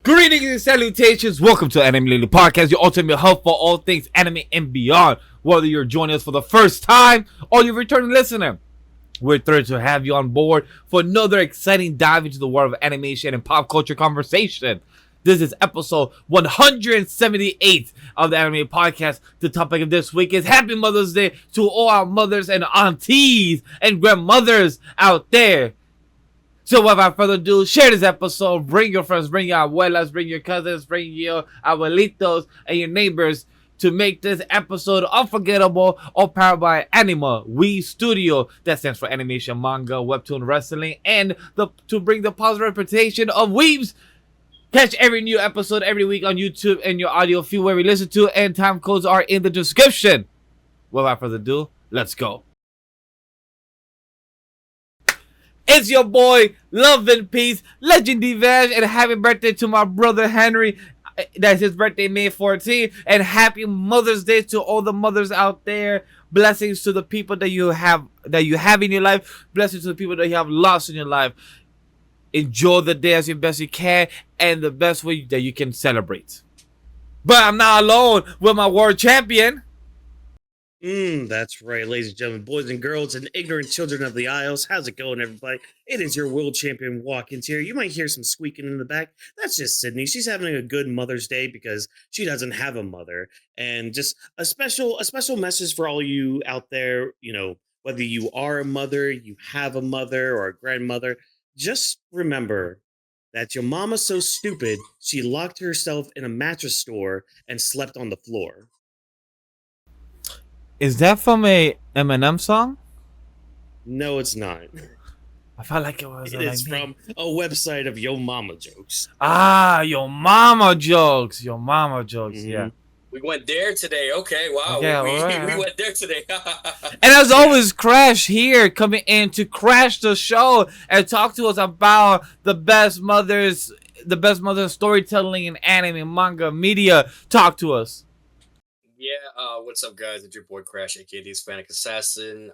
Greetings and salutations. Welcome to Anime Lily Podcast, your ultimate hub for all things anime and beyond. Whether you're joining us for the first time or you're a returning listener, we're thrilled to have you on board for another exciting dive into the world of animation and pop culture conversation. This is episode 178 of the Anime Podcast. The topic of this week is Happy Mother's Day to all our mothers and aunties and grandmothers out there. So without further ado, share this episode, bring your friends, bring your abuelas, bring your cousins, bring your abuelitos and your neighbors to make this episode unforgettable, all powered by AniMa W3 Studio. That stands for animation, manga, webtoon, wrestling, and to bring the positive reputation of Weebs. Catch every new episode every week on YouTube and your audio feed where we listen to, and time codes are in the description. Without further ado, let's go. It's your boy, Love and Peace, Legendary Vash, and happy birthday to my brother Henry. That's his birthday, May 14th. And happy Mother's Day to all the mothers out there. Blessings to the people that you have in your life. Blessings to the people that you have lost in your life. Enjoy the day as your best you can and the best way that you can celebrate. But I'm not alone with my world champion. That's right, ladies and gentlemen, boys and girls, and ignorant children of the Isles. How's it going, everybody? It is your world champion, Whawkins here. You might hear some squeaking in the back. That's just Sydney. She's having a good Mother's Day because she doesn't have a mother. And just a special message for all you out there, whether you are a mother, you have a mother or a grandmother, just remember that your mama's so stupid, she locked herself in a mattress store and slept on the floor. Is that from a Eminem song? No, it's not. I felt like it was. It is from a website of Yo Mama jokes. Ah, Yo Mama jokes. Yo Mama jokes, yeah. We went there today. Okay, wow. Yeah, we went there today. And as always, Crash here coming in to crash the show and talk to us about the best mothers storytelling in anime, manga, media. Talk to us. Yeah, what's up, guys? It's your boy Crash, aka the Hispanic Assassin.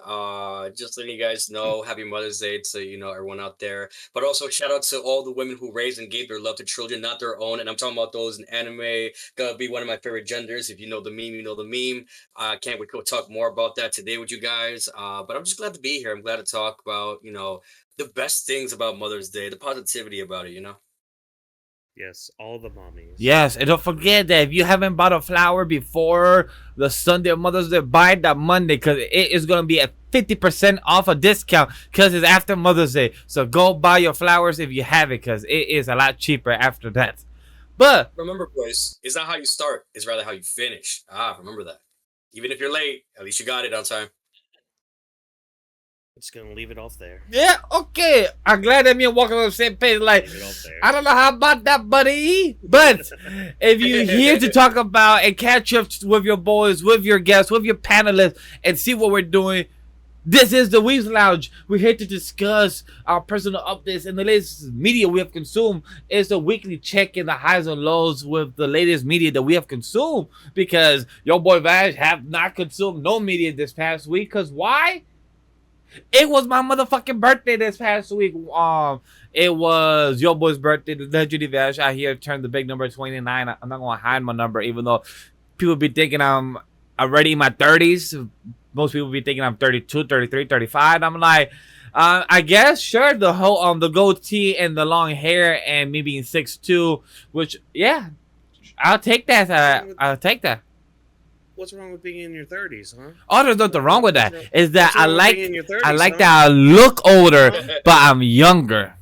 Just letting you guys know, Happy Mother's Day to everyone out there. But also shout out to all the women who raised and gave their love to children, not their own. And I'm talking about those in anime. Gonna be one of my favorite genders. If you know the meme, you know the meme. I can't wait to talk more about that today with you guys. But I'm just glad to be here. I'm glad to talk about the best things about Mother's Day, the positivity about it. Yes, all the mommies. Yes, and don't forget that if you haven't bought a flower before the Sunday of Mother's Day, buy it that Monday because it is going to be at 50% off a discount because it's after Mother's Day. So go buy your flowers if you have it because it is a lot cheaper after that. But remember, boys, it's not how you start. It's rather how you finish. Remember that. Even if you're late, at least you got it on time. Just gonna leave it off there. Yeah, okay. I'm glad that me and Walker on the same page. Like, I don't know how about that, buddy. But if you're here to talk about and catch up with your boys, with your guests, with your panelists, and see what we're doing, this is the Weebs Lounge. We're here to discuss our personal updates and the latest media we have consumed. It's a weekly check in the highs and lows with the latest media that we have consumed. Because your boy Vash have not consumed no media this past week. Because why? It was my motherfucking birthday this past week. It was your boy's birthday. The Legendary Vash out here turned the big number 29. I'm not gonna hide my number, even though people be thinking I'm already in my 30s. Most people be thinking I'm 32, 33, 35. I'm like, I guess sure the whole the goatee and the long hair and me being 6'2", which yeah, I'll take that. I'll take that. What's wrong with being in your 30s, huh? Oh, there's nothing wrong with that. Is that I like 30s, that I look older, but I'm younger.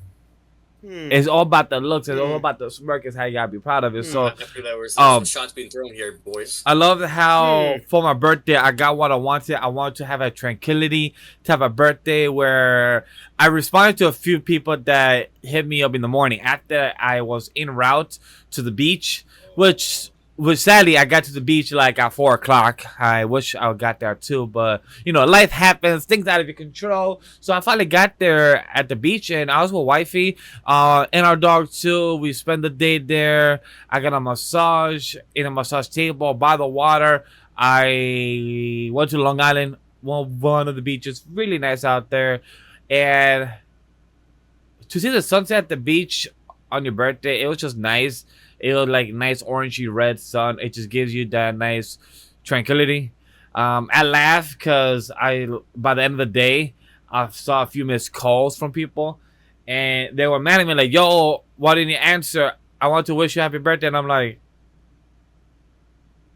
It's all about the looks. It's all about the smirk. It's how you gotta be proud of it. So, some shots being thrown here, boys. I love how for my birthday I got what I wanted. I wanted to have a tranquility, to have a birthday where I responded to a few people that hit me up in the morning after I was en route to the beach, which sadly I got to the beach like at 4 o'clock. I wish I got there too, but life happens, things out of your control. So I finally got there at the beach and I was with wifey and our dog too. We spent the day there. I got a massage in a massage table by the water. I went to Long Island, one of the beaches, really nice out there. And to see the sunset at the beach on your birthday. It was just nice. It was like nice orangey red sun. It just gives you that nice tranquility. I laughed because by the end of the day, I saw a few missed calls from people, and they were mad at me like, "Yo, why didn't you answer? I want to wish you happy birthday." And I'm like,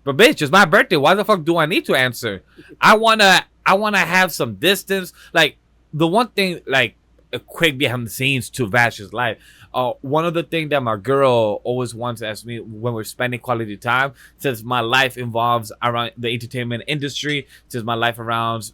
"But bitch, it's my birthday. Why the fuck do I need to answer? I wanna have some distance." Like the one thing, like a quick behind the scenes to Vash's life. One of the things that my girl always wants to ask me when we're spending quality time, since my life involves around the entertainment industry, since my life around,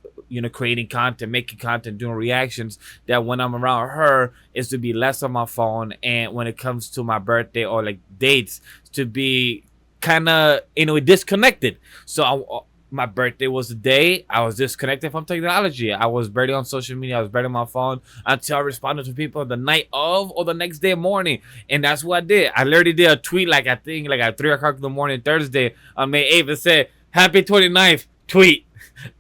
creating content, making content, doing reactions, that when I'm around her is to be less on my phone, and when it comes to my birthday or like dates, to be kind of disconnected. So my birthday was the day I was disconnected from technology. I was barely on social media. I was barely on my phone until I responded to people the night of or the next day morning. And that's what I did. I literally did a tweet I think at 3 o'clock in the morning Thursday on May 8th and said, "Happy 29th, tweet."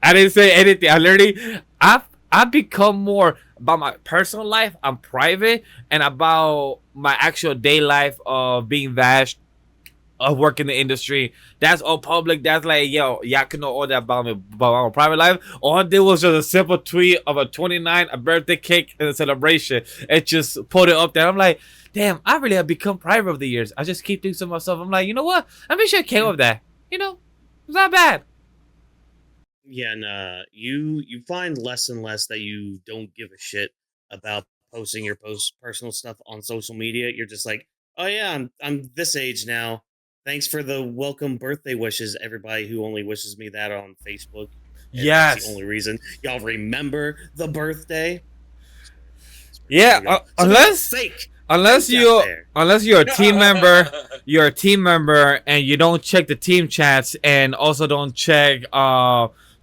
I didn't say anything. I literally, I've become more about my personal life. I'm private, and about my actual day life of being Vash, of work in the industry. That's all public. That's like, yo, y'all can know all that about me, about my private life. All I did was just a simple tweet of a 29, a birthday cake, and a celebration. And just put it up there. I'm like, damn, I really have become private over the years. I just keep thinking to myself, I'm like, you know what? I'm sure I came with that. It's not bad. Yeah, and you find less and less that you don't give a shit about posting your personal stuff on social media. You're just like, oh yeah, I'm this age now. Thanks for the welcome birthday wishes, everybody who only wishes me that on Facebook. And yes, that's the only reason y'all remember the birthday. Yeah, unless you're a team member, and you don't check the team chats, and also don't check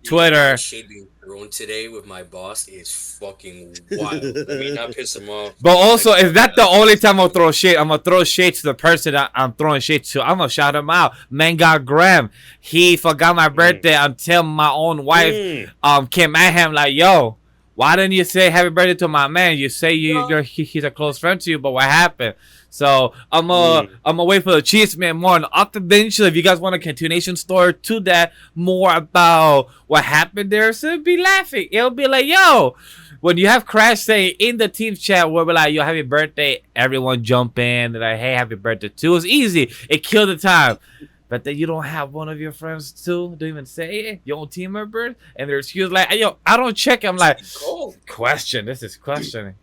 Twitter. Shade being thrown today with my boss is fucking wild. I mean, not piss him off. But also, is that the only time I'll throw shade? I'm gonna throw shade to the person that I'm throwing shade to. I'm gonna shout him out. Manga Graham. He forgot my birthday until my own wife came at him like, "Yo, why didn't you say happy birthday to my man? You say he's a close friend to you, but what happened?" So I'm gonna wait for the Chiefs man more on Octaventure. If you guys want a continuation story to that, more about what happened there, so it'll be laughing. It'll be like, yo, when you have Crash say in the team chat where we're like, yo, happy birthday, everyone jump in, they're like, hey, happy birthday too. It's easy. It killed the time. But then you don't have one of your friends too, don't even say it, your own team member, and their excuse like, hey, yo, I don't check. I'm like, question. This is questioning.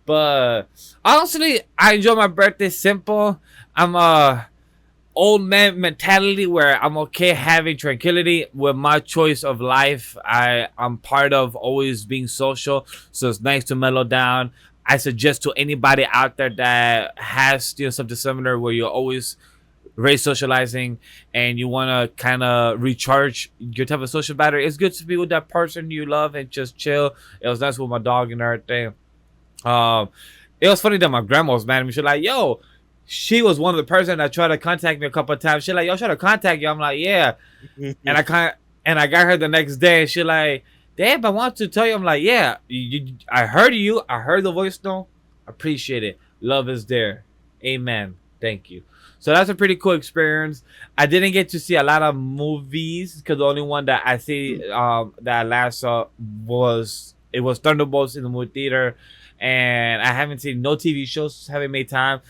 But honestly, I enjoy my birthday simple. I'm a old man mentality where I'm okay having tranquility with my choice of life. I'm part of always being social, so it's nice to mellow down. I suggest to anybody out there that has something similar where you're always raised socializing and you want to kind of recharge your type of social battery, it's good to be with that person you love and just chill. It was nice with my dog and everything. It was funny that my grandma was mad at me. She's like, yo, she was one of the person that tried to contact me a couple of times. She's like, yo, try to contact you. I'm like, yeah. And I got her the next day. And she's like, damn, I want to tell you. I'm like, yeah, I heard you. I heard the voice note. Appreciate it. Love is there. Amen. Thank you. So that's a pretty cool experience. I didn't get to see a lot of movies because the only one that I see that I last saw was Thunderbolts in the movie theater. And I haven't seen no TV shows, haven't made time.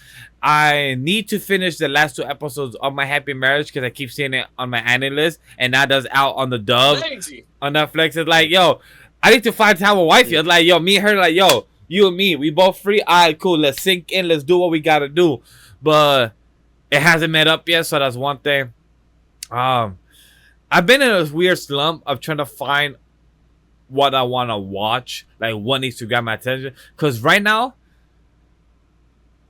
I need to finish the last 2 episodes of My Happy Marriage because I keep seeing it on my anime list. And now that's out on the dub on Netflix. It's like, yo, I need to find time with wifey. It's like, yo, me and her, like, yo, you and me, we both free. All right, cool. Let's sink in. Let's do what we got to do. But it hasn't met up yet, so that's one thing. I've been in a weird slump of trying to find what I want to watch, like what needs to grab my attention. Because right now,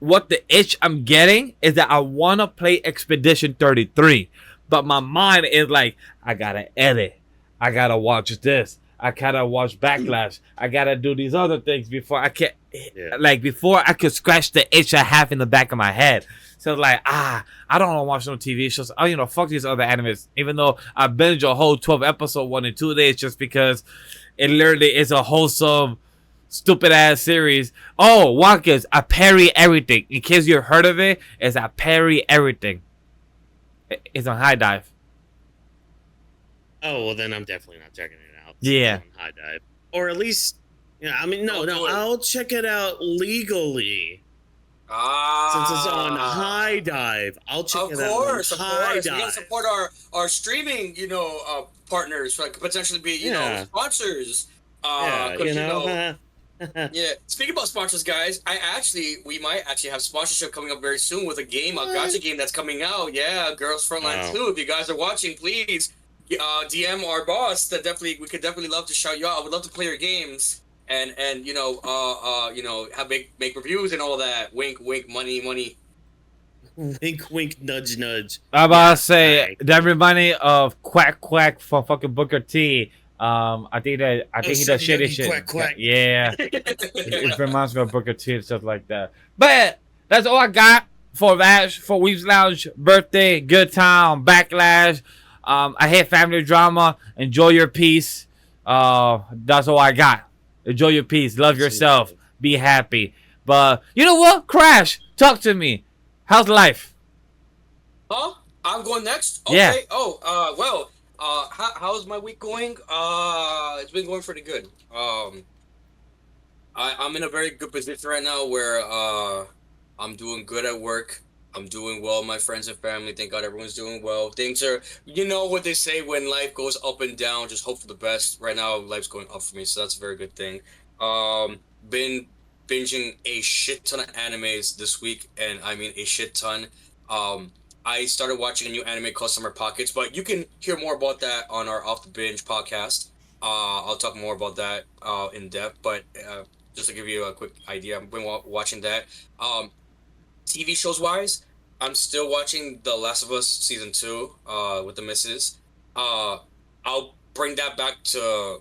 what the itch I'm getting is that I want to play Expedition 33. But my mind is like, I got to edit. I got to watch this. I got to watch Backlash. I got to do these other things before I can, before I could scratch the itch I have in the back of my head. So like, I don't want to watch no TV shows. Oh, fuck these other animes. Even though I binged a whole 12 episode one in 2 days just because it literally is a wholesome stupid ass series. Oh, Whawkins, I parry everything. In case you've heard of it, it's I parry everything. It's on High Dive. Oh, well, then I'm definitely not checking it out. Yeah. On High Dive. Or at least, I mean, no, I'll check it out legally. Since it's on High Dive, I'll check it out on High Dive. We gotta support our streaming, partners, like potentially be, sponsors. Yeah. Speaking about sponsors, guys, we might actually have sponsorship coming up very soon with a game, a gacha game that's coming out. Yeah, Girls Frontline 2. If you guys are watching, please DM our boss. We could definitely love to shout you out. I would love to play your games. And have make reviews and all that. Wink, wink, money. Wink, wink, nudge, nudge. I'm about to say that reminded me of Quack Quack from fucking Booker T. I think he does shitty shit. Quack, quack. Yeah, it reminds me of Booker T and stuff like that. But that's all I got for Vash, for Weebs Lounge birthday, good time, backlash. I hate family drama. Enjoy your peace. That's all I got. Enjoy your peace. Love yourself. Be happy. But you know what? Crash. Talk to me. How's life? Huh? I'm going next? Okay. Yeah. Oh, how's my week going? It's been going pretty good. I'm in a very good position right now where I'm doing good at work. I'm doing well. My friends and family, thank God everyone's doing well. Things are, you know what they say, when life goes up and down, just hope for the best. Right now, life's going up for me, so that's a very good thing. Been binging a shit ton of animes this week, and I mean a shit ton. I started watching a new anime called Summer Pockets, but you can hear more about that on our Off the Binge podcast. I'll talk more about that in depth, but just to give you a quick idea, I've been watching that. TV shows wise, I'm still watching The Last of Us season 2 with the missus. I'll bring that back to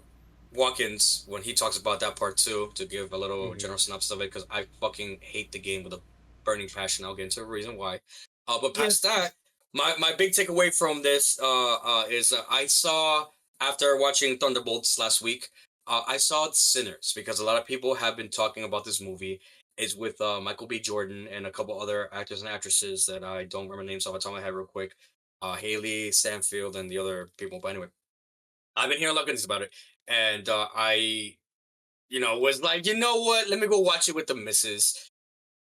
Whawkins when he talks about that part too, to give a little general synopsis of it, because I fucking hate the game with a burning passion. I'll get into a reason why. But past that, my big takeaway from this is I saw, after watching Thunderbolts last week, I saw Sinners, because a lot of people have been talking about this movie. It's with Michael B. Jordan and a couple other actors and actresses that I don't remember names off the top of my head real quick. Haley Stanfield and the other people. But anyway, I've been hearing a lot of good things about it. And I was like, you know what? Let me go watch it with the missus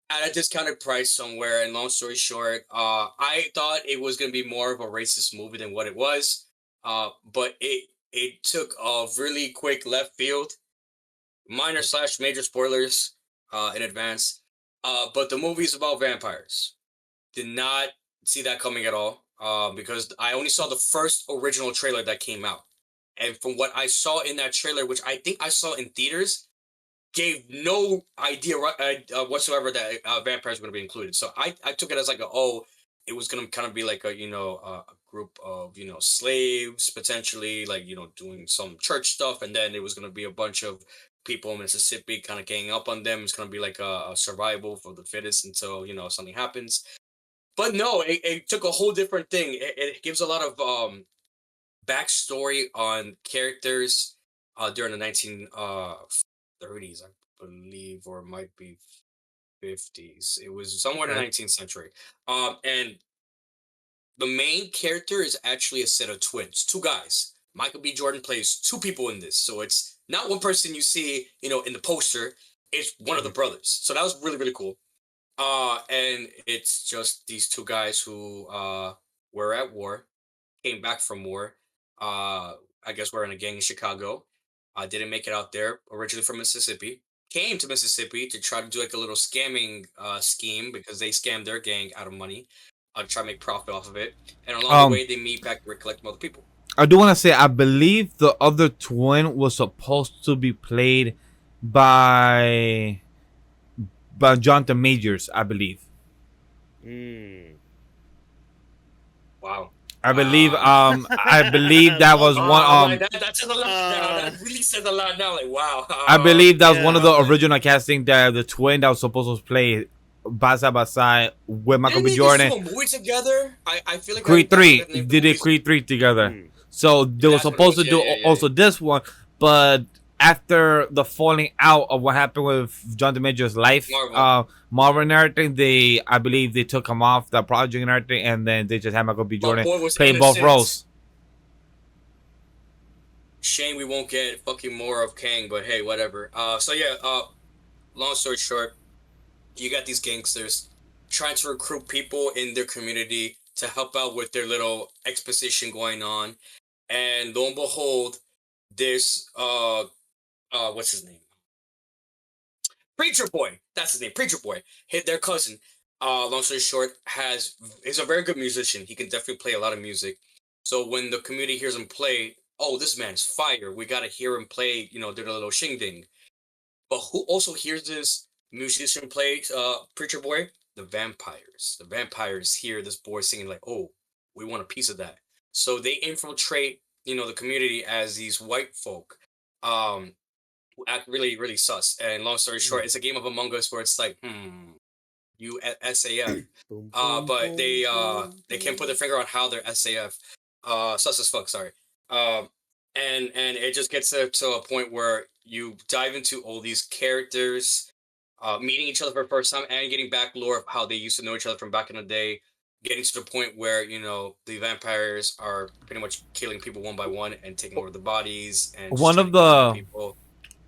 at a discounted price somewhere. And long story short, I thought it was going to be more of a racist movie than what it was. But it took a really quick left field. Minor/major spoilers in advance. But the movie's about vampires. Did not see that coming at all. Because I only saw the first original trailer that came out. And from what I saw in that trailer, which I think I saw in theaters, gave no idea whatsoever that vampires were going to be included. So I took it as like it was going to kind of be like a group of, slaves potentially, like, doing some church stuff. And then it was going to be a bunch of people in Mississippi kind of ganging up on them. It's going to be like a survival for the fittest until, something happens. But no, it took a whole different thing. It gives a lot of backstory on characters during the 1930s, I believe, or it might be 50s. It was somewhere in the 19th century. And the main character is actually a set of twins, two guys. Michael B. Jordan plays two people in this, so it's not one person you see, in the poster. It's one of the brothers. So that was really, really cool. And it's just these two guys who were at war, came back from war. I guess we're in a gang in Chicago. Didn't make it out there. Originally from Mississippi. Came to Mississippi to try to do like a little scamming scheme, because they scammed their gang out of money. Try to make profit off of it. And along the way, they meet back to recollect from other people. I do want to say, I believe the other twin was supposed to be played by Jonathan Majors, I believe. Wow. I believe that was one that says a lot now. That really says a lot now. Like, wow. I believe that was one of the original casting, that the twin that was supposed to play side by side with Michael B. Jordan. Didn't they do a movie together? I feel like Creed 3. They did Creed 3 together. So they were supposed to do also this one, but after the falling out of what happened with John DiMaggio's life, Marvel and everything, I believe they took him off the project and everything, and then they just had Michael B. Jordan play both roles. Shame we won't get fucking more of Kang, but hey, whatever. So yeah, long story short, you got these gangsters trying to recruit people in their community to help out with their little exposition going on, and lo and behold, this what's his name? Preacher Boy. That's his name. Preacher Boy. Hit their cousin. Long story short, is a very good musician. He can definitely play a lot of music. So when the community hears him play, oh, this man's fire. We gotta hear him play. You know, do the little shingding. But who also hears this musician play, Preacher Boy? The vampires. The vampires hear this boy singing like, oh, we want a piece of that. So they infiltrate, you know, the community as these white folk. Act really, really sus. And long story short, it's a game of Among Us where it's like, you SAF. But they can't put their finger on how they're SAF. Sus as fuck, sorry. And it just gets to a point where you dive into all these characters, meeting each other for the first time and getting back lore of how they used to know each other from back in the day, getting to the point where, you know, the vampires are pretty much killing people one by one and taking over the bodies and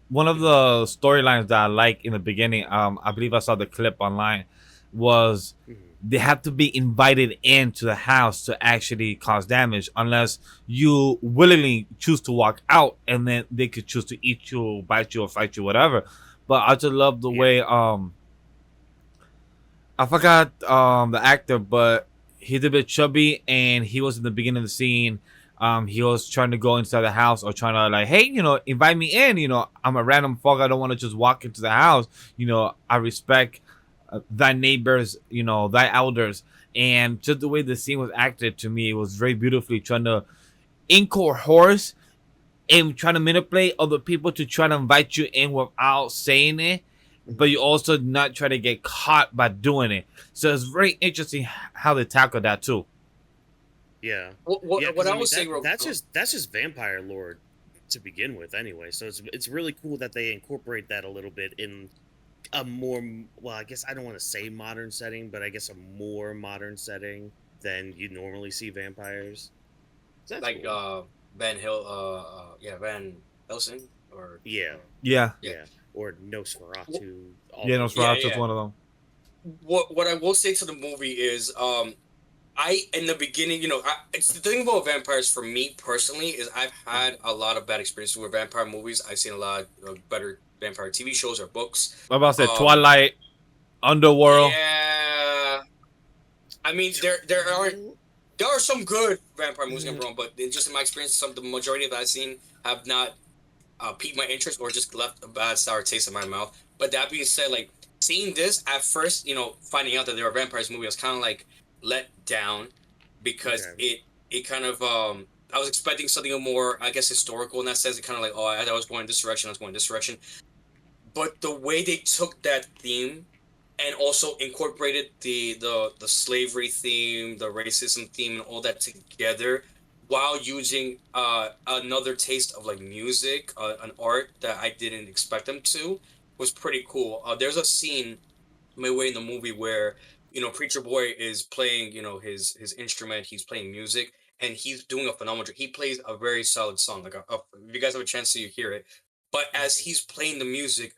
one of the storylines that I like in the beginning, I believe I saw the clip online, was they have to be invited into the house to actually cause damage, unless you willingly choose to walk out, and then they could choose to eat you, bite you, or fight you, whatever. But I just love the way I forgot the actor, but he's a bit chubby, and he was in the beginning of the scene. He was trying to go inside the house, or trying to like, hey, you know, invite me in. You know, I'm a random fuck. I don't want to just walk into the house. You know, I respect thy neighbors, you know, thy elders. And just the way the scene was acted, to me, it was very beautifully trying to incore horse and trying to manipulate other people to try to invite you in without saying it, but you also not try to get caught by doing it. So it's very interesting how they tackle that too. Yeah. What I was saying, that's just vampire lore to begin with, anyway. So it's really cool that they incorporate that a little bit in a more, well, I guess I don't want to say modern setting, but I guess a more modern setting than you normally see vampires. So like cool. Van Helsing, or yeah, or Nosferatu. Nosferatu is one of them. What I will say to the movie is, in the beginning, you know, it's the thing about vampires for me personally is I've had a lot of bad experiences with vampire movies. I've seen a lot of better vampire TV shows or books. What about that Twilight, Underworld? Yeah, I mean there are some good vampire movies, but just in my experience, the majority that I've seen have not piqued my interest or just left a bad sour taste in my mouth. But that being said, like seeing this at first, you know, finding out that there were vampires movie, I was kind of like let down because it kind of I was expecting something more, I guess, historical in that sense. It kind of like, oh, I was going in this direction, but the way they took that theme and also incorporated the slavery theme, the racism theme, and all that together, while using another taste of like music, an art that I didn't expect them to, was pretty cool. There's a scene midway in the movie where, you know, Preacher Boy is playing, you know, his instrument. He's playing music, and he's doing a phenomenal job. He plays a very solid song. Like, if you guys have a chance to hear it, but as he's playing the music,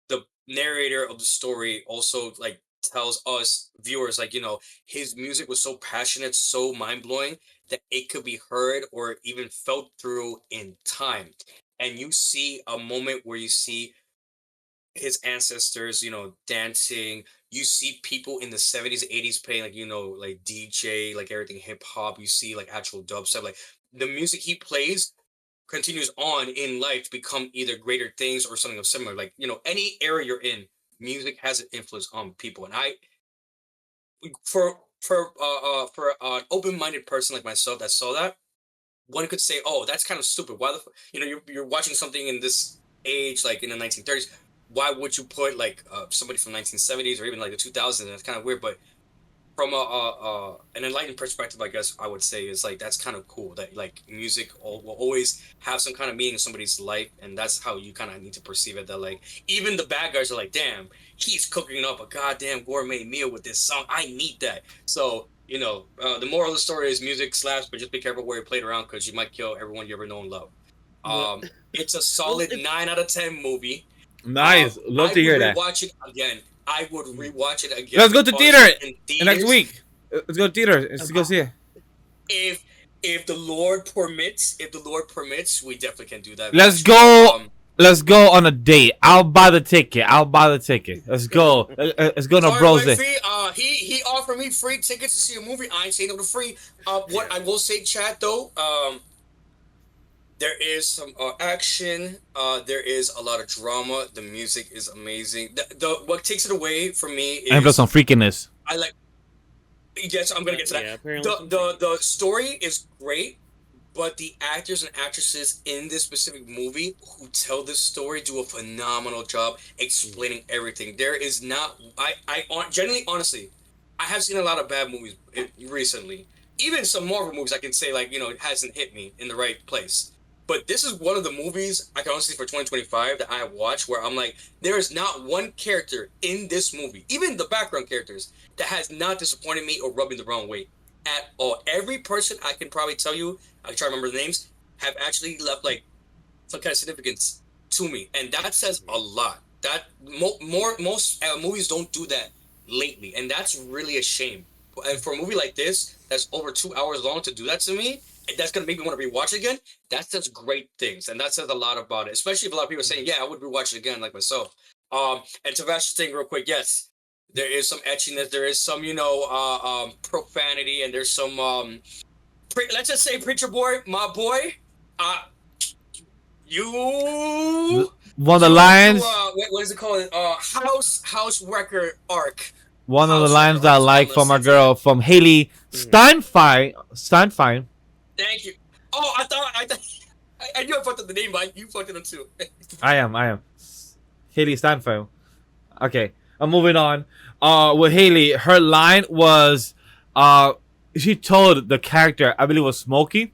the narrator of the story also like tells us viewers, like, you know, his music was so passionate, so mind-blowing that it could be heard or even felt through in time. And you see a moment where you see his ancestors, you know, dancing. You see people in the 70s, 80s playing, like, you know, like DJ, like everything hip hop. You see like actual dubstep. Like the music he plays continues on in life to become either greater things or something of similar. Like, you know, any era you're in, music has an influence on people. And for an open-minded person like myself that saw that, one could say, oh, that's kind of stupid. Why you know, you're watching something in this age, like in the 1930s. Why would you put like somebody from 1970s or even like the 2000s? That's kind of weird. But from an enlightened perspective, I guess I would say is like that's kind of cool that like music will always have some kind of meaning in somebody's life, and that's how you kind of need to perceive it. That like even the bad guys are like, damn, he's cooking up a goddamn gourmet meal with this song. I need that. So the moral of the story is music slaps, but just be careful where you play it around because you might kill everyone you ever know and love. Well, It's a solid 9 out of 10 movie. Nice. Love to hear that. Watch it again. I would rewatch it again. Let's go to theater next theaters. week. Let's go to theater. Let's go see it. If the Lord permits, we definitely can do that. Let's go. Let's go on a date. I'll buy the ticket. Let's go. Let's go to Bros Day. He offered me free tickets to see a movie. I ain't saying no to free. What I will say, chat though, there is some action. There is a lot of drama. The music is amazing. The what takes it away from me is And some freakiness. I like. Yes, I'm gonna get to that. Yeah, apparently The story is great, but the actors and actresses in this specific movie who tell this story do a phenomenal job explaining everything. There is not. Genuinely, honestly, I have seen a lot of bad movies recently. Even some Marvel movies, I can say it hasn't hit me in the right place. But this is one of the movies I can honestly for 2025 that I have watched where I'm like, there is not one character in this movie, even the background characters, that has not disappointed me or rubbed me the wrong way at all. Every person I can probably tell you, I can try to remember the names, have actually left like some kind of significance to me, and that says a lot. That most movies don't do that lately, and that's really a shame. And for a movie like this, that's over 2 hours long, to do that to me, and that's gonna make me want to rewatch it again. That says great things, and that says a lot about it. Especially if a lot of people are saying, "Yeah, I would rewatch it again," like myself. And to Vash's thing, real quick, yes, there is some etchiness, there is some profanity, and there's some let's just say, Preacher Boy, my boy, you one of the lines. What is it called? House Wrecker arc. One of the lines that I like from our girl, from Haley Steinfein. Thank you. Oh, I knew I fucked up the name, but you fucked it up too. I am. Haley Steinfeld. Okay, I'm moving on. With Haley, her line was, she told the character, I believe it was Smokey,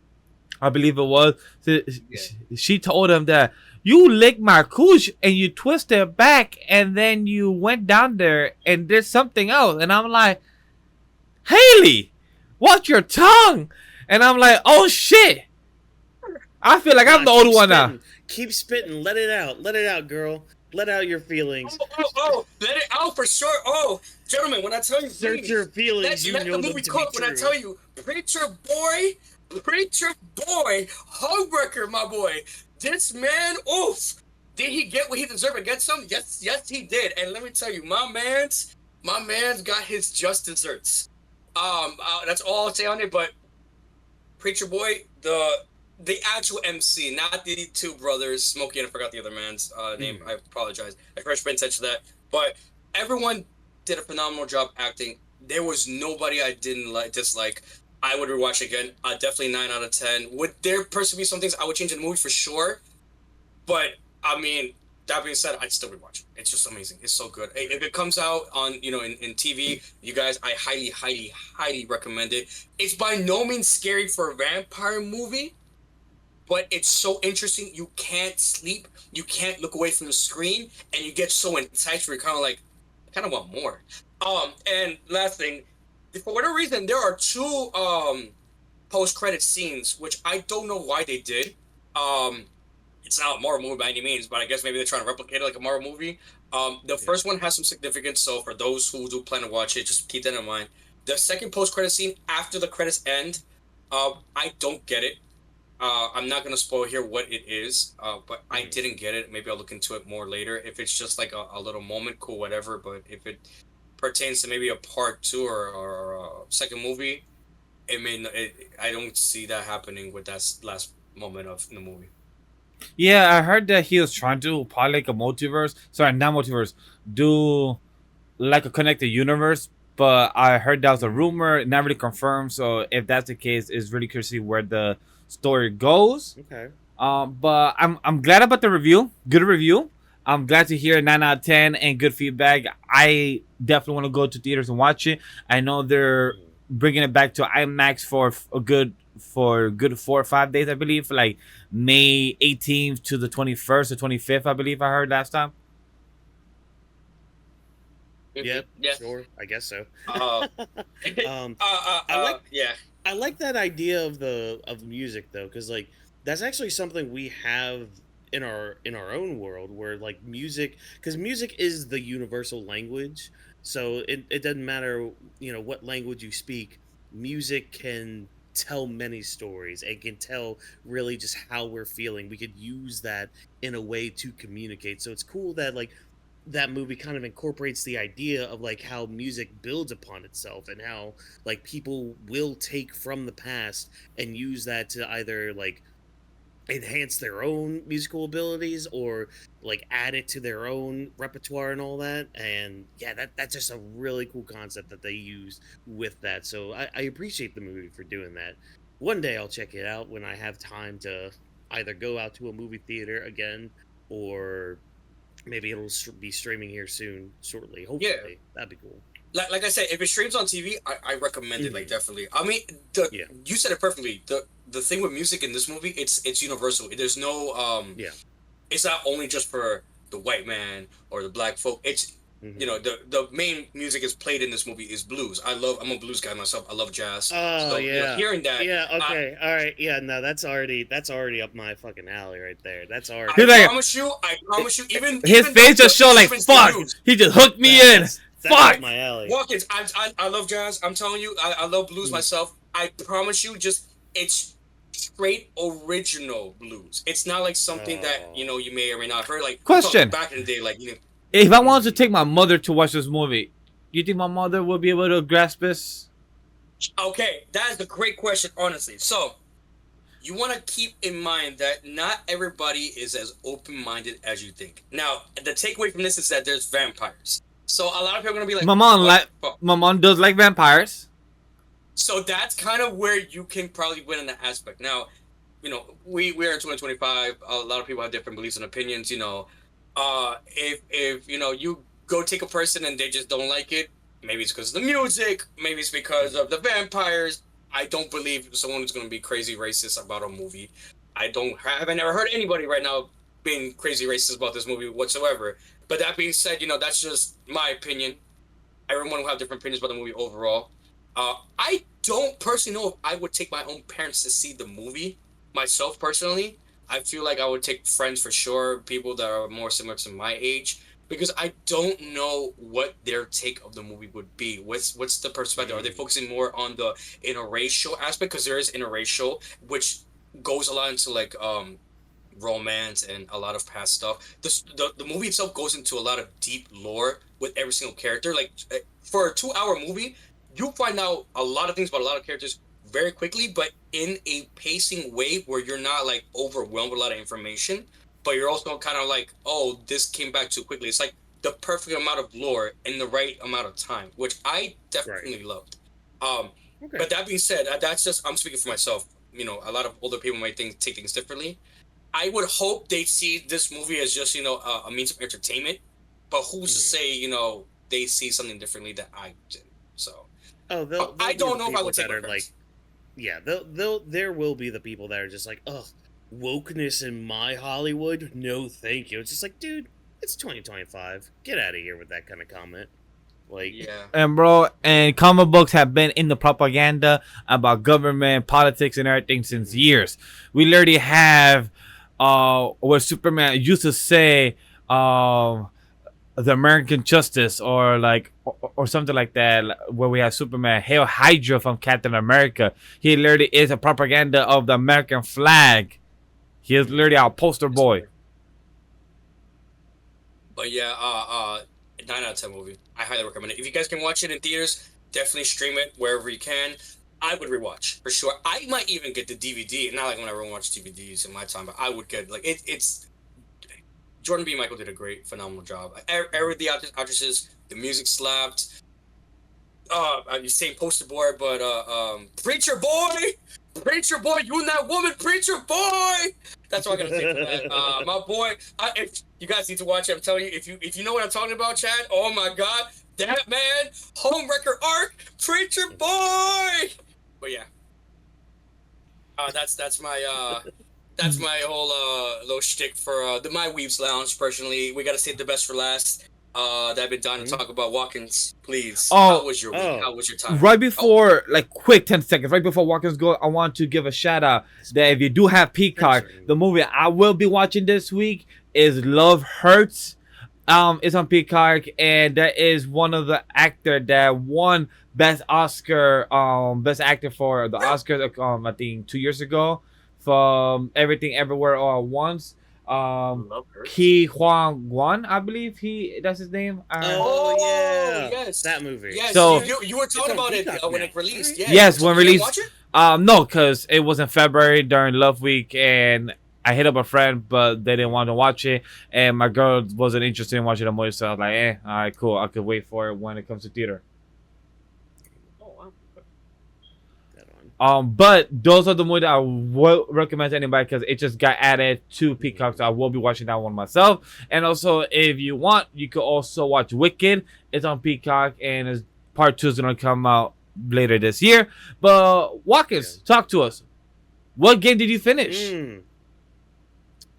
she told him that you licked my cooch and you twisted it back and then you went down there and did something else. And I'm like, Haley, watch your tongue. And I'm like, oh shit. I feel like I'm the only one now. Keep spitting. Let it out, girl. Let out your feelings. Oh, let it out for sure. Oh, gentlemen, when I tell you, search your feelings, let the movie cook. When I tell you, Preacher Boy, Hogwrecker, my boy. This man, oof. Did he get what he deserved and get some? Yes, he did. And let me tell you, my man's got his just desserts. That's all I'll say on it. But Preacher Boy, the actual MC, not the two brothers, Smokey, and I forgot the other man's name. I apologize. I first paid attention to that. But everyone did a phenomenal job acting. There was nobody I didn't dislike. I would rewatch again. Definitely 9 out of 10. Would there personally be some things I would change in the movie? For sure. But, I mean, that being said, I'd still rewatch it. It's just amazing. It's so good. If it comes out on, in TV, you guys, I highly, highly, highly recommend it. It's by no means scary for a vampire movie, but it's so interesting. You can't sleep. You can't look away from the screen, and you get so enticed where you're kind of like, I kind of want more. And last thing, for whatever reason, there are 2 post-credit scenes, which I don't know why they did. It's not a Marvel movie by any means, but I guess maybe they're trying to replicate it like a Marvel movie. The first one has some significance, so for those who do plan to watch it, just keep that in mind. The second post-credit scene, after the credits end, I don't get it. I'm not going to spoil here what it is, but I didn't get it. Maybe I'll look into it more later. If it's just like a little moment, cool, whatever. But if it pertains to maybe a part 2 or a second movie, I don't see that happening with that last moment of the movie. Yeah, I heard that he was trying to probably like a multiverse. Sorry, not multiverse. Do like a connected universe. But I heard that was a rumor, not really confirmed. So if that's the case, it's really curious to see where the story goes. Okay. But I'm glad about the review. Good review. I'm glad to hear 9 out of 10 and good feedback. I definitely want to go to theaters and watch it. I know they're Mhm. bringing it back to IMAX for good 4 or 5 days, I believe, for like May 18th to the 21st or 25th, I believe I heard last time. Yep, Yeah. sure. I guess so. Uh, I like yeah. I like that idea of the music though, because like that's actually something we have in our own world where like music, because music is the universal language. So it doesn't matter what language you speak. Music can tell many stories. It can tell really just how we're feeling. We could use that in a way to communicate. So it's cool that like that movie kind of incorporates the idea of like how music builds upon itself and how like people will take from the past and use that to either like enhance their own musical abilities or like add it to their own repertoire and all that. And yeah, that's just a really cool concept that they used with that. So I appreciate the movie for doing that. One day I'll check it out when I have time to either go out to a movie theater again, or maybe it'll be streaming here soon, shortly. Yeah. Hopefully, that'd be cool. Like I said, if it streams on TV, I recommend it. Like definitely. I mean, Yeah, you said it perfectly. The thing with music in this movie, it's universal. There's no yeah. It's not only just for the white man or the black folk. It's Hmm. the main music is played in this movie is blues. I'm a blues guy myself. I love jazz. Oh So yeah, hearing that, yeah. Okay, all right. Yeah, no, that's already up my fucking alley right there. That's already. He's like, I promise you, even his even face the just showed like, instruments they fuck. use, He just hooked me in. That's Fuck. up my alley. Whawkins, I love jazz. I'm telling you, I love blues Mm. myself. I promise you, just it's straight original blues. It's not like something that Oh. you may or may not have heard. Like Question. back in the day, like If I wanted to take my mother to watch this movie, you think my mother would be able to grasp this? okay, that is a great question, honestly. So you want to keep in mind that not everybody is as open-minded as you think. Now, the takeaway from this is that there's vampires. So a lot of people are gonna be like, My mom "What the fuck?" my mom does like vampires. So that's kind of where you can probably win in that aspect. Now, we are in 2025. A lot of people have different beliefs and opinions. If you go take a person and they just don't like it, maybe it's because of the music, maybe it's because of the vampires. I don't believe someone is going to be crazy racist about a movie. Haven't ever heard anybody right now being crazy racist about this movie whatsoever. But that being said, that's just my opinion. Everyone will have different opinions about the movie overall. I don't personally know if I would take my own parents to see the movie. Myself personally, I feel like I would take friends for sure, people that are more similar to my age, because I don't know what their take of the movie would be. What's the perspective? Are they focusing more on the interracial aspect? Because there is interracial, which goes a lot into like romance and a lot of past stuff. The movie itself goes into a lot of deep lore with every single character. Like for a 2-hour movie, you find out a lot of things about a lot of characters very quickly, but in a pacing way where you're not like overwhelmed with a lot of information, but you're also kind of like, oh, this came back too quickly. It's like the perfect amount of lore in the right amount of time, which I definitely loved. Okay. But that being said, that's just I'm speaking for myself. A lot of older people might take things differently. I would hope they see this movie as just a means of entertainment, but who's to say they see something differently that I did. So they'll I be don't the know if I people would take that my are friends. like, yeah, there will be the people that are just like, ugh, wokeness in my Hollywood? No, thank you. It's just like, dude, it's 2025. Get out of here with that kind of comment. Like, Yeah. And bro, and comic books have been in the propaganda about government, politics, and everything since years. We literally have what Superman used to say, the American Justice, or like, or something like that, where we have Superman, Hail Hydra from Captain America. He literally is a propaganda of the American flag. He is literally our poster boy. But yeah, 9 out of 10 movie. I highly recommend it. If you guys can watch it in theaters, definitely stream it wherever you can. I would rewatch for sure. I might even get the DVD. Not like when I watch DVDs in my time, but I would get like it's. Jordan B. Michael did a phenomenal job. Every the actresses, the music slapped. I'm saying poster boy, but Preacher Boy Preacher boy, you and that woman, preacher boy. That's all I gotta say for that. My boy, if you guys need to watch it, I'm telling you, if you know what I'm talking about, Chad. Oh my God, that man, homewrecker arc, preacher boy. But yeah, that's my whole little shtick for my Weebs Lounge. Personally, we gotta save the best for last. That I've been dying to talk about. Whawkins, please. How was your week? How was your time? Right before, like, quick 10 seconds, right before Whawkins go, I want to give a shout out that if you do have Peacock, the movie I will be watching this week is Love Hurts. It's on Peacock, and that is one of the actor that won best Oscar, best actor for the Oscars, I think 2 years ago, from Everything Everywhere All at Once. Ki Huang Guan, I believe that's his name. Yeah, yes, that movie. Yes, so you were talking about it when it released. Yeah, yes, when released. Watch it? No, because it was in February during Love Week, and I hit up a friend, but they didn't want to watch it, and my girl wasn't interested in watching the movie, so I was like, all right, cool, I could wait for it when it comes to theater. But those are the movies that I will recommend to anybody because it just got added to Peacock, so I will be watching that one myself. And also, if you want, you could also watch Wicked. It's on Peacock, and part 2 is gonna come out later this year. But Whawkins, talk to us. What game did you finish?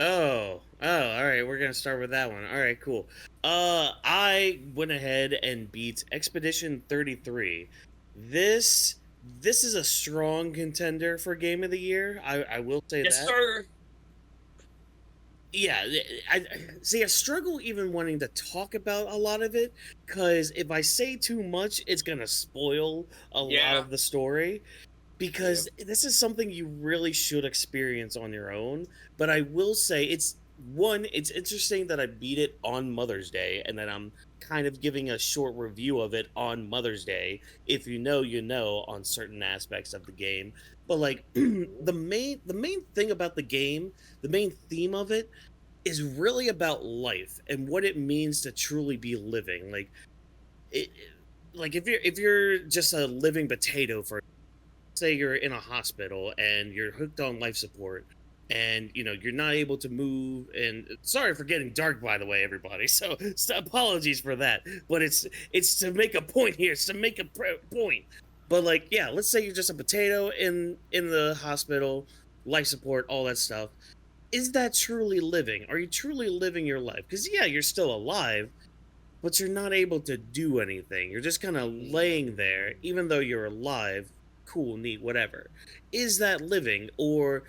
All right. We're gonna start with that one. All right, cool. I went ahead and beat Expedition 33. This is a strong contender for Game of the Year. I will say that. Yes, sir. Yeah, I struggle even wanting to talk about a lot of it because if I say too much, it's gonna spoil a lot of the story. Because this is something you really should experience on your own. But I will say it's interesting that I beat it on Mother's Day, and that I'm kind of giving a short review of it on Mother's Day. If you know, you know, on certain aspects of the game. But like the main thing about the game, the main theme of it, is really about life and what it means to truly be living. Like if you're just a living potato, for say you're in a hospital and you're hooked on life support, and you're not able to move, and sorry for getting dark, by the way, everybody, so apologies for that, but it's to make a point here. It's to make a point. But like, yeah, let's say you're just a potato in the hospital, life support, all that stuff. Is that truly living? Are you truly living your life? Because yeah, you're still alive, but you're not able to do anything. You're just kind of laying there, even though you're alive. Cool, neat, whatever. Is that living? Or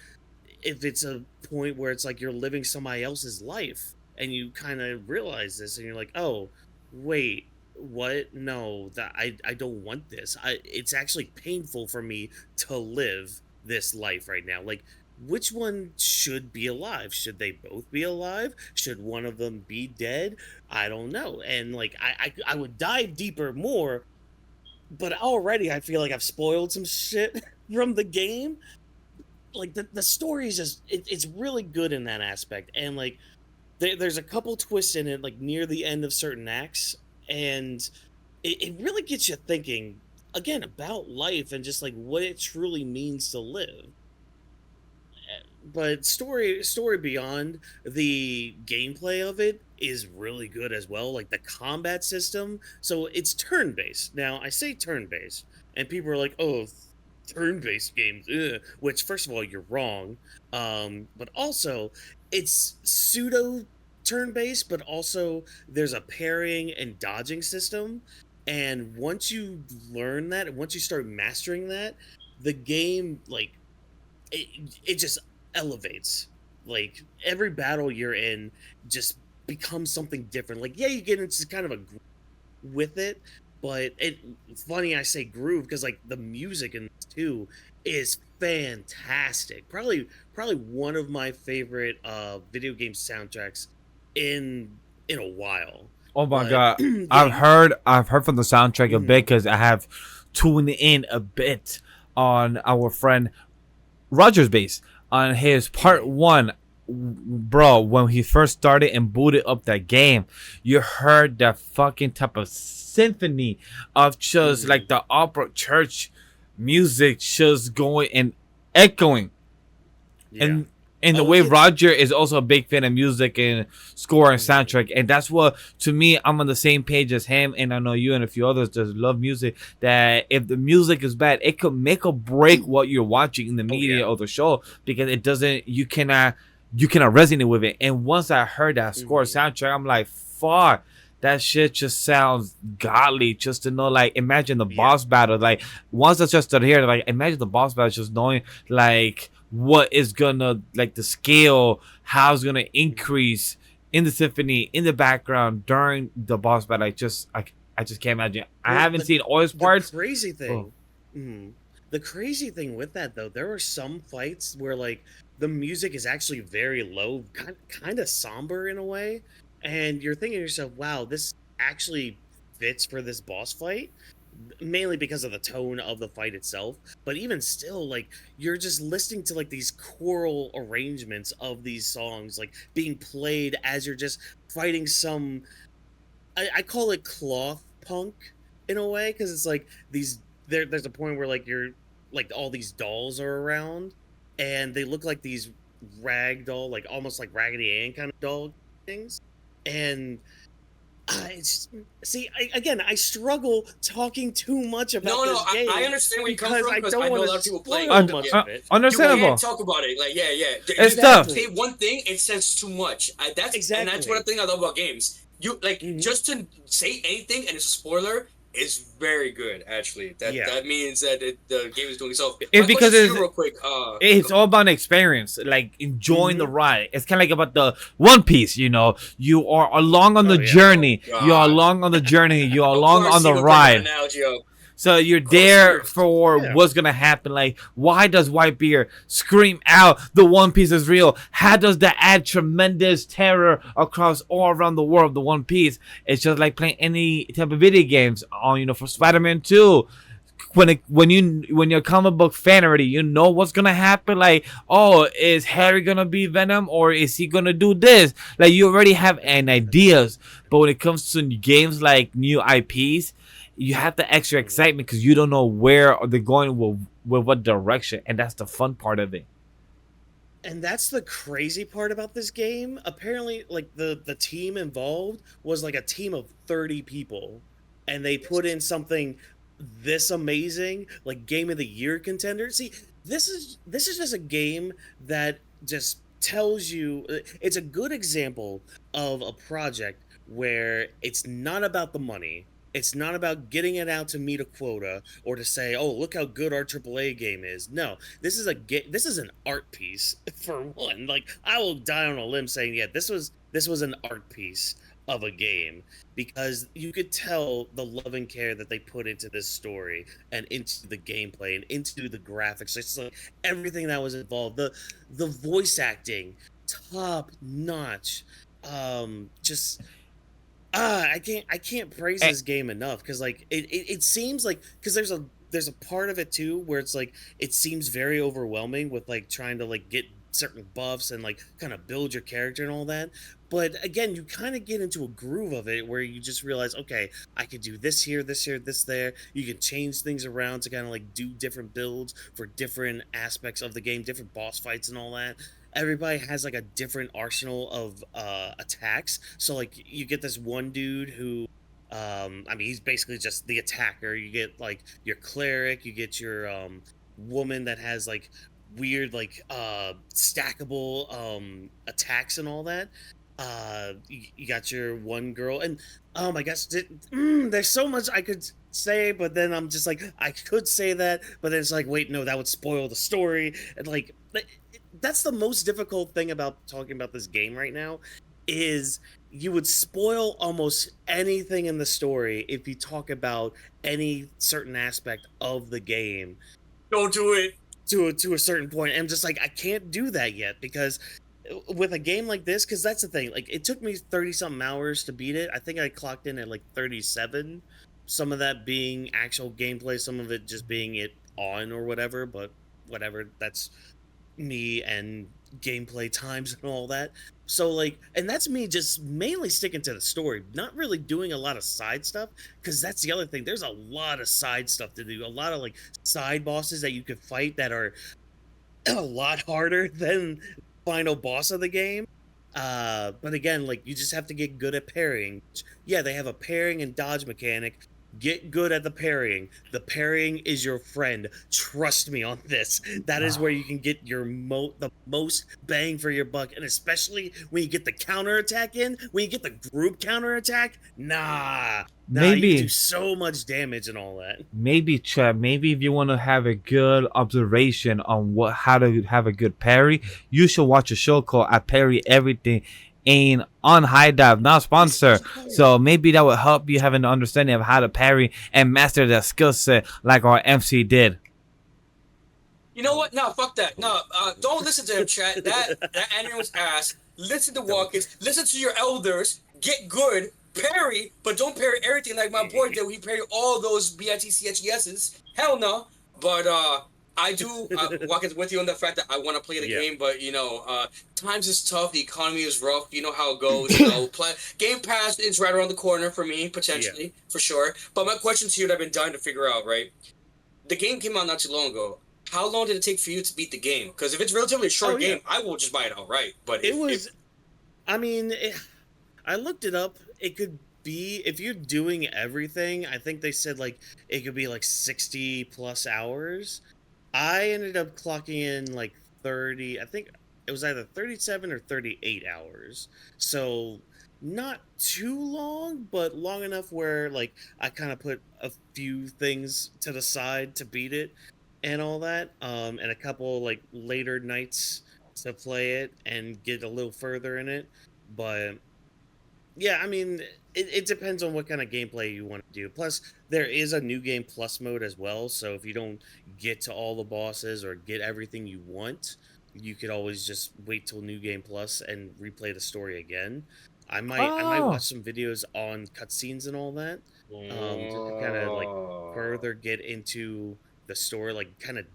if it's a point where it's like you're living somebody else's life, and you kind of realize this, and you're like, oh, wait, what? No, that I don't want this. It's actually painful for me to live this life right now. Like, which one should be alive? Should they both be alive? Should one of them be dead? I don't know. And like, I would dive deeper more, but already I feel like I've spoiled some shit from the game. Like the story is just it's really good in that aspect, and like there's a couple twists in it, like near the end of certain acts, and it really gets you thinking again about life and just like what it truly means to live. But story beyond, the gameplay of it is really good as well. Like the combat system, so it's turn-based. Now I say turn-based, and people are like, oh, turn-based games, ugh. Which, first of all, you're wrong. But also it's pseudo turn-based, but also there's a parrying and dodging system. And once you learn that, and once you start mastering that, the game, like, it just elevates. Like every battle you're in just becomes something different. Like, yeah, you get into kind of a groove with it, but it's funny I say groove because like the music in this too is fantastic. Probably one of my favorite video game soundtracks in a while. Oh my god. I've heard from the soundtrack a bit because I have tuned in a bit on our friend Roger's base on his part 1. Bro, when he first started and booted up that game, you heard that fucking type of symphony of just like the opera church music just going, and echoing. Yeah. And in the Oh, way it's- Roger is also a big fan of music and score and Mhm. soundtrack, and that's what, to me, I'm on the same page as him, and I know you and a few others just love music. That if the music is bad, it could make or break what you're watching in the media yeah. or the show, because it doesn't, you cannot resonate with it. And once I heard that score Mhm. soundtrack, I'm like, fuck. That shit just sounds godly. Just to know, like, imagine the Yeah. boss battle. Like, once I just started hearing, like, imagine the boss battle, just knowing, like, what is gonna, like, the scale, how it's gonna increase in the symphony in the background during the boss battle. I just can't imagine. I Well, haven't seen all his parts. The crazy Oh. thing, the crazy thing with that though, there are some fights where like the music is actually very low, kind of somber in a way, and you're thinking to yourself, "Wow, this actually fits for this boss fight." Mainly because of the tone of the fight itself, but even still, like you're just listening to like these choral arrangements of these songs, like being played as you're just fighting some. I call it cloth punk in a way because it's like these. There's a point where like you're like all these dolls are around, and they look like these rag doll, like almost like Raggedy Ann kind of doll things, and it's see, again, I struggle talking too much about No, this game I understand where you come because from I because don't I know a want lot of to people spoil playing. much Yeah. of it. You Understandable. can't talk about it. Like, yeah. It's You tough. say one thing, it says too much. And that's Exactly. one thing I love about games. You like just to say anything and it's a spoiler is very good. Actually, that means that the game is doing itself. It's because it's real quick. it's all about experience, like enjoying the ride. It's kind of like about the One Piece, you know. You are along on the journey. Oh, You're God. along on the journey. You're Of along course on the you would bring that ride. analogy up. So you're course there you- for yeah. what's gonna happen. Like, why does Whitebeard scream out the One Piece is real? How does that add tremendous terror across all around the world? The One Piece. It's just like playing any type of video games. On, you know, for Spider-Man 2. When you're a comic book fan already, you know what's gonna happen. Like, oh, is Harry gonna be Venom, or is he gonna do this? Like, you already have an ideas. But when it comes to games like new IPs, you have the extra excitement because you don't know where they're going with what direction, and that's the fun part of it. And that's the crazy part about this game. Apparently, like the team involved was like a team of 30 people, and they put in something this amazing, like Game of the Year contender. See, this is just a game that just tells you it's a good example of a project where it's not about the money. It's not about getting it out to meet a quota or to say, "Oh, look how good our AAA game is." No, this is this is an art piece for one. Like, I will die on a limb saying, yeah, this was an art piece of a game because you could tell the love and care that they put into this story and into the gameplay and into the graphics. It's like everything that was involved. The voice acting, top notch. Just I can't praise this game enough because like it seems like because there's a part of it too where it's like it seems very overwhelming with like trying to like get certain buffs and like kind of build your character and all that. But again, you kind of get into a groove of it where you just realize, okay, I could do this here, this here, this there. You can change things around to kind of like do different builds for different aspects of the game, different boss fights and all that. Everybody has like a different arsenal of attacks. So like you get this one dude who I mean he's basically just the attacker. You get like your cleric, you get your woman that has like weird like stackable attacks and all that. You got your one girl and oh my gosh, there's so much I could say, but then I'm just like I could say that, but then it's like wait, no, that would spoil the story. And like that's the most difficult thing about talking about this game right now is you would spoil almost anything in the story if you talk about any certain aspect of the game Don't do it. to a certain point. And I'm just like I can't do that yet because with a game like this, because that's the thing, like it took me 30 something hours to beat it. I think I clocked in at like 37, some of that being actual gameplay, some of it just being it on or whatever, but whatever, that's me and gameplay times and all that. So like, and that's me just mainly sticking to the story, not really doing a lot of side stuff, because that's the other thing. There's a lot of side stuff to do, a lot of like side bosses that you could fight that are a lot harder than final boss of the game. But again, like you just have to get good at parrying. Yeah, they have a parrying and dodge mechanic. Get good at the parrying. The parrying is your friend. Trust me on this. That is where you can get your the most bang for your buck, and especially when you get the counter attack in, when you get the group counter attack. You do so much damage and all that. Maybe, Chad, maybe if you want to have a good observation on how to have a good parry, you should watch a show called I Parry Everything and on High Dive, not sponsor. So maybe that will help you have an understanding of how to parry and master that skill set like our MC did. You know what? No, fuck that. No, don't listen to him, chat. That anime was ass. Listen to Whawkins. Listen to your elders. Get good. Parry, but don't parry everything like my boy did. He parried all those BITCHESs. Hell no. But I do Whawkins with you on the fact that I want to play the game, but you know, times is tough. The economy is rough. You know how it goes. You know, Game Pass is right around the corner for me, potentially, for sure. But my question to you that I've been dying to figure out, right? The game came out not too long ago. How long did it take for you to beat the game? Because if it's relatively a short game, I will just buy it outright. But I looked it up. It could be, if you're doing everything, I think they said like it could be like 60 plus hours. I ended up clocking in like 30, I think it was either 37 or 38 hours. So not too long, but long enough where like I kind of put a few things to the side to beat it and all that. And a couple like later nights to play it and get a little further in it. But yeah, I mean, it depends on what kind of gameplay you want to do. Plus, there is a New Game Plus mode as well, so if you don't get to all the bosses or get everything you want, you could always just wait till New Game Plus and replay the story again. I might watch some videos on cutscenes and all that, just to kind of like further get into the story, like kind of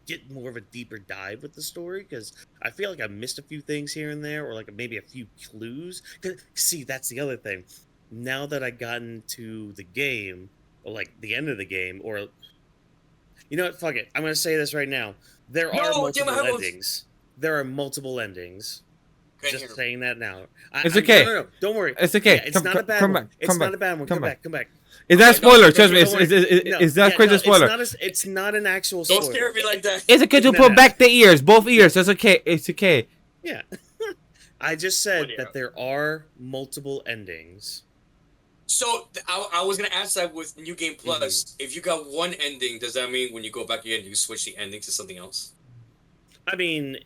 get more of a deeper dive with the story, because I feel like I missed a few things here and there, or like maybe a few clues. See, that's the other thing. Now that I gotten to the game, or like the end of the game, or you know what, fuck it, I'm gonna say this right now. There are multiple endings. There are multiple endings. Just saying that now. It's okay. No, don't worry. It's okay. Yeah, it's not a bad one. It's not a bad one. Come back. Is that spoiler? Trust me. Is that crazy spoiler? It's not an actual spoiler. Don't scare me like that. It's okay to pull back the ears, both ears. It's okay. It's okay. Yeah. I just said that there are multiple endings. So I was gonna ask that with New Game Plus. If you got one ending, does that mean when you go back again, you switch the ending to something else? I mean,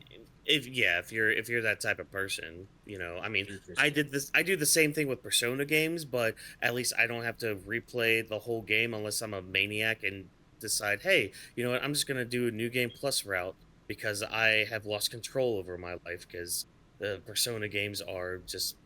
if you're that type of person, you know, I mean, I do the same thing with Persona games, but at least I don't have to replay the whole game unless I'm a maniac and decide, hey, you know what, I'm just gonna do a New Game Plus route because I have lost control over my life, because the Persona games are just,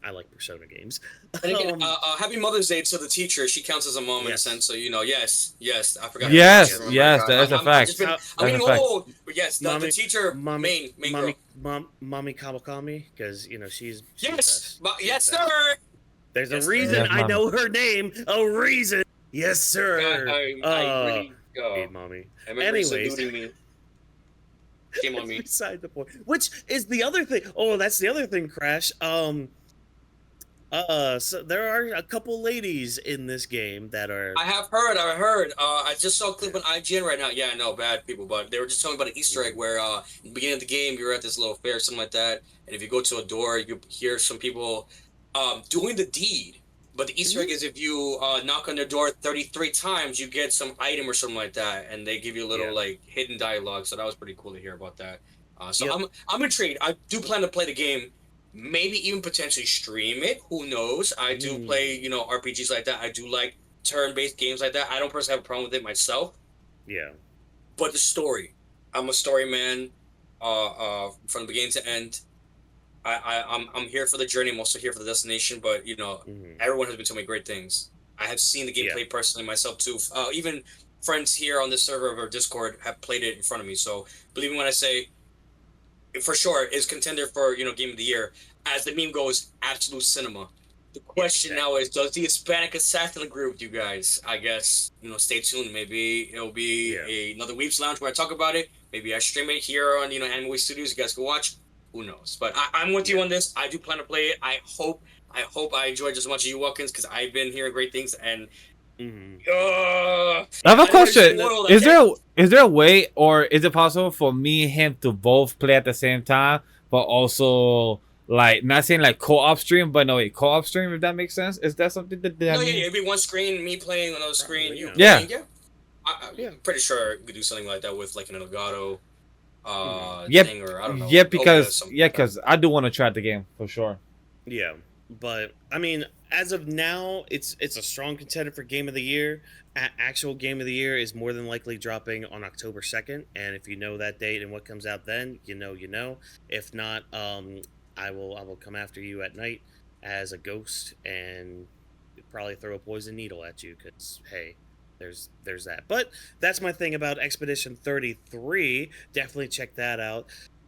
I like Persona games. And again, happy Mother's Day to the teacher. She counts as a mom in a sense, so you know, yes, I forgot. Yes, that's a fact. I'm getting old, but yes, the teacher, main mommy, girl. mommy Kawakami, because you know she's yes, sir. There's a reason I know her name. A reason. Yes, sir. I really, hey, mommy. Anyways. Me. Shame on me. Beside the point. Which is the other thing. Oh, that's the other thing, Crash. So there are a couple ladies in this game that are. I heard. I just saw a clip on IGN right now. Yeah, I know, bad people, but they were just telling me about an Easter egg where, in the beginning of the game, you're at this little fair, or something like that, and if you go to a door, you hear some people, doing the deed. But the Easter egg is if you knock on their door 33 times, you get some item or something like that, and they give you a little like hidden dialogue. So that was pretty cool to hear about that. I'm intrigued. I do plan to play the game. Maybe even potentially stream it. Who knows? I do play, you know, RPGs like that. I do like turn-based games like that. I don't personally have a problem with it myself. Yeah. But the story, I'm a story man, from the beginning to end. I'm here for the journey. I'm also here for the destination. But you know, everyone has been telling me great things. I have seen the gameplay personally myself too. Even friends here on this server of our Discord have played it in front of me. So believe me when I say, for sure, is contender for, you know, Game of the Year. As the meme goes, absolute cinema. The question now is, does the Hispanic Assassin agree with you guys? I guess, you know, stay tuned. Maybe it'll be another Weebs Lounge where I talk about it. Maybe I stream it here on AniMa W3 Studios. You guys can watch. Who knows? But I'm with you on this. I do plan to play it. I hope I enjoy just as much as you, Whawkins, because I've been hearing great things. And I have a question. Is there a way, or is it possible for me and him to both play at the same time, but also like not saying like co-op stream, but no, wait, co-op stream, if that makes sense? Is that something that? No, yeah, it'd be one screen, me playing on another screen, you Yeah. playing. Yeah. I'm pretty sure you could do something like that with like an Elgato thing, or I don't know. Yeah, because I do want to try the game for sure. Yeah, but I mean, as of now, it's a strong contender for Game of the Year. Actual Game of the Year is more than likely dropping on October 2nd, and if you know that date and what comes out then, you know. If not, I will come after you at night as a ghost and probably throw a poison needle at you because hey, there's that. But that's my thing about Expedition 33. Definitely check that out.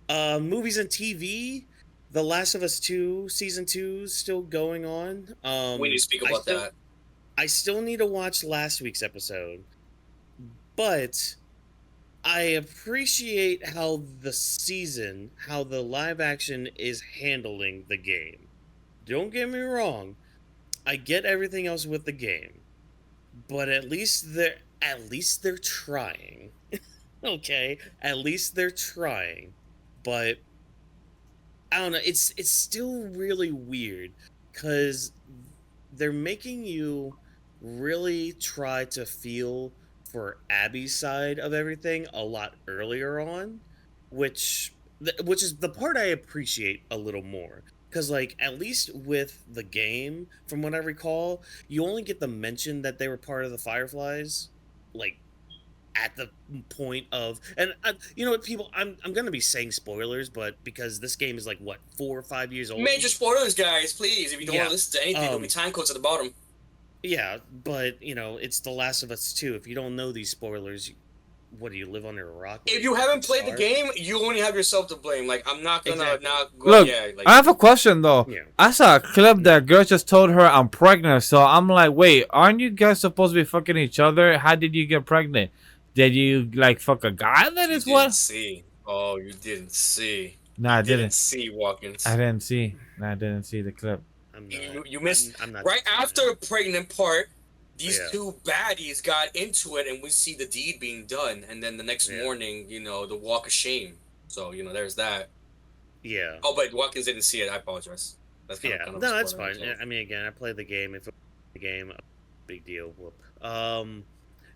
Movies and TV. The Last of Us 2 season 2 is still going on. We need to speak about that. I still need to watch last week's episode, but I appreciate how the live action is handling the game. Don't get me wrong, I get everything else with the game, but at least they're trying. Okay, at least they're trying, but I don't know. It's still really weird because they're making you really try to feel for Abby's side of everything a lot earlier on, which is the part I appreciate a little more. Because, like, at least with the game, from what I recall, you only get the mention that they were part of the Fireflies, like, at the point of, and you know what, people, I'm gonna be saying spoilers, but because this game is like what 4 or 5 years old. Major spoilers, guys, please. If you don't want to listen to anything, there'll be time codes at the bottom. Yeah, but it's The Last of Us 2. If you don't know these spoilers, what do you live under a rock? If you haven't played the game, you only have yourself to blame. Like, I'm not gonna not go. Look, yeah, like, I have a question though. Yeah. I saw a clip that girl just told her I'm pregnant, so I'm like, wait, aren't you guys supposed to be fucking each other? How did you get pregnant? Did you like fuck a guy? That is what. See. Oh, you didn't see. Nah, I didn't see Whawkins. I didn't see. Nah, I didn't see the clip. You missed. I'm not right after the pregnant part, these two baddies got into it, and we see the deed being done, and then the next morning, the walk of shame. So there's that. Yeah. Oh, but Whawkins didn't see it. I apologize. That's kind of no, that's fine. I mean, again, I played the game. If the game, big deal. Whoop.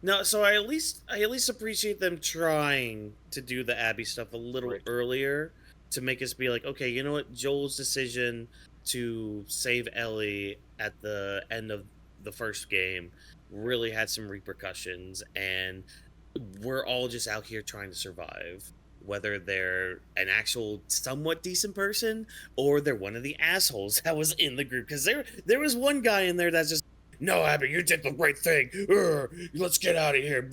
No, so I at least appreciate them trying to do the Abby stuff a little earlier to make us be like, okay, you know what, Joel's decision to save Ellie at the end of the first game really had some repercussions, and we're all just out here trying to survive, whether they're an actual somewhat decent person or they're one of the assholes that was in the group, because there was one guy in there that's just, no, Abby, you did the right thing. Let's get out of here.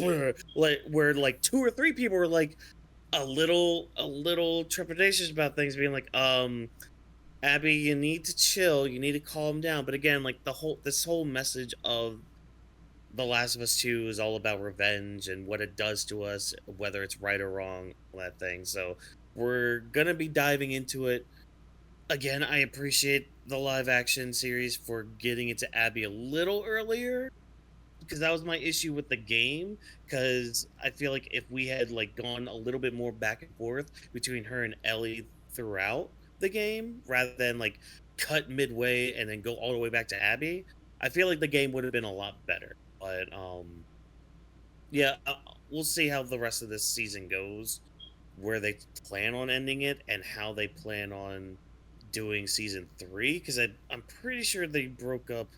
Like, where like 2 or 3 people were like a little trepidatious about things, being like, Abby, you need to chill. You need to calm down. But again, like this whole message of The Last of Us 2 is all about revenge and what it does to us, whether it's right or wrong, all that thing. So we're gonna be diving into it. Again, I appreciate the live action series for getting into Abby a little earlier, because that was my issue with the game, because I feel like if we had like gone a little bit more back and forth between her and Ellie throughout the game, rather than like cut midway and then go all the way back to Abby, I feel like the game would have been a lot better. But yeah, we'll see how the rest of this season goes, where they plan on ending it and how they plan on doing season 3, because I'm pretty sure they broke up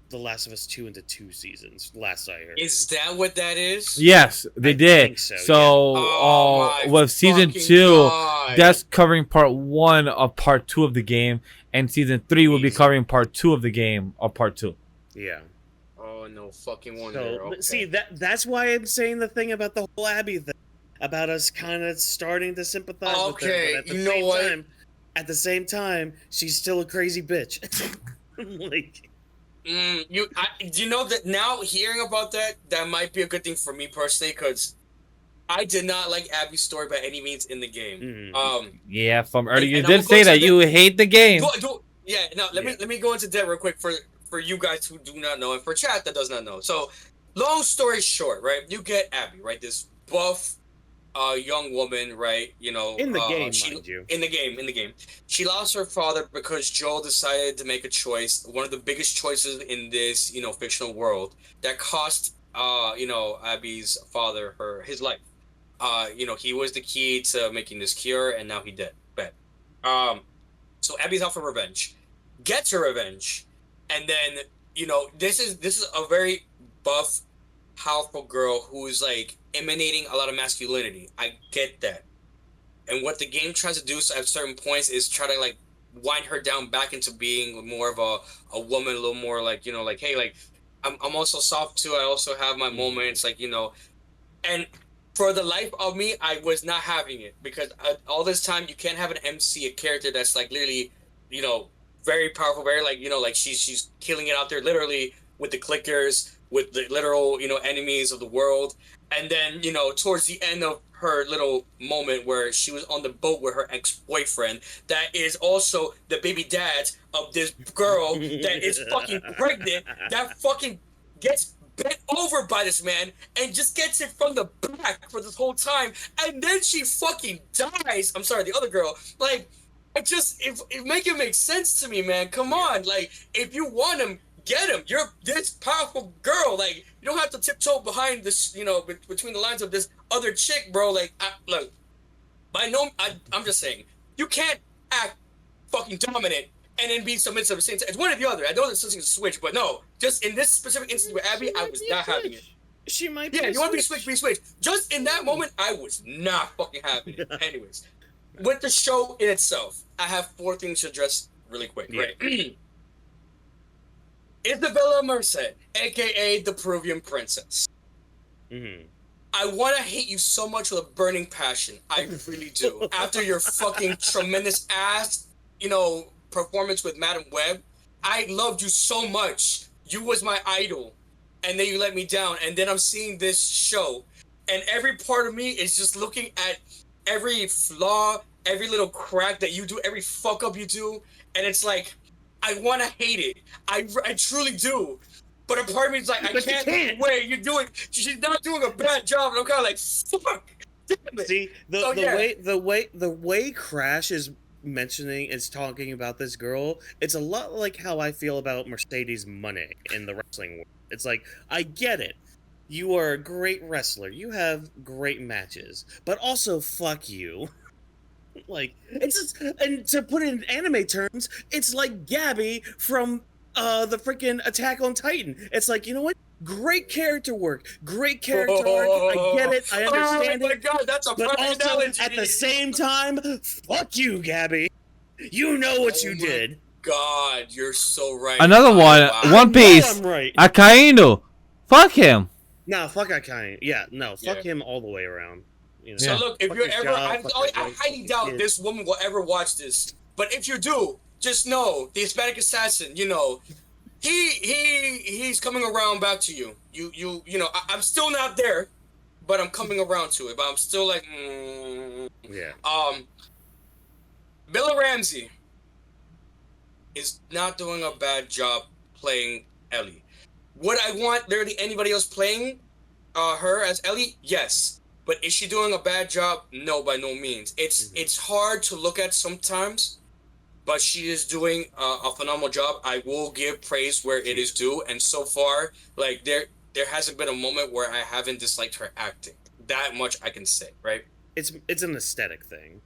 The Last of Us 2 into 2 seasons, last I heard. Is that what that is? Yes, they did. Think so, With season 2, that's covering part 1 of part 2 of the game, and season 3 will be covering part 2 of the game of part 2. Yeah. Oh, no fucking wonder. So, okay. See, that's why I'm saying the thing about the whole Abby thing, about us kind of starting to sympathize with her. But at the same time, she's still a crazy bitch. Like, you know that now hearing about that might be a good thing for me personally, because I did not like Abby's story by any means in the game. Yeah, from earlier you and did say that you hate the game. Yeah, no, let me go into that real quick for you guys who do not know and for chat that does not know. So, long story short, right? You get Abby, right? This buff young woman, right? You know, In the game, mind you. In the game. She lost her father because Joel decided to make a choice, one of the biggest choices in this, you know, fictional world that cost you know, Abby's father his life. You know, he was the key to making this cure, and now he dead. Bet. So Abby's out for revenge, gets her revenge, and then you know this is a very buff, powerful girl who is like emanating a lot of masculinity. I get that, and what the game tries to do at certain points is try to like wind her down back into being more of a woman, a little more like, you know, like, hey, like I'm also soft too. I also have my moments, like, you know, and for the life of me, I was not having it because all this time you can't have an MC, a character that's like literally, you know, very powerful, very like, you know, like she's killing it out there literally with the clickers, with the literal, you know, enemies of the world. And then, you know, towards the end of her little moment where she was on the boat with her ex-boyfriend, that is also the baby dad of this girl that is fucking pregnant, that fucking gets bent over by this man and just gets it from the back for this whole time, and then she fucking dies. I'm sorry, the other girl. Like, it make it make sense to me, man. Come on, like, if you want him, get him. You're this powerful girl. Like, you don't have to tiptoe behind this, you know, between the lines of this other chick, bro. Like, look, I'm just saying, you can't act fucking dominant and then be submissive at the same time. It's one or the other. I know there's something to switch, but no. Just in this specific instance with Abby, I was not having it. She might be. Yeah, you want to be switch. Just in that moment, I was not fucking having it. Anyways, with the show in itself, I have 4 things to address really quick. Yeah. Right? Isabella Merced, aka the Peruvian princess. I want to hate you so much with a burning passion. I really do. After your fucking tremendous ass, you know, performance with Madam Web, I loved you so much. You was my idol, and then you let me down. And then I'm seeing this show, and every part of me is just looking at every flaw, every little crack that you do, every fuck up you do, and it's like I want to hate it. I truly do. But a part of me is like, I can't. Wait, you're doing. She's not doing a bad job, and I'm kind of like, fuck. Damn it. See the way Crash is mentioning is talking about this girl, it's a lot like how I feel about Mercedes Moné in the wrestling world. It's like, I get it. You are a great wrestler. You have great matches, but also fuck you. Like, it's just, and to put it in anime terms, it's like Gabby from the freaking Attack on Titan. It's like, you know what? Great character work, great character arc. I get it. I understand it. Oh my god, that's a but perfect also, analogy. at the same time, fuck you, Gabby. You know what you did. God, you're so right. Another one, Wow. One Piece. I'm right. Akainu. Fuck him. No, fuck Akainu. Yeah, no, fuck him all the way around. You know? So look, if Fuck you're his ever, job, I highly doubt this woman will ever watch this. But if you do, just know the Hispanic assassin. You know, he's coming around back to you. You know, I'm still not there, but I'm coming around to it. But I'm still like, yeah. Bella Ramsey is not doing a bad job playing Ellie. Would I want literally anybody else playing her as Ellie? Yes. But is she doing a bad job? No, by no means. It's hard to look at sometimes, but she is doing a phenomenal job. I will give praise where it is due, and so far, like there hasn't been a moment where I haven't disliked her acting. That much I can say, right? It's an aesthetic thing.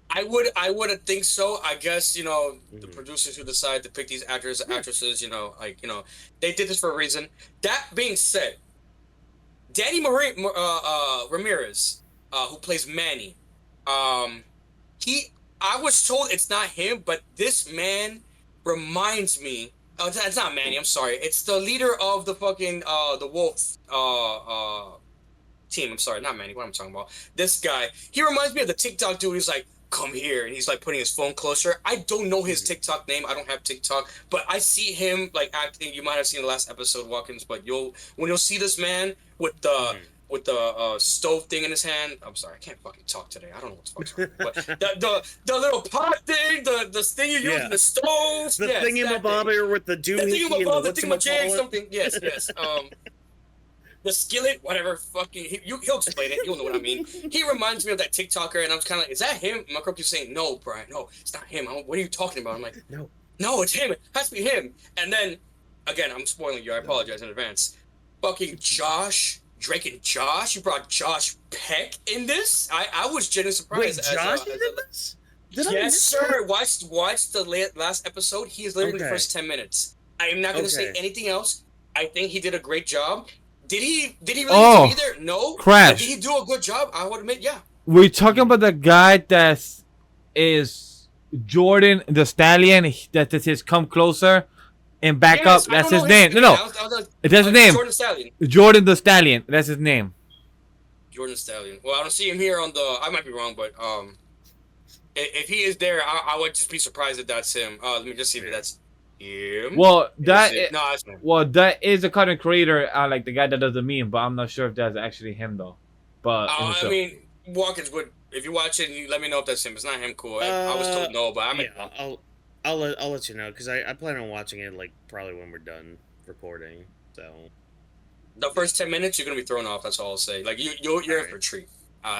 I would think so. I guess, you know, the producers who decide to pick these actors and actresses, you know, like, you know, they did this for a reason. That being said, Danny Ramirez, who plays Manny, I was told it's not him, but this man reminds me. Oh, it's not Manny. I'm sorry. It's the leader of the fucking the Wolf team. I'm sorry, not Manny. What am I talking about? This guy. He reminds me of the TikTok dude. He's like, come here, and he's like putting his phone closer. I don't know his TikTok name. I don't have TikTok, but I see him like acting. You might have seen the last episode, Whawkins, but when you'll see this man with the with the stove thing in his hand. I'm sorry, I can't fucking talk today. I don't know what the fuck's wrong. But the little pot thing, the thing you use in the stove. The yes, thingamabobber with the doohickey and the thingamajig, something. Yes. The skillet, whatever, fucking, he'll explain it. You'll know what I mean. He reminds me of that TikToker, and I'm kind of like, is that him? My girl keeps saying, no, Brian, no, it's not him. What are you talking about? I'm like, no, it's him. It has to be him. And then, again, I'm spoiling you. I apologize in advance. Fucking Drake and Josh. You brought Josh Peck in this? I was genuinely surprised. Wait, Josh is in this? Yes, sir. Watch the last episode. He is literally the first 10 minutes. I am not going to say anything else. I think he did a great job. Did he really be there? No. Crash. Did he do a good job? I would admit, yeah. We're talking about the guy that is Jordan the Stallion. That is Come Closer and Back Up. That's his name. No. That's his name. Jordan Stallion. Jordan the Stallion. That's his name. Jordan Stallion. Well, I don't see him here on the. I might be wrong, but if he is there, I would just be surprised if that's him. Let me just see if that's him. Well, that is the content creator, like the guy that does the meme, but I'm not sure if that's actually him though. But I mean, Whawkins would. If you watch it, you let me know if that's him. It's not him. Cool. I was told no, but I mean, I'll let you know because I plan on watching it like probably when we're done recording. So the first 10 minutes you're gonna be thrown off. That's all I'll say. Like you're in for a treat.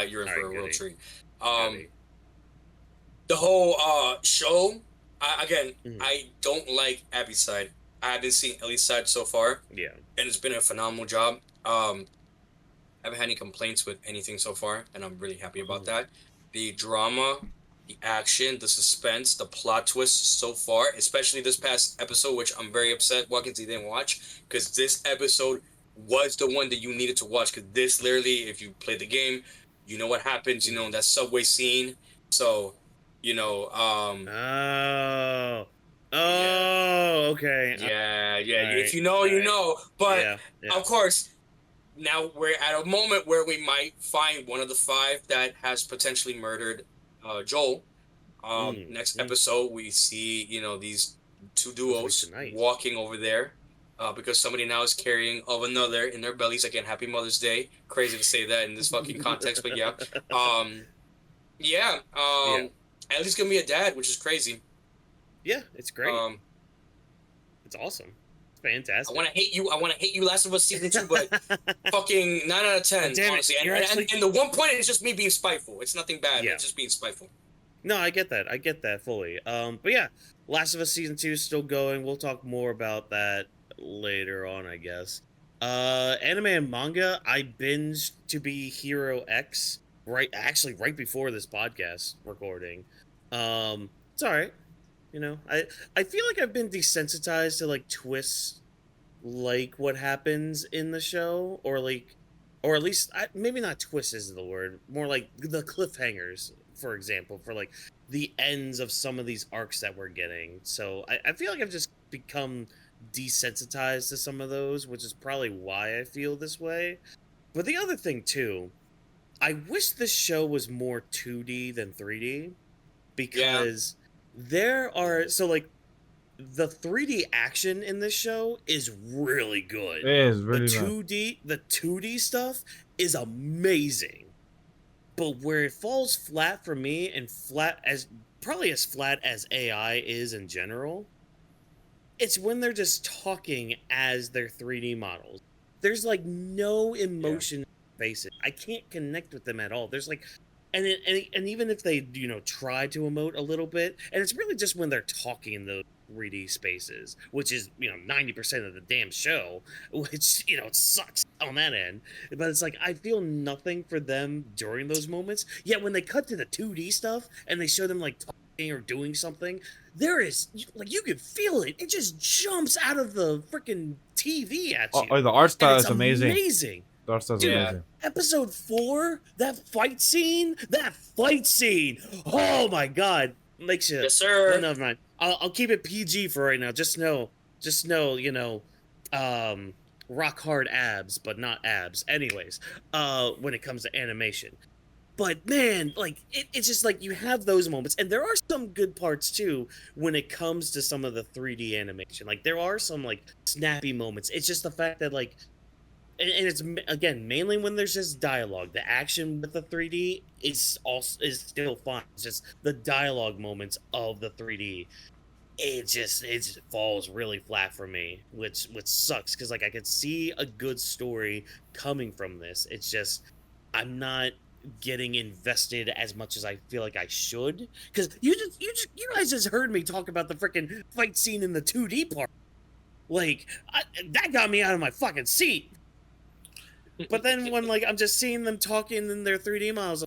You're in for a real treat. The whole show. I don't like Abby's side. I haven't seen Ellie's side so far. Yeah. And it's been a phenomenal job. I haven't had any complaints with anything so far, and I'm really happy about that. The drama, the action, the suspense, the plot twist so far, especially this past episode, which I'm very upset Whawkins didn't watch, because this episode was the one that you needed to watch, because this literally, if you play the game, you know what happens, you know, that subway scene. So, you know, okay. Yeah. Right. If you know, you know. But of course, now we're at a moment where we might find one of the 5 that has potentially murdered Joel. Next episode, we see, you know, these 2 duos walking over there because somebody now is carrying of another in their bellies. Again, Happy Mother's Day. Crazy to say that in this fucking context, but yeah. Ellie's gonna be a dad, which is crazy. Yeah, it's great. It's awesome. It's fantastic. I want to hate you, Last of Us Season 2, but fucking 9 out of 10, honestly. And the one point is just me being spiteful. It's nothing bad. It's just being spiteful. No, I get that. I get that fully. But yeah, Last of Us Season 2 is still going. We'll talk more about that later on, I guess. Anime and manga, I binged To Be Hero X right before this podcast recording. It's alright. You know, I feel like I've been desensitized to like twists, like what happens in the show, or at least maybe not twists is the word, more like the cliffhangers, for example, for like the ends of some of these arcs that we're getting. So I feel like I've just become desensitized to some of those, which is probably why I feel this way. But the other thing too, I wish this show was more 2D than 3D, because there are the 3D action in this show is really good. It is really good. The 2D stuff is amazing. But where it falls flat for me, and probably as flat as AI is in general, it's when they're just talking as their 3D models. There's like no emotion in their faces. I can't connect with them at all. There's like, and even if they, you know, try to emote a little bit, and it's really just when they're talking in those 3D spaces, which is, you know, 90% of the damn show, which, you know, it sucks on that end. But it's like, I feel nothing for them during those moments. Yet when they cut to the 2D stuff and they show them like talking or doing something, there is, like, you can feel it. It just jumps out of the freaking TV at you. Oh, the art style is amazing. Amazing. The art style is amazing. Episode 4, that fight scene. Oh my god, makes you. Yes, sir. No, never mind. I'll keep it PG for right now. Just know, you know, rock hard abs, but not abs. Anyways, when it comes to animation. But man, like it's just like you have those moments, and there are some good parts too when it comes to some of the 3D animation. Like there are some like snappy moments. It's just the fact that like and it's again mainly when there's just dialogue. The action with the 3D is still fun. It's just the dialogue moments of the 3D. It just falls really flat for me, which sucks because like I could see a good story coming from this. It's just I'm not getting invested as much as I feel like I should, because you guys just heard me talk about the freaking fight scene in the 2D part. Like that got me out of my fucking seat. But then when like I'm just seeing them talking in their 3D models,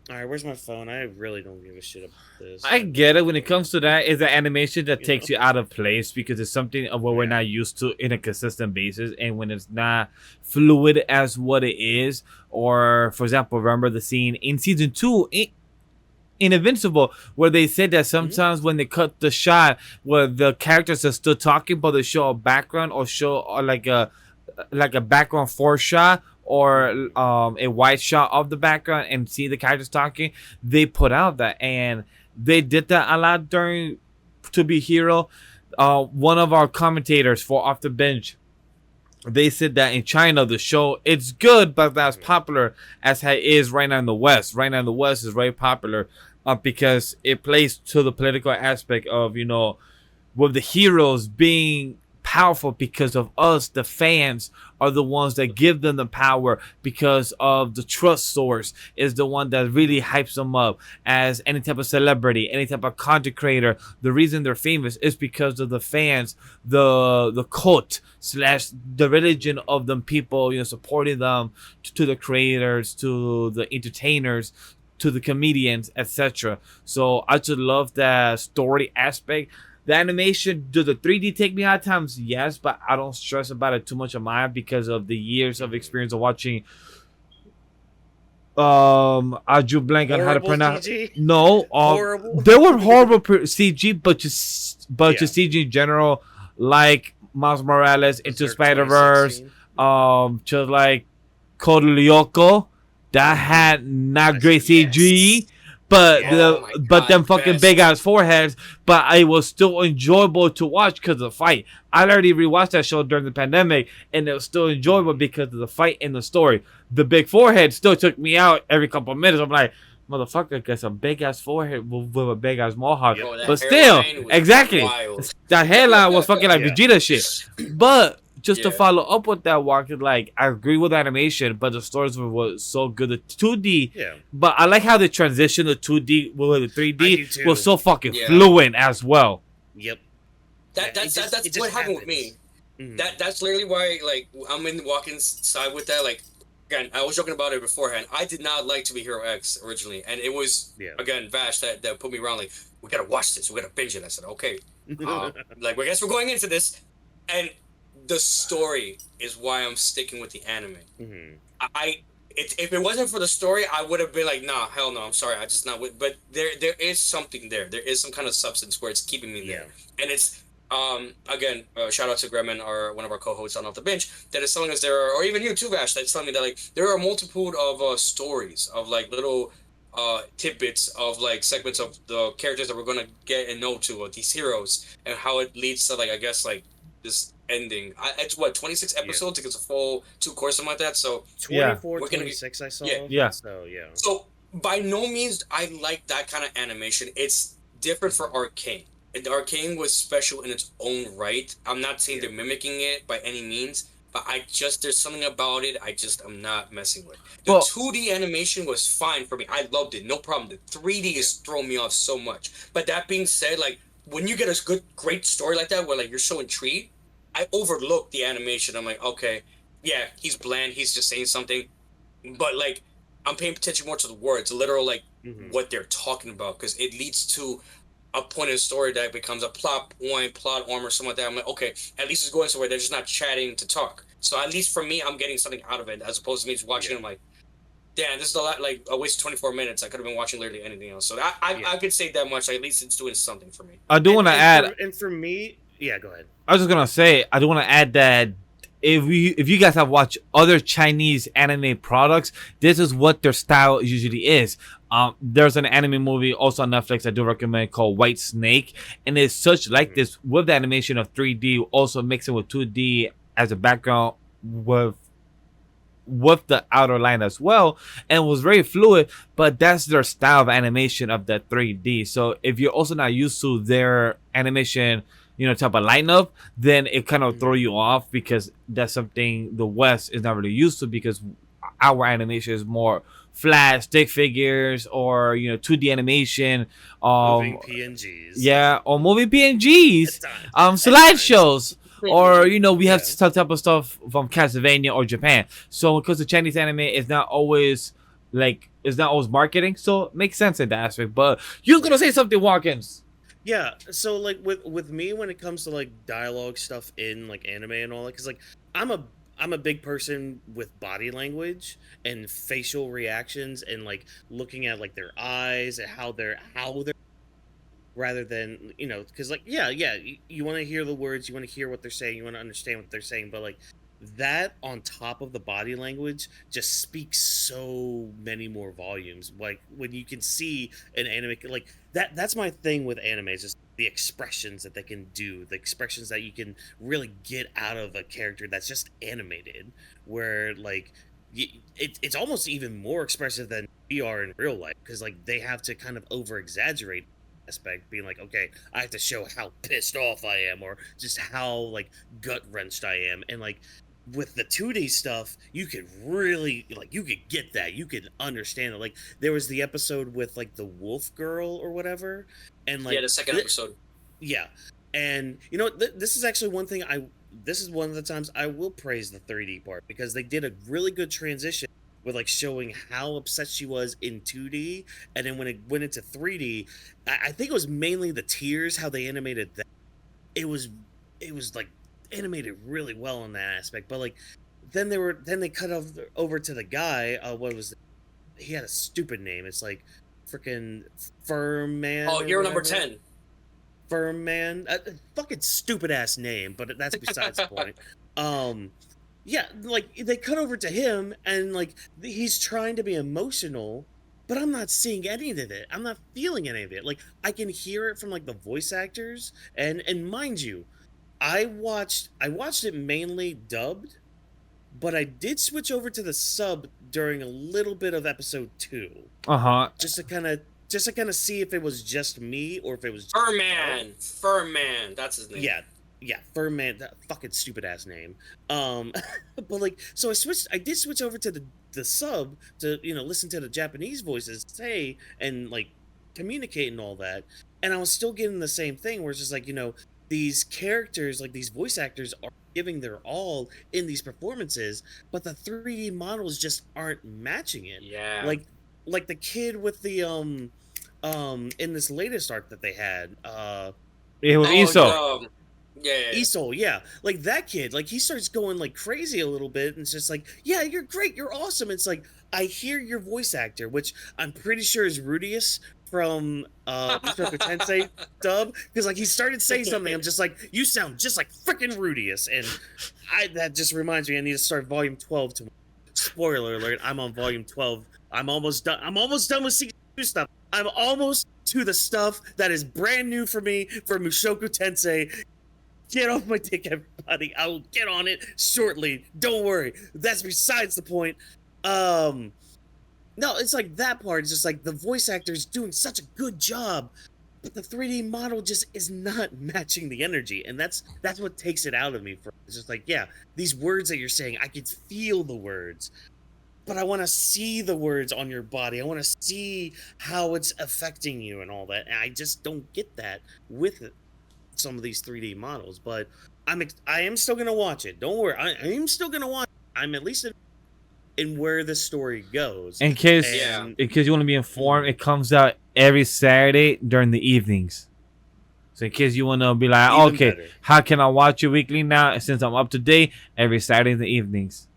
all right, where's my phone? I really don't give a shit about this. I get it. When it comes to that, it's an animation that takes you out of place because it's something of what we're not used to in a consistent basis, and when it's not fluid as what it is, or for example, remember the scene in season 2 in Invincible where they said that sometimes when they cut the shot where the characters are still talking, but they show a background or show like a background for shot or a wide shot of the background and see the characters talking, they put out that, and they did that a lot during To Be Hero. One of our commentators for Off the Bench, they said that in China the show it's good but not as popular as it is right now in the West. Right now in the West is very popular because it plays to the political aspect of, you know, with the heroes being powerful because of us, the fans are the ones that give them the power because of the trust source is the one that really hypes them up as any type of celebrity, any type of content creator. The reason they're famous is because of the fans, the cult slash the religion of them people, you know, supporting them to the creators, to the entertainers, to the comedians, etc. So I just love that story aspect. The animation, does the 3D take me out at times? Yes, but I don't stress about it too much on my end because of the years of experience of watching. I drew blank on how to pronounce. CG? No, Horrible. they were horrible CG, but just CG in general, like Miles Morales into Spider-Verse, just like Code Lyoko, that had not great CG. But them fucking big ass foreheads. But it was still enjoyable to watch because of the fight. I already rewatched that show during the pandemic, and it was still enjoyable because of the fight and the story. The big forehead still took me out every couple of minutes. I'm like, motherfucker gets a big ass forehead with a big ass mohawk. But still, exactly, that hairline was fucking like Vegeta shit. But just to follow up with that, Walker, like I agree with the animation, but the stories was so good. The 2D, but I like how they transitioned the 2D with the 3D was so fucking fluent as well. Yep. That's what happened with me. That's literally why, like, I'm in Whawkins' side with that. Like, again, I was joking about it beforehand. I did not like To Be Hero X originally, and it was again Vash that put me around. Like, we gotta watch this. We gotta binge it. I said, okay. Like, I guess we're going into this, and the story is why I'm sticking with the anime. If it wasn't for the story, I would have been like, nah, hell no, I'm sorry, I just not with. But there is something there. There is some kind of substance where it's keeping me there, and it's again, shout out to Gremlin, one of our co-hosts on Off the Bench, that is telling us there are, or even you too, Vash, that's telling me that like there are a multitude of stories of like little tidbits of like segments of the characters that we're gonna get and know to these heroes and how it leads to like I guess like this ending. It's what 26 episodes. It's a full 2 course, something like that. So 24, 26 I saw. So by no means I like that kind of animation. It's different for Arcane. And Arcane was special in its own right. I'm not saying they're mimicking it by any means, but there's something about it I'm not messing with. The 2D animation was fine for me. I loved it, no problem. The 3D is throwing me off so much. But that being said, like when you get a great story like that where like you're so intrigued, I overlook the animation. I'm like, okay, yeah, he's bland, he's just saying something, but like I'm paying attention more to the words, literal like what they're talking about, because it leads to a point in the story that becomes a plot point, plot armor, something like that. I'm like, okay, at least it's going somewhere. They're just not chatting to talk. So at least for me, I'm getting something out of it as opposed to me just watching. I'm like, damn, this is a lot, like a waste of 24 minutes. I could have been watching literally anything else. So I could say that much. At least it's doing something for me. I do want to add, and for me, yeah, go ahead. I was just gonna say, I do want to add that if you guys have watched other Chinese anime products, this is what their style usually is. There's an anime movie also on Netflix I do recommend called White Snake, and it's such like this with the animation of 3D, also mixing with 2D as a background with the outer line as well, and was very fluid. But that's their style of animation of that 3D. So if you're also not used to their animation, type of lineup, then it kind of throw you off, because that's something the West is not really used to, because our animation is more flat stick figures, or 2D animation, Moving PNGs. yeah, or moving PNGs, slideshows, or we have some type of stuff from Castlevania or Japan. So because the Chinese anime is not always marketing, so it makes sense in that aspect. But you're gonna say something, Whawkins. Yeah, so like with me, when it comes to like dialogue stuff in like anime and all that, because like I'm a big person with body language and facial reactions, and like looking at like their eyes and how they're rather than because like you want to hear the words, you want to hear what they're saying, you want to understand what they're saying, but like that on top of the body language just speaks so many more volumes. Like when you can see an anime like that's my thing with anime, is just the expressions that they can do, the expressions that you can really get out of a character that's just animated, where like it's almost even more expressive than we are in real life, because like they have to kind of over exaggerate aspect, being like, okay, I have to show how pissed off I am, or just how like gut wrenched I am. And like with the 2D stuff, you could really you could get that, you could understand it. Like there was the episode with like the wolf girl or whatever, and like the second episode. Yeah, and this is actually one thing this is one of the times I will praise the 3D part, because they did a really good transition with like showing how upset she was in 2D, and then when it went into 3D, I think it was mainly the tears, how they animated that. It was like animated really well in that aspect. But like then they cut over to the guy. What was it? He had a stupid name. It's like freaking Firm Man. Oh, hero number 10. Firm Man. Fucking stupid ass name, but that's besides the point. Yeah, like they cut over to him, and like he's trying to be emotional, but I'm not seeing any of it. I'm not feeling any of it. Like I can hear it from like the voice actors, and mind you, I watched it mainly dubbed, but I did switch over to the sub during a little bit of episode 2. Just to kind of see if it was just me, or if it was Furman, that's his name. Yeah, Furman, that fucking stupid ass name. But like, so I did switch over to the sub to listen to the Japanese voices say and like communicate and all that, and I was still getting the same thing, where it's just like these characters, like these voice actors, are giving their all in these performances, but the 3D models just aren't matching it. Yeah, like the kid with the in this latest arc that they had, it was Iso. Yeah. Isol, yeah. Like that kid, like he starts going like crazy a little bit, and it's just like, yeah, you're great, you're awesome. It's like, I hear your voice actor, which I'm pretty sure is Rudius from Mushoku Tensei dub, because like he started saying something, I'm just like, you sound just like freaking Rudius, and that just reminds me I need to start volume 12 tomorrow. Spoiler alert, I'm on volume 12. I'm almost done with season 2 stuff. I'm almost to the stuff that is brand new for me for Mushoku Tensei. Get off my dick, everybody. I will get on it shortly. Don't worry. That's besides the point. No, it's like that part is just like the voice actor is doing such a good job, but the 3D model just is not matching the energy, and that's what takes it out of me. It's just like, yeah, these words that you're saying, I can feel the words, but I want to see the words on your body. I want to see how it's affecting you and all that, and I just don't get that with it. Some of these 3D models, but I am still gonna watch it. Don't worry, I am still gonna watch it. I'm at least in where the story goes. In case you want to be informed, it comes out every Saturday during the evenings. So in case you want to be like, okay, better. How can I watch it weekly now? Since I'm up to date, every Saturday in the evenings.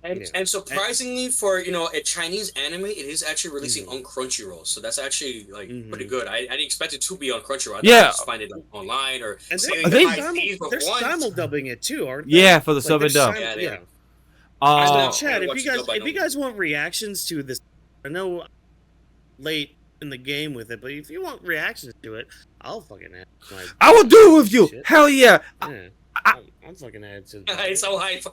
And surprisingly, for a Chinese anime, it is actually releasing on Crunchyroll, so that's actually like pretty good. I didn't expect it to be on Crunchyroll. I just find it online, or and they're simul dubbing it too, aren't they? Yeah, for the sub and dub. Yeah. Chad, if you guys want reactions to this, I know late in the game with it, but if you want reactions to it, I'll fucking have I will do it with you. Shit. Hell yeah. I'm fucking ahead to It's so hype.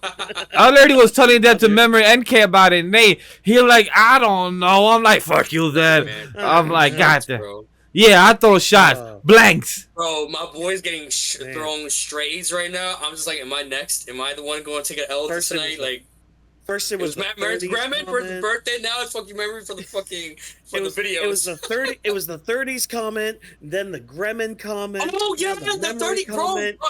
I literally was telling that to Memory NK about it, and he like, I don't know. I'm like, fuck you, then. Man, I'm like, shots, God damn. bro. Yeah, I throw shots, blanks. Bro, my boy's getting thrown strays right now. I'm just like, am I next? Am I the one going to take an L tonight? Like, first it was Matt's grandma for his birthday. Now it's fucking memory for the fucking the videos. It was the 30. It was the 30s comment, then the Gremlin comment. Oh yeah, the 30 comment. Bro.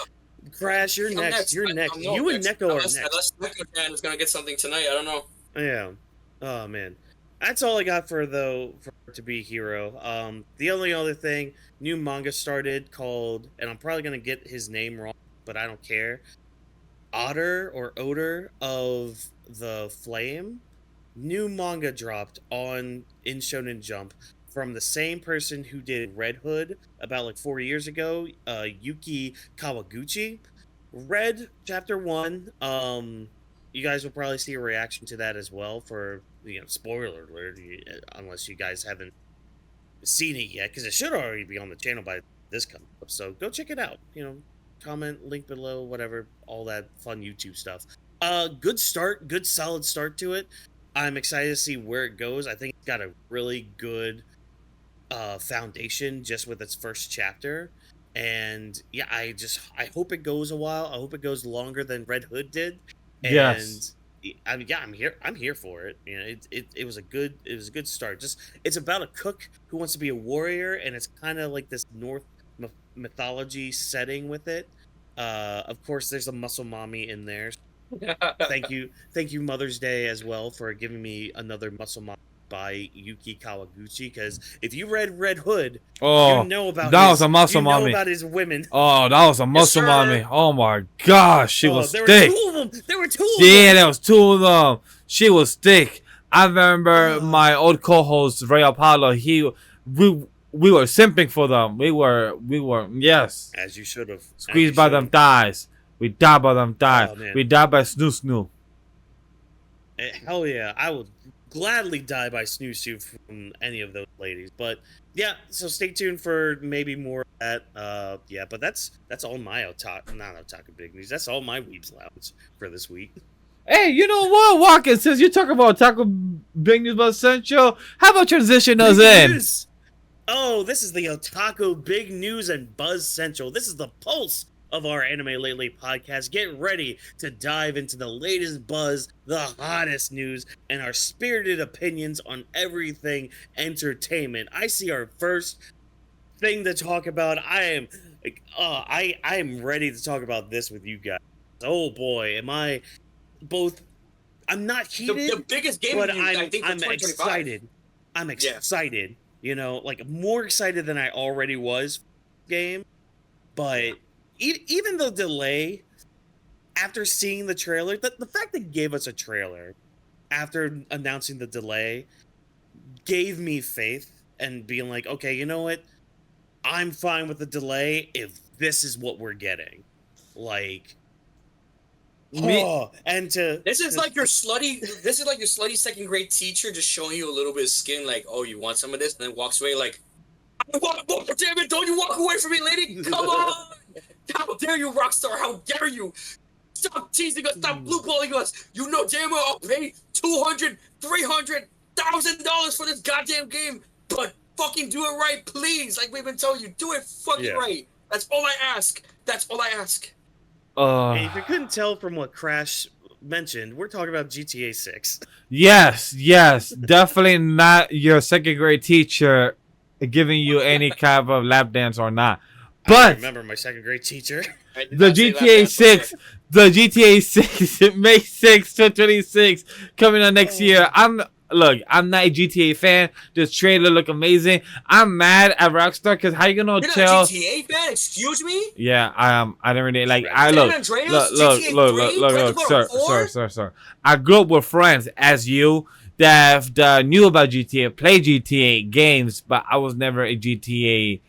Crash, you're next. You're next. You and Neko are next. Unless Neko fan is gonna get something tonight. I don't know. Yeah. Oh man, that's all I got for To Be Hero. The only other thing, new manga started called, and I'm probably gonna get his name wrong, but I don't care. Odor of the Flame. New manga dropped in Shonen Jump from the same person who did Red Hood about like 4 years ago, Yuki Kawaguchi. Red Chapter 1. You guys will probably see a reaction to that as well for, spoiler alert, unless you guys haven't seen it yet, because it should already be on the channel by this coming up. So go check it out. Comment, link below, whatever, all that fun YouTube stuff. Good start, good solid start to it. I'm excited to see where it goes. I think it's got a really good foundation just with its first chapter. And yeah, I hope it goes a while. I hope it goes longer than Red Hood did. And Yes. I'm here for it. It was a good start. It's about a cook who wants to be a warrior, and it's kind of like this North mythology setting with it. Of course, there's a muscle mommy in there. Thank you Mother's Day as well for giving me another muscle mommy by Yuki Kawaguchi, because if you read Red Hood, you know about was a muscle mommy. You know about his women. Oh, that was a muscle mommy. Oh my gosh, she was there thick. Were two of them. There were two of them. Yeah, there was two of them. She was thick. I remember my old co-host Ray Apollo. We were simping for them. We were yes. As you should have. Squeezed by them thighs. We died by them thighs. Oh, we died by snoo. Hell yeah, I would gladly die by snoo from any of those ladies. But yeah, so stay tuned for maybe more of that. Yeah, but that's all my otaku big news. That's all my Weebs Lounge for this week. Hey, you know what, Whawkins? Since you talk about otaku big news but essential, how about transition us in? Oh, this is the Otaku Big News and Buzz Central. This is the pulse of our Anime Lately podcast. Get ready to dive into the latest buzz, the hottest news, and our spirited opinions on everything entertainment. I see our first thing to talk about. I am ready to talk about this with you guys. Oh boy, am I both. I'm not heated, the biggest game but news, I think, for I'm 2025. excited. I'm excited. Like more excited than I already was. Game, but even the delay after seeing the trailer, the fact they gave us a trailer after announcing the delay gave me faith and being like, okay, you know what? I'm fine with the delay if this is what we're getting. Like, this is like your slutty second grade teacher just showing you a little bit of skin, like, oh, you want some of this, and then walks away like, I want more, damn it, don't you walk away from me, lady, come on, how dare you, Rockstar, how dare you, stop teasing us, stop blue balling us, you know damn well I'll pay $200,000, $300,000 for this goddamn game, but fucking do it right, please, like we've been telling you, do it fucking right, that's all I ask. And if you couldn't tell from what Crash mentioned, we're talking about GTA 6. Yes, definitely not your second grade teacher giving you any kind of lap dance or not. But I remember my second grade teacher. The GTA 6, May 6th, 2026, coming on next year. I'm not a GTA fan. This trailer look amazing. I'm mad at Rockstar because how you gonna You're tell? not a GTA fan? Excuse me? Yeah, I didn't really like. Look, sir. I grew up with friends as you that knew about GTA, played GTA games, but I was never a GTA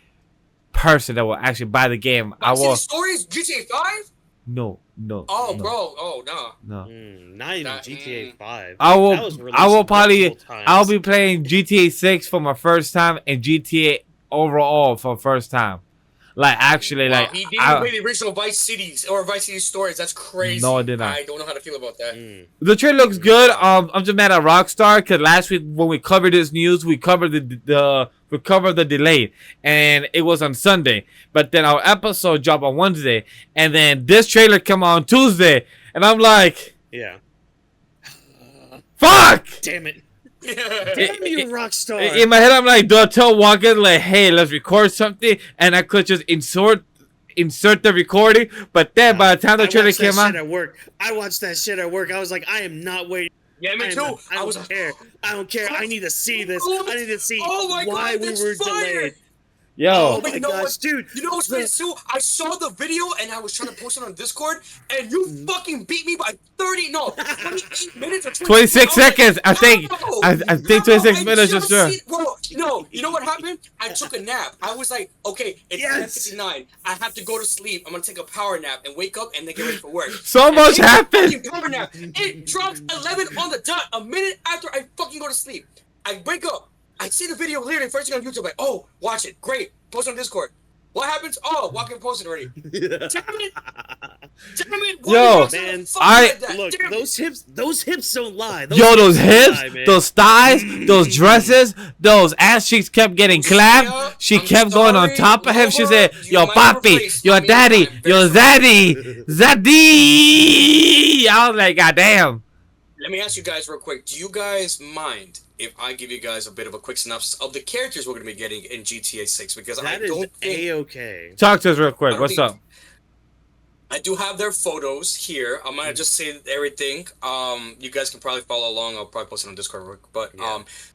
person that will actually buy the game. I was stories GTA 5. No. Oh, no. Bro. Oh, no. Not even GTA 5. I'll be playing GTA 6 for my first time and GTA overall for the first time. Like actually, like He didn't play the original Vice Cities or Vice City stories. That's crazy. No, I did not. I don't know how to feel about that. The trailer looks good. I'm just mad at Rockstar because last week when we covered this news, we covered the delay, and it was on Sunday. But then our episode dropped on Wednesday, and then this trailer came on Tuesday, and I'm like, yeah, fuck! Damn it! Damn you, Rockstar! In my head, I'm like, do I tell Whawkins like, hey, let's record something, and I could just insert the recording, but then by the time the trailer came out, I watched that shit at work. I was like, I am not waiting. Yeah, me too. I don't care. I don't care. I need to see this. I need to see why God, we were delayed. Yo. Oh my gosh, dude. You know what's funny too? I saw the video and I was trying to post it on Discord, and you fucking beat me by 28 minutes or 26 seconds. I think 26 minutes for sure. Bro, no, you know what happened? I took a nap. I was like, okay, it's 10:59. I have to go to sleep. I'm gonna take a power nap and wake up and then get ready for work. So much happened. Power nap. It drops 11 on the dot. A minute after I fucking go to sleep, I wake up. I see the video literally first thing on YouTube, like, oh, watch it, great, post on Discord. What happens? Oh, Whawkins posted already. Damn it! Yo, man, look, damn those hips don't lie. Those hips, those thighs, those dresses, those ass cheeks kept getting clapped. She kept going on top of him. She said, yo, papi, yo, daddy, yo, zaddy. I was like, goddamn. Let me ask you guys real quick. Do you guys mind if I give you guys a bit of a quick synopsis of the characters we're going to be getting in GTA 6? Because that I don't think... A-okay. Talk to us real quick. What's up? I do have their photos here. I'm going to just say everything. You guys can probably follow along. I'll probably post it on Discord. But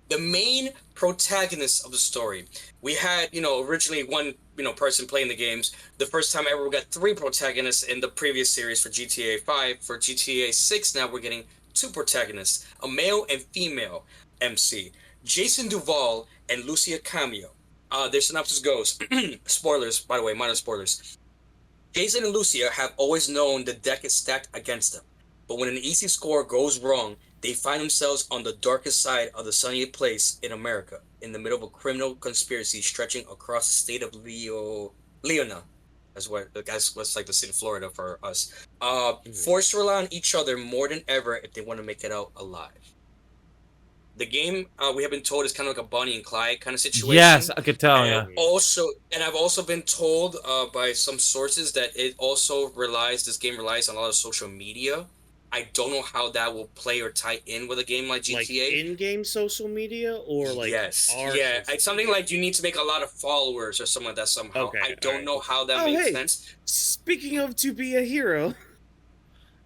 the main protagonist of the story, we had, originally one, person playing the games. The first time ever, we got 3 protagonists in the previous series for GTA 5. For GTA 6, now we're getting 2 protagonists, a male and female MC, Jason Duval and Lucia Cameo. Their synopsis goes, spoilers, by the way, minor spoilers. Jason and Lucia have always known the deck is stacked against them, but when an easy score goes wrong, they find themselves on the darkest side of the sunny place in America, in the middle of a criminal conspiracy stretching across the state of Leona. That's like the state of Florida for us. Forced to rely on each other more than ever if they want to make it out alive. The game, we have been told, is kind of like a Bonnie and Clyde kind of situation. Yes, I could tell. And I've also been told by some sources that this game relies on a lot of social media. I don't know how that will play or tie in with a game like GTA. Like in-game social media or like it's something like you need to make a lot of followers or something like that somehow. Okay, I don't know how that makes sense. Speaking of to be a hero.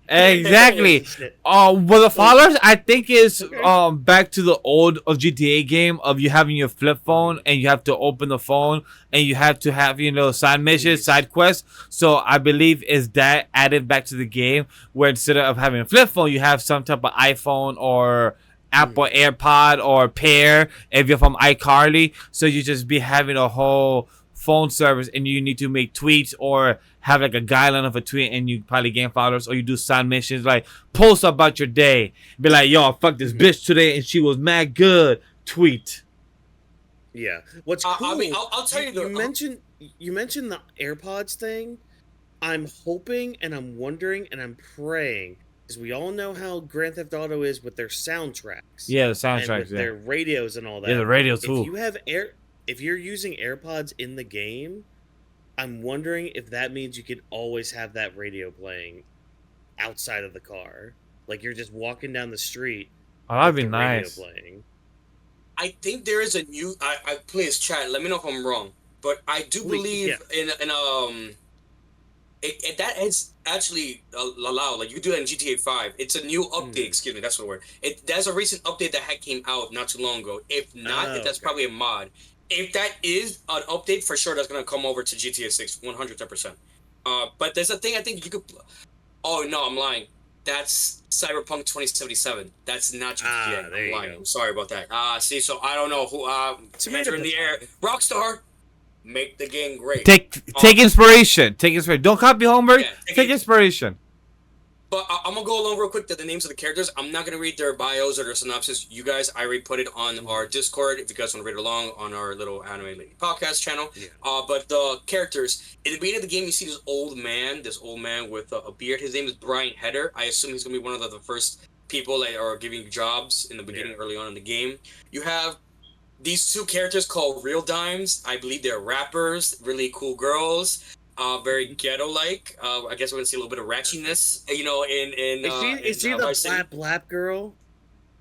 Exactly. Well, the followers I think is back to the old of GTA game of you having your flip phone and you have to open the phone and you have to have side missions, side quests. So I believe is that added back to the game where instead of having a flip phone you have some type of iPhone or Apple AirPod or Pair if you're from iCarly. So you just be having a whole phone service and you need to make tweets or have like a guideline of a tweet and you probably gain followers, or you do side missions like post about your day, be like, yo, I fucked this bitch today and she was mad good, tweet. Yeah, what's cool, I mean, I'll tell you, you mentioned the AirPods thing. I'm hoping and I'm wondering and I'm praying, because we all know how Grand Theft Auto is with their soundtracks. Yeah, the soundtracks, their radios and all that. Yeah, the radio too. If you're using AirPods in the game, I'm wondering if that means you can always have that radio playing outside of the car. Like you're just walking down the street. Oh, that'd be nice. Playing. I think there is a new. I please chat. Let me know if I'm wrong, but I do believe in that is actually allowed. Like you do that in GTA 5. It's a new update. Excuse me, that's the word. There's a recent update that came out not too long ago. If not, that's probably a mod. If that is an update, for sure, that's going to come over to GTA 6, 100%. But there's a thing I think you could... Oh, no, I'm lying. That's Cyberpunk 2077. That's not GTA. I'm lying. I'm sorry about that. See, so I don't know who... Tomato in the air. Rockstar, make the game great. Take inspiration. Take inspiration. Don't copy homework. Take inspiration. But I'm gonna go along real quick to the names of the characters. I'm not gonna read their bios or their synopsis. You guys, I already put it on our Discord. If you guys want to read along on our little Anime Lady podcast channel. Yeah. But the characters in the beginning of the game, you see this old man with a beard. His name is Brian Heder. I assume he's gonna be one of the first people that are giving you jobs in the beginning, early on in the game. You have these two characters called Real Dimes. I believe they're rappers, really cool girls. Very ghetto-like. I guess we're gonna see a little bit of ratchiness, you know. Is she the blap girl?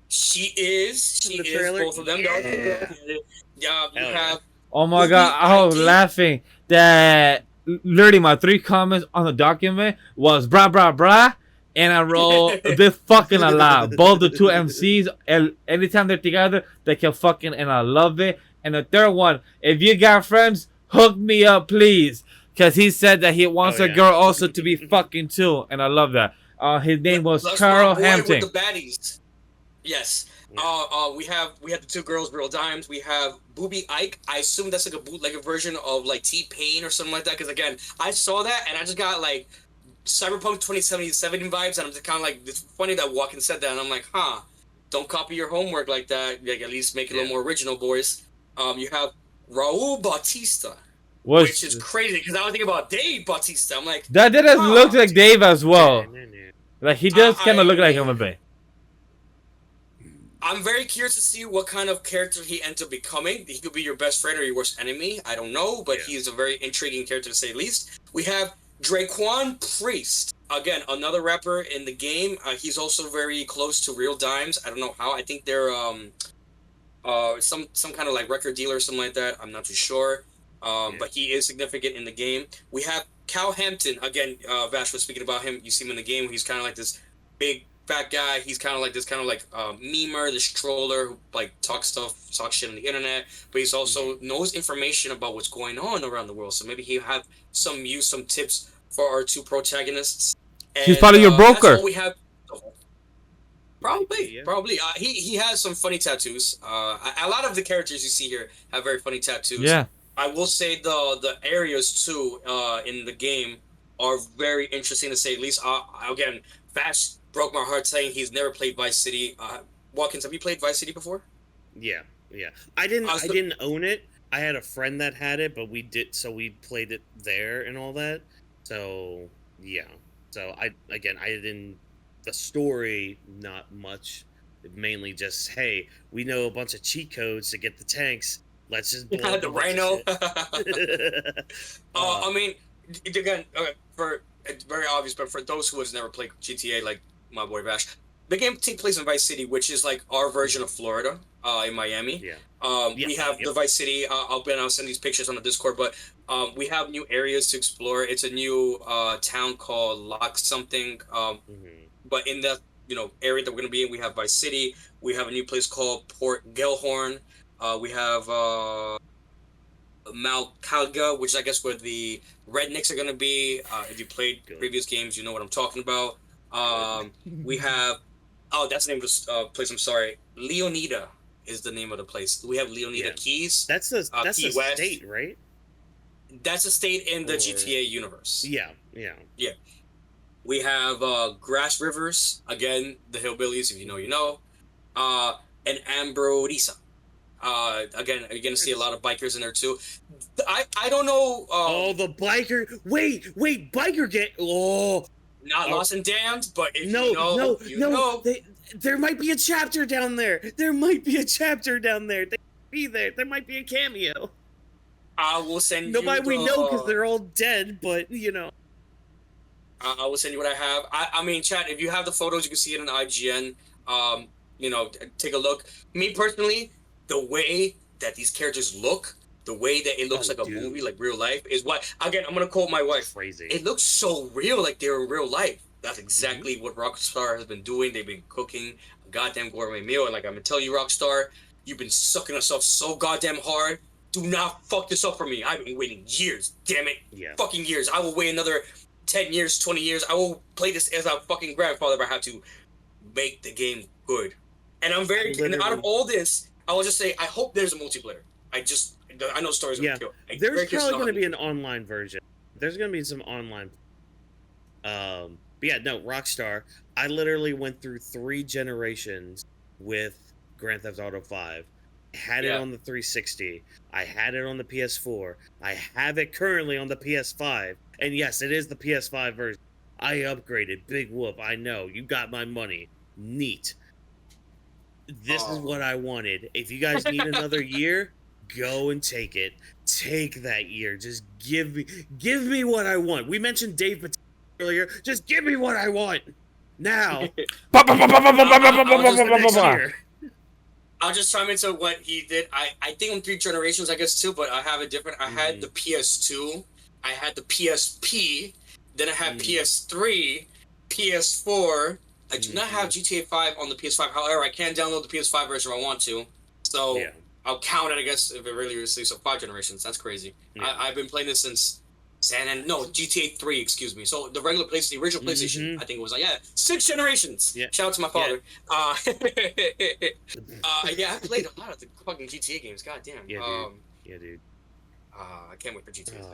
She is. She is. Trailer? Both of them. Yeah. You have. Oh my god! I was laughing that literally my 3 comments on the document was brah brah brah, and I wrote this fucking a lot. Both the 2 MCs, anytime they're together, they can fucking, and I love it. And the third one, if you got friends, hook me up, please. Because he said that he wants a girl also to be fucking too, and I love that. His name was Carl Hampton. With the baddies. Yes. We have the 2 girls, Real Dimes. We have Booby Ike. I assume that's like a bootlegger version of like T-Pain or something like that. Because again, I saw that and I just got like Cyberpunk 2077 vibes, and I'm just kind of like, it's funny that Whawkins said that, and I'm like, don't copy your homework like that. Like, at least make it a little more original, boys. You have Raul Bautista. Which is crazy because I was thinking about Dave Bautista. I'm like, that didn't look like Dave as well. Like he does kind of look like him a bit. I'm very curious to see what kind of character he ends up becoming. He could be your best friend or your worst enemy. I don't know, but he's a very intriguing character to say the least. We have Draquan Priest. Again, another rapper in the game. He's also very close to Real Dimes. I don't know how. I think they're some kind of like record dealer or something like that. I'm not too sure. But he is significant in the game. We have Cal Hampton. Again, Vash was speaking about him. You see him in the game. He's kind of like this big, fat guy. He's kind of like this memer, this troller who like talks shit on the internet. But he's also knows information about what's going on around the world. So maybe he'll have some tips for our 2 protagonists. And, he's probably your broker. That's all we have. Probably. He has some funny tattoos. A lot of the characters you see here have very funny tattoos. Yeah. I will say the areas too in the game are very interesting to say at least. Again, Vash broke my heart saying he's never played Vice City. Whawkins, have you played Vice City before? Yeah. I didn't own it. I had a friend that had it, but we played it there and all that. So yeah. So I didn't. The story, not much. Mainly just, hey, we know a bunch of cheat codes to get the tanks. Let's just blow the Rhino. I mean, again, it's very obvious, but for those who has never played GTA, like my boy Vash, the game takes place in Vice City, which is like our version of Florida, in Miami. Yeah. We have the Vice City. I'll send these pictures on the Discord, but we have new areas to explore. It's a new town called Lock something. But in that area that we're gonna be in, we have Vice City. We have a new place called Port Gellhorn. We have Malcalga, which is, I guess, where the rednecks are going to be. If you played previous games, you know what I'm talking about. We have... Oh, that's the name of the place. I'm sorry. Leonida is the name of the place. We have Leonida Keys. That's a state, right? That's a state in the GTA universe. Yeah. We have Grass Rivers. Again, the Hillbillies, if you know, you know. And Ambrosisa. Again, you're gonna see a lot of bikers in there too. I don't know. The biker. Wait, biker get. Not lost and damned, but if no. you know. There might be a chapter down there. They might be there. There might be a cameo. I will send Nobody we know because they're all dead, but I will send you what I have. I mean, chat. If you have the photos, you can see it on IGN. Take a look. Me personally, the way that these characters look, the way that it looks like a movie, like real life, is what. Again, I'm gonna quote my wife. Crazy. It looks so real, like they're in real life. That's exactly what Rockstar has been doing. They've been cooking a goddamn gourmet meal, and like I'm gonna tell you, Rockstar, you've been sucking us off so goddamn hard. Do not fuck this up for me. I've been waiting years. Damn it. Yeah. Fucking years. I will wait another 10 years, 20 years. I will play this as a fucking grandfather if I have to make the game good. And I'm very, and out of all this, I will just say, I hope there's a multiplayer. I know stories will kill. There's probably going to be an online version. There's going to be some online. But yeah, no, Rockstar. I literally went through 3 generations with Grand Theft Auto 5. I had it Yeah. on the 360. I had it on the PS4. I have it currently on the PS5. And yes, it is the PS5 version. I upgraded. Big whoop. I know. You got my money. Neat. This is what I wanted. If you guys need another year, go and take it. Take that year. Just give me what I want. We mentioned Dave Patel earlier. Just give me what I want now. Next year. I'll just chime into what he did. I think on 3 generations, I guess too, but I have it different. I had the PS2, I had the PSP, then I had PS3, PS4. I do not have GTA 5 on the PS5. However, I can download the PS5 version if I want to. So Yeah. I'll count it, I guess, if it really releases. So 5 generations. That's crazy. Yeah. I've been playing this since GTA 3, excuse me. So the original PlayStation, I think it was 6 generations. Yeah. Shout out to my father. Yeah, I played a lot of the fucking GTA games. God damn. Yeah, dude. Yeah, dude. I can't wait for GTA 6.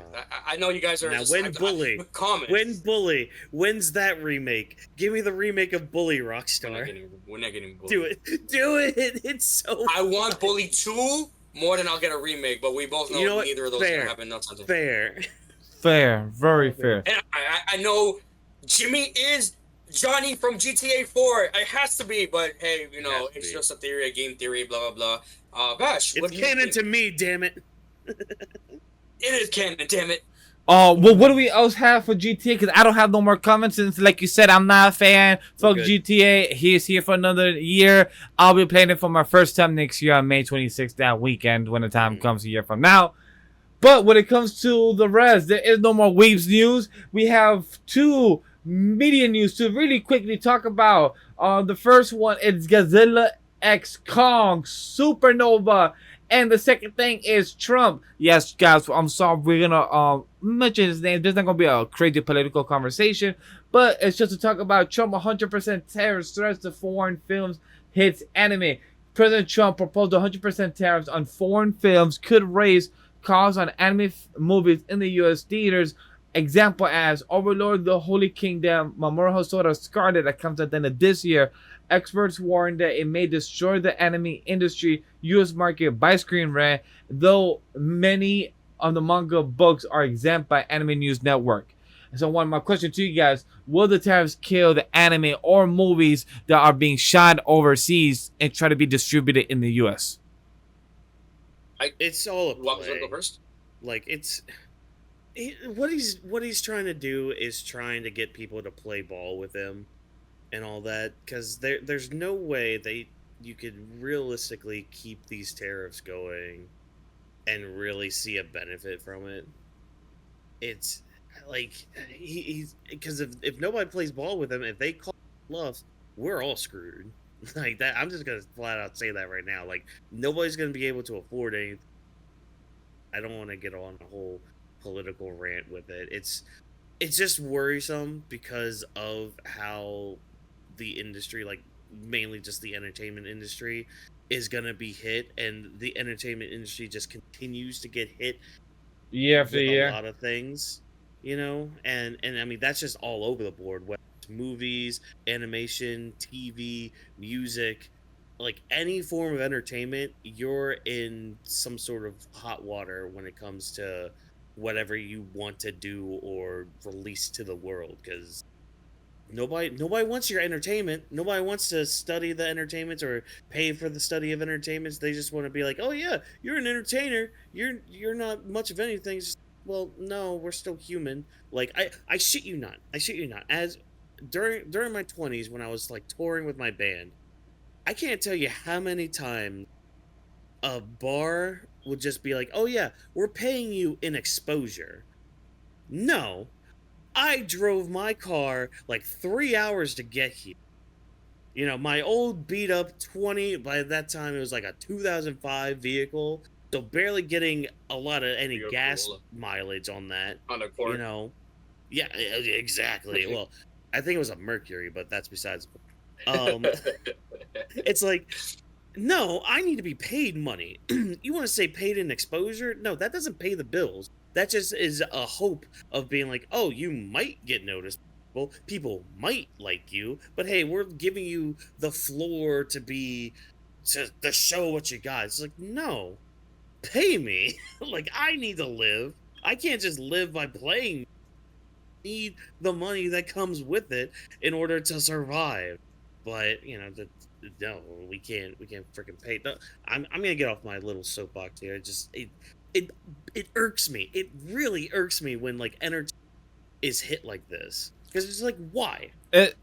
I know you guys are Now, just when Bully? comments. When Bully? When's that remake? Give me the remake of Bully, Rockstar. We're not getting Bully. Do it. Do it. It's so I want Bully 2 more than I'll get a remake, but we both know You know what? neither of those are gonna happen. No time. Fair. Fair, very fair. And I know Jimmy is Johnny from GTA 4. It has to be, but hey, you know, it's just a theory, a game theory, blah blah blah. Vash, It's canon to me, damn it. It is canon, damn it. Well, what do we else have for GTA? Because I don't have no more comments. Since, like you said, I'm not a fan. Fuck GTA. He's here for another year. I'll be playing it for my first time next year on May 26th, that weekend, when the time comes a year from now. But when it comes to the rest, there is no more Weebs news. We have 2 media news to really quickly talk about. The first one is Godzilla X Kong Supernova. And the second thing is Trump. Yes, guys, I'm sorry. We're going to mention his name. There's not going to be a crazy political conversation. But it's just to talk about Trump 100% tariffs threats to foreign films hits anime. President Trump proposed 100% tariffs on foreign films could raise costs on anime movies in the U.S. theaters. Example as Overlord, The Holy Kingdom, Mamoru Hosoda's Scarlet that comes at the end of this year. Experts warn that it may destroy the anime industry U.S. market by screen rant, though many of the manga books are exempt by Anime News Network. And so my question to you guys, will the tariffs kill the anime or movies that are being shot overseas and try to be distributed in the U.S.? It's all a play. Go first? Like, what he's trying to do is trying to get people to play ball with him and all that, because there's no way that you could realistically keep these tariffs going and really see a benefit from it. It's like he's because if nobody plays ball with him, if they call bluffs, we're all screwed. Like that, I'm just gonna flat out say that right now. Like, nobody's gonna be able to afford anything. I don't want to get on a whole political rant with it. It's just worrisome because of how the industry, like mainly just the entertainment industry, is gonna be hit, and the entertainment industry just continues to get hit year after year. A lot of things, you know, and I mean that's just all over the board. Whether it's movies, animation, TV, music, like any form of entertainment, you're in some sort of hot water when it comes to whatever you want to do or release to the world, because nobody wants your entertainment. Nobody wants to study the entertainments or pay for the study of entertainments. They just want to be like, oh yeah, you're an entertainer, you're not much of anything. It's just, well, no, we're still human. Like, I shit you not, as during my 20s when I was like touring with my band, I can't tell you how many times a bar would just be like, oh yeah, we're paying you in exposure. No, I drove my car like 3 hours to get here. You know, my old beat up 20, by that time it was like a 2005 vehicle, so barely getting a lot of any gas mileage on that. On a court. You know, yeah, exactly. Well, I think it was a Mercury, but that's besides. It's like, no, I need to be paid money. You want to say paid in exposure? No, that doesn't pay the bills. That just is a hope of being like, oh, you might get noticed. well, people might like you, but hey, we're giving you the floor to show what you got. It's like, no, pay me. Like, I need to live. I can't just live by playing. I need the money that comes with it in order to survive. But no, we can't freaking pay. No, I'm gonna get off my little soapbox here. It it irks me. It really irks me when like entertainment is hit like this, because it's like, why? It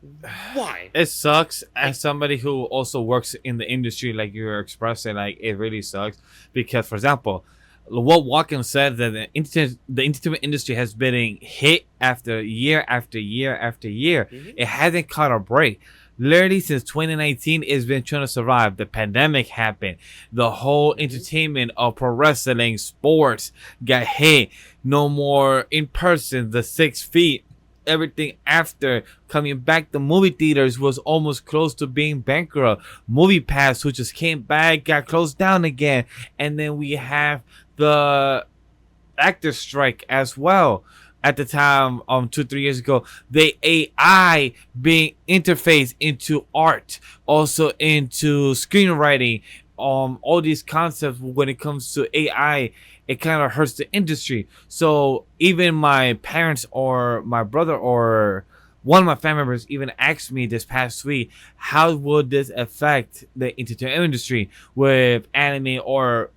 Why? it sucks as somebody who also works in the industry, like you're expressing. Like it really sucks because, for example, what Whawkins said that the entertainment industry has been hit after year after year after year. Mhm. It hasn't caught a break. Literally since 2019, it's been trying to survive. The pandemic happened. The whole entertainment of pro wrestling, sports got hit. No more in person. The 6 feet. Everything after coming back, the movie theaters was almost close to being bankrupt. Movie Pass, who just came back, got closed down again, and then we have the actor strike as well. At the time, 2-3 years ago, the AI being interfaced into art, also into screenwriting, all these concepts. When it comes to AI, it kind of hurts the industry. So even my parents or my brother or one of my family members even asked me this past week, how would this affect the entertainment industry with anime or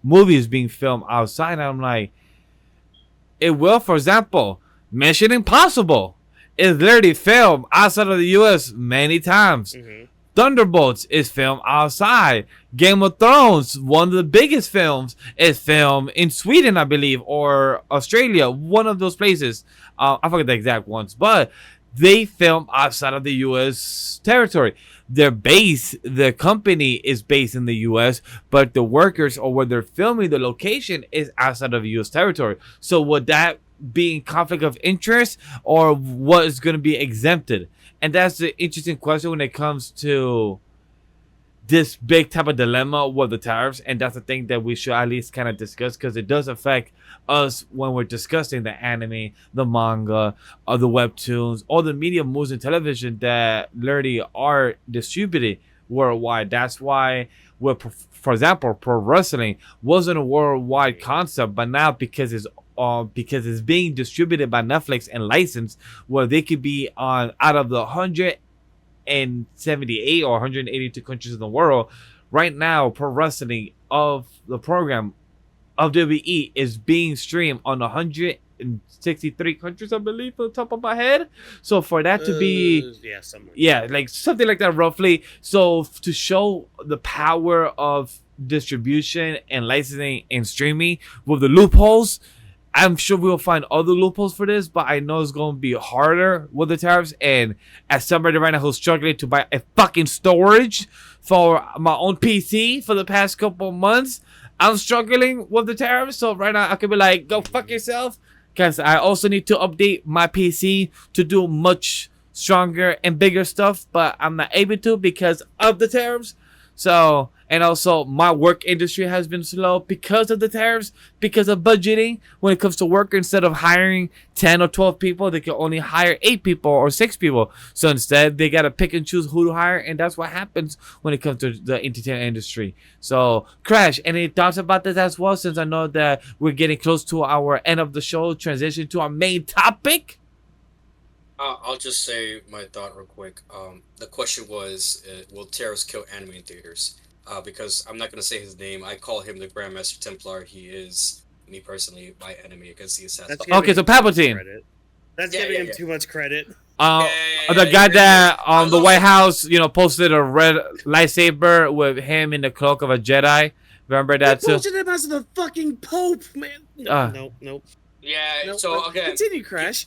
movies being filmed outside? And I'm like, it will. For example, Mission Impossible is literally filmed outside of the US many times. Mm-hmm. Thunderbolts is filmed outside. Game of Thrones, one of the biggest films, is filmed in Sweden, I believe, or Australia, one of those places. I forget the exact ones, but they film outside of the U.S. territory. Their base, the company is based in the U.S., but the workers or where they're filming, the location is outside of U.S. territory. So would that be in conflict of interest, or what is going to be exempted? And that's the interesting question when it comes to this big type of dilemma with the tariffs. And that's the thing that we should at least kind of discuss, because it does affect us when we're discussing the anime, the manga, or the webtoons, all the media, movies, and television that literally are distributed worldwide. That's why, for example, pro wrestling wasn't a worldwide concept, but now because it's being distributed by Netflix and licensed, where they could be on out of the 178 or 182 countries in the world. Right now, pro wrestling of the program of WWE is being streamed on 163 countries, I believe, on the top of my head. So for that to be something like that roughly. So to show the power of distribution and licensing and streaming with the loopholes, I'm sure we'll find other loopholes for this, but I know it's going to be harder with the tariffs. And as somebody right now who's struggling to buy a fucking storage for my own PC for the past couple of months, I'm struggling with the tariffs. So right now I could be like, go fuck yourself, because I also need to update my PC to do much stronger and bigger stuff, but I'm not able to because of the tariffs. So, and also my work industry has been slow because of the tariffs, because of budgeting. When it comes to work, instead of hiring 10 or 12 people, they can only hire 8 people or 6 people. So instead, they got to pick and choose who to hire. And that's what happens when it comes to the entertainment industry. So, Crash, any thoughts about this as well? Since I know that we're getting close to our end of the show, transition to our main topic. I'll just say my thought real quick. The question was, will tariffs kill anime in theaters? Because I'm not going to say his name. I call him the Grandmaster Templar. He is, me personally, my enemy against the assassin. Okay, so Palpatine. That's giving him too much credit. The guy that on the White House, posted a red lightsaber with him in the cloak of a Jedi. Remember that too? Bullshit him as the fucking Pope, man. Nope. Yeah. So okay. Continue, Crash.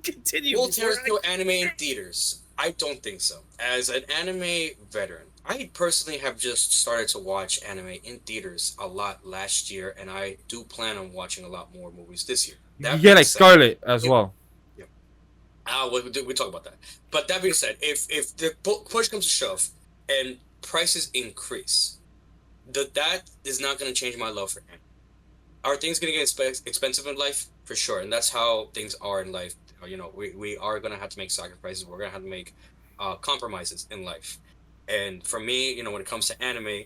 Continue. Will tariffs kill anime in theaters? I don't think so. As an anime veteran, I personally have just started to watch anime in theaters a lot last year, and I do plan on watching a lot more movies this year. Like Scarlet as well. Yeah. We talk about that. But that being said, if the push comes to shove and prices increase, that is not going to change my love for anime. Are things going to get expensive in life? For sure, and that's how things are in life. we are gonna have to make sacrifices. We're gonna have to make compromises in life. And for me, when it comes to anime,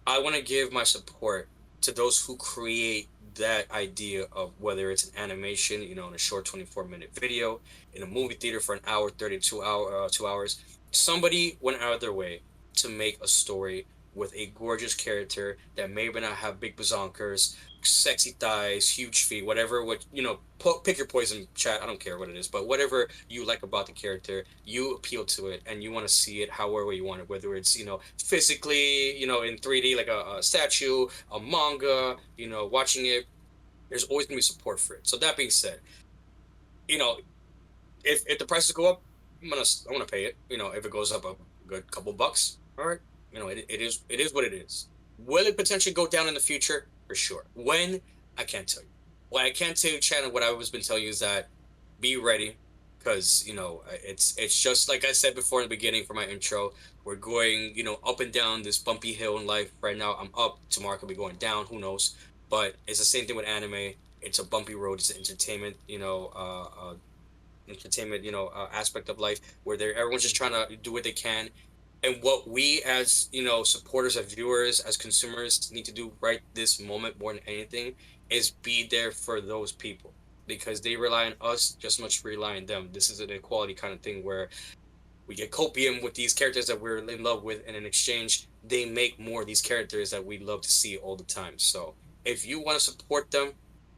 I want to give my support to those who create that idea of whether it's an animation, in a short 24-minute video, in a movie theater for an hour, 2 hours. Somebody went out of their way to make a story with a gorgeous character that may not have big bazonkers, sexy thighs, huge feet, whatever. Pick your poison, chat. I don't care what it is, but whatever you like about the character, you appeal to it, and you want to see it however you want it. Whether it's physically, in 3D like a statue, a manga, watching it. There's always gonna be support for it. So that being said, if the prices go up, I'm gonna pay it. If it goes up a good couple bucks, all right. It is what it is. Will it potentially go down in the future? For sure. When? I can't tell you. What I can tell you, Shannon, what I've been telling you is that be ready, because it's just like I said before in the beginning for my intro. We're going up and down this bumpy hill in life. Right now I'm up. Tomorrow I could be going down. Who knows? But it's the same thing with anime. It's a bumpy road. It's an entertainment. Aspect of life where everyone's just trying to do what they can. And what we as supporters, as viewers, as consumers need to do right this moment more than anything is be there for those people, because they rely on us just as much as we rely on them. This is an equality kind of thing where we get copium with these characters that we're in love with, and in exchange they make more of these characters that we love to see all the time. So if you want to support them,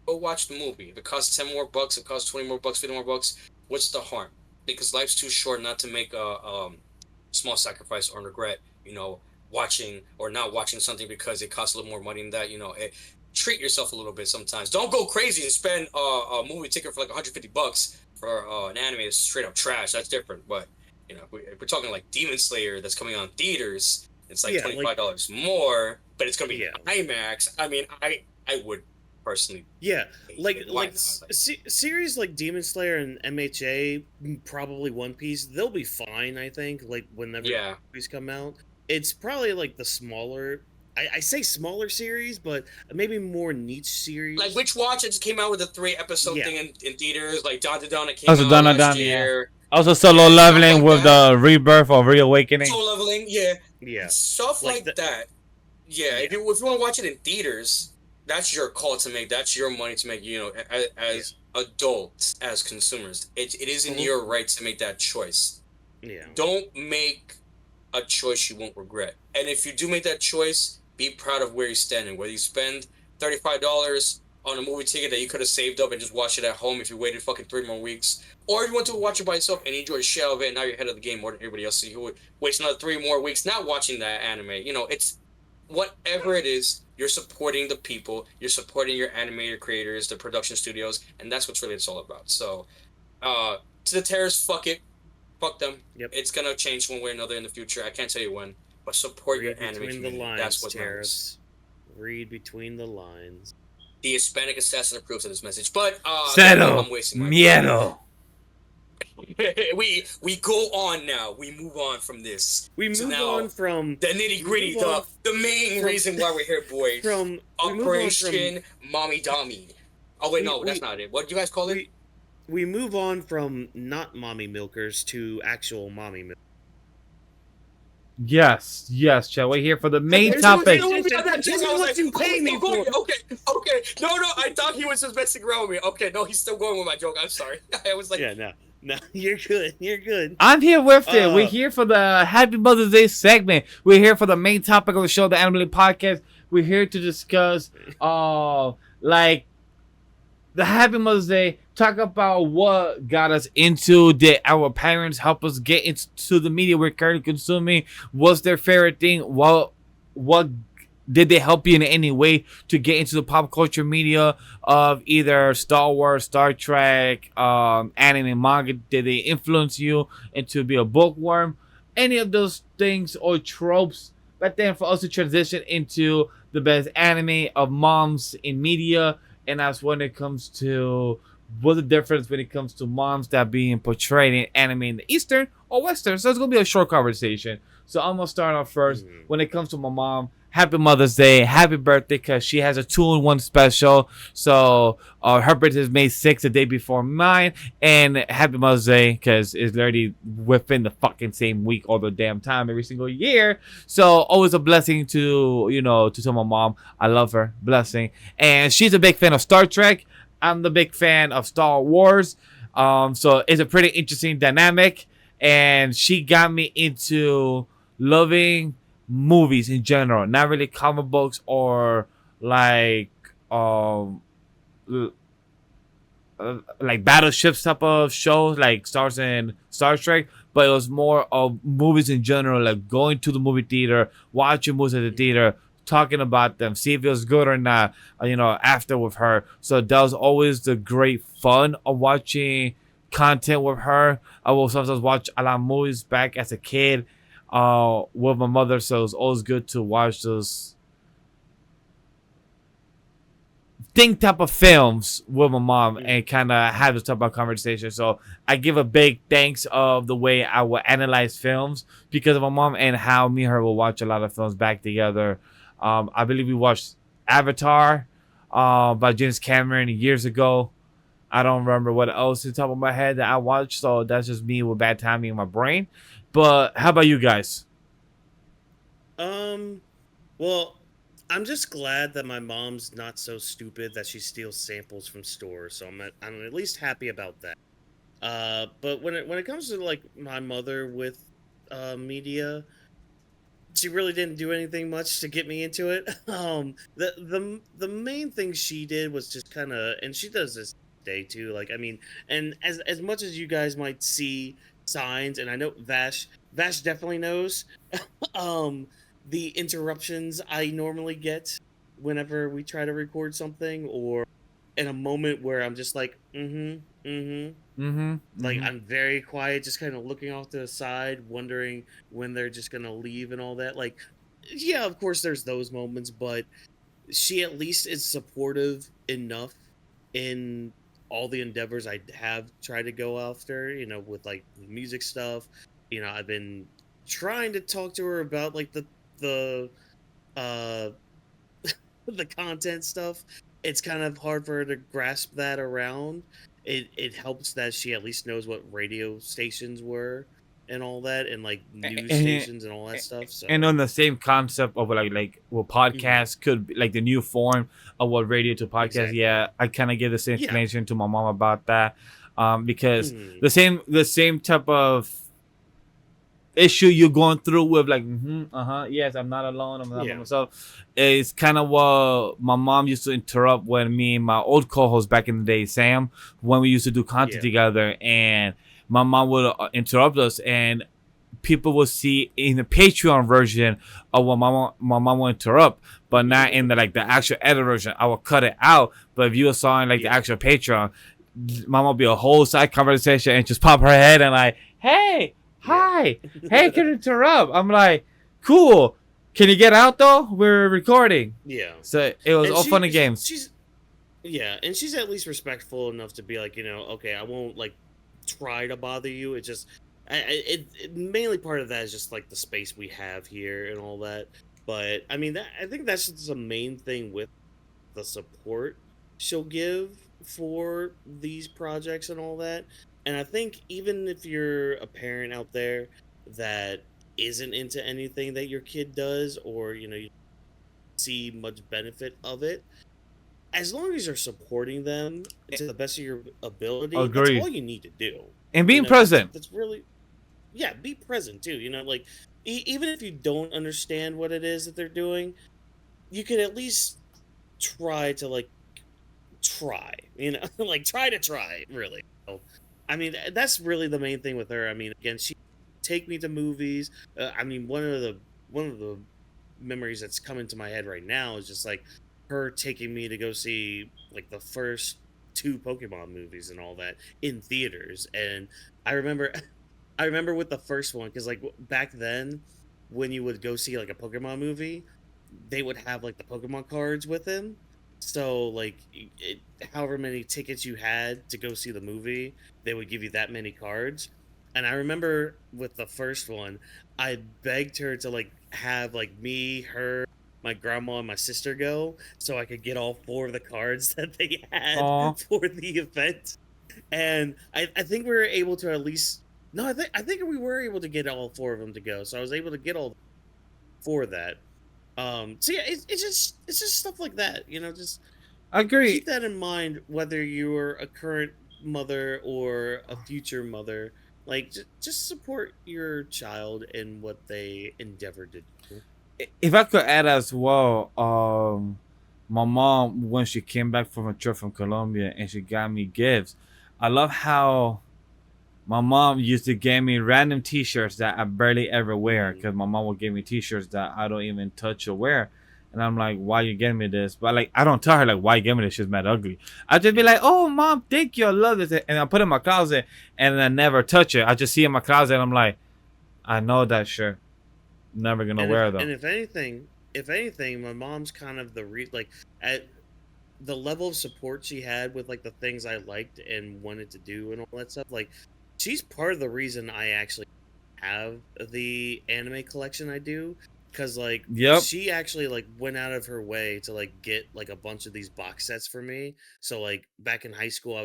go watch the movie. If it costs 10 more bucks, it costs 20 more bucks, 50 more bucks, what's the harm? Because life's too short not to make a small sacrifice or regret, watching or not watching something because it costs a little more money than that. Treat yourself a little bit sometimes. Don't go crazy and spend a movie ticket for like $150 for an anime that's straight up trash. That's different. But if we're talking like Demon Slayer that's coming on theaters, it's like $25 more, but it's gonna be IMAX. I mean, I would personally. Yeah, series like Demon Slayer and MHA, probably One Piece, they'll be fine. I think whenever movies come out, it's probably like the smaller. I say smaller series, but maybe more niche series. Like Witch Watch, it just came out with a 3-episode thing in theaters. Like Dawn to Dawn, it came out last year. Also, Solo Leveling with the Rebirth or Reawakening. Solo Leveling, yeah. Stuff like that. Yeah, if you want to watch it in theaters, that's your call to make. That's your money to make. As adults, as consumers, it is in your right to make that choice. Yeah. Don't make a choice you won't regret. And if you do make that choice, be proud of where you're standing. Whether you spend $35 on a movie ticket that you could have saved up and just watch it at home if you waited fucking 3 more weeks, or if you want to watch it by yourself and enjoy the shit out of it, and now you're ahead of the game more than everybody else, so you would waste another 3 more weeks not watching that anime. It's whatever it is, you're supporting the people, you're supporting your animator creators, the production studios, and that's what it's all about. So, to the Tariffs, fuck it. Fuck them. Yep. It's gonna change one way or another in the future. I can't tell you when, but support your anime community. That's what matters. Read between the lines. The Hispanic assassin approves of this message, but Cero I'm wasting my miedo. we go on now. We move on from this. We move on from the nitty gritty, the main reason why we're here, boys. From Operation Mommy Dummy. Oh wait, no, that's not it. What do you guys call it? We move on from not mommy milkers to actual mommy milkers. Yes, Chad. We're here for the main topic. This is what you pay me for. Okay. No, I thought he was just messing around with me. Okay, no, he's still going with my joke. I'm sorry. I was like, no, you're good. I'm here with it. We're here for the Happy Mother's Day segment. We're here for the main topic of the show, the Anime Podcast. We're here to discuss, like, the Happy Mother's Day. Talk about what got us into. Did our parents help us get into the media we're currently consuming? What's their favorite thing? What did they help you in any way to get into the pop culture media of either Star Wars, Star Trek, anime, manga? Did they influence you into be a bookworm? Any of those things or tropes? But then for us to transition into the best anime of moms in media, and that's when it comes to what's the difference when it comes to moms that being portrayed in anime in the Eastern or Western. So it's gonna be a short conversation. So I'm gonna start off first. When it comes to my mom, happy Mother's Day, happy birthday, because she has a 2-in-1 special. So her birthday is May 6th, the day before mine, and happy Mother's Day because it's already within the fucking same week all the damn time every single year. So always a blessing to to tell my mom I love her, blessing, and she's a big fan of Star Trek. I'm the big fan of Star Wars. So it's a pretty interesting dynamic, and she got me into loving movies in general, not really comic books or like like battleships type of shows like Stars and Star Trek, but it was more of movies in general, like going to the movie theater, watching movies at the theater, talking about them, see if it was good or not, after with her. So that was always the great fun of watching content with her. I will sometimes watch a lot of movies back as a kid with my mother, so it's always good to watch those type of films with my mom and kind of have this type of conversation. So I give a big thanks of the way I will analyze films because of my mom and how me and her will watch a lot of films back together. I believe we watched Avatar by James Cameron years ago. I don't remember what else in the top of my head that I watched, so that's just me with bad timing in my brain. But how about you guys? Well, I'm just glad that my mom's not so stupid that she steals samples from stores. So I'm at least happy about that. But when it comes to like my mother with media, she really didn't do anything much to get me into it. The main thing she did was just kind of, and she does this day too. Like, I mean, and as much as you guys might see signs, and I know Vash definitely knows, the interruptions I normally get whenever we try to record something, or in a moment where I'm just like, like I'm very quiet, just kind of looking off to the side, wondering when they're just gonna leave and all that. Like, yeah, of course there's those moments, but she at least is supportive enough in all the endeavors I have tried to go after, with like music stuff. I've been trying to talk to her about like the uh the content stuff. It's kind of hard for her to grasp that around. It helps that she at least knows what radio stations were and all that, and like news stations and all that stuff. So, and on the same concept of like what podcasts could be, like the new form of what radio to podcast. Exactly. Yeah, I kind of give the same Yeah. explanation to my mom about that, because the same type of issue you're going through with like yes, I'm not alone, I'm not by myself. It's kind of what my mom used to interrupt when me and my old co-host back in the day, Sam, when we used to do content together, and my mom would interrupt us, and people will see in the Patreon version of what my mom will interrupt, but not in the like the actual edit version. I will cut it out. But if you saw in like the actual Patreon, mom will be a whole side conversation and just pop her head and like, hey, hi, hey, can you interrupt? I'm like, cool. Can you get out though? We're recording. Yeah. So it was all fun and games. And she's at least respectful enough to be like, okay, I won't like try to bother you. It's just, it mainly part of that is just like the space we have here and all that. But I mean, I think that's just the main thing with the support she'll give for these projects and all that. And I think even if you're a parent out there that isn't into anything that your kid does, or you see much benefit of it, as long as you're supporting them to the best of your ability, Agreed. that's all you need to do. And being present. That's really, yeah, be present too. Like even if you don't understand what it is that they're doing, you can at least try to like try, like try to try really. So, I mean, that's really the main thing with her. I mean, again, she take me to movies. I mean, one of the memories that's coming to my head right now is just like her taking me to go see like the first 2 Pokemon movies and all that in theaters. And I remember with the first one, because like back then when you would go see like a Pokemon movie, they would have like the Pokemon cards with them. So like, however many tickets you had to go see the movie, they would give you that many cards. And I remember with the first one, I begged her to like have like me, her, my grandma, and my sister go, so I could get all four of the cards that they had Oh, for the event. And I think we were able to at least no, I think we were able to get all four of them to go. So I was able to get all for that. So yeah, it's just stuff like that, just agree. keep that in mind, whether you're a current mother or a future mother. Like, just support your child in what they endeavor to do. If I could add as well, my mom when she came back from a trip from Colombia and she got me gifts. I love how my mom used to give me random T-shirts that I barely ever wear Mm, because my mom would give me T-shirts that I don't even touch or wear. And I'm like, why you getting me this? But like, I don't tell her like, why you getting me this? She's mad ugly. I just be yeah, like, oh mom, thank you, I love this, and I put it in my closet and I never touch it. I just see it in my closet and I'm like, I know that shirt, never gonna and if wear and though. if anything, my mom's kind of like at the level of support she had with like the things I liked and wanted to do and all that stuff. Like, she's part of the reason I actually have the anime collection I do, because like Yep. she actually like went out of her way to like get like a bunch of these box sets for me. So like back in high school,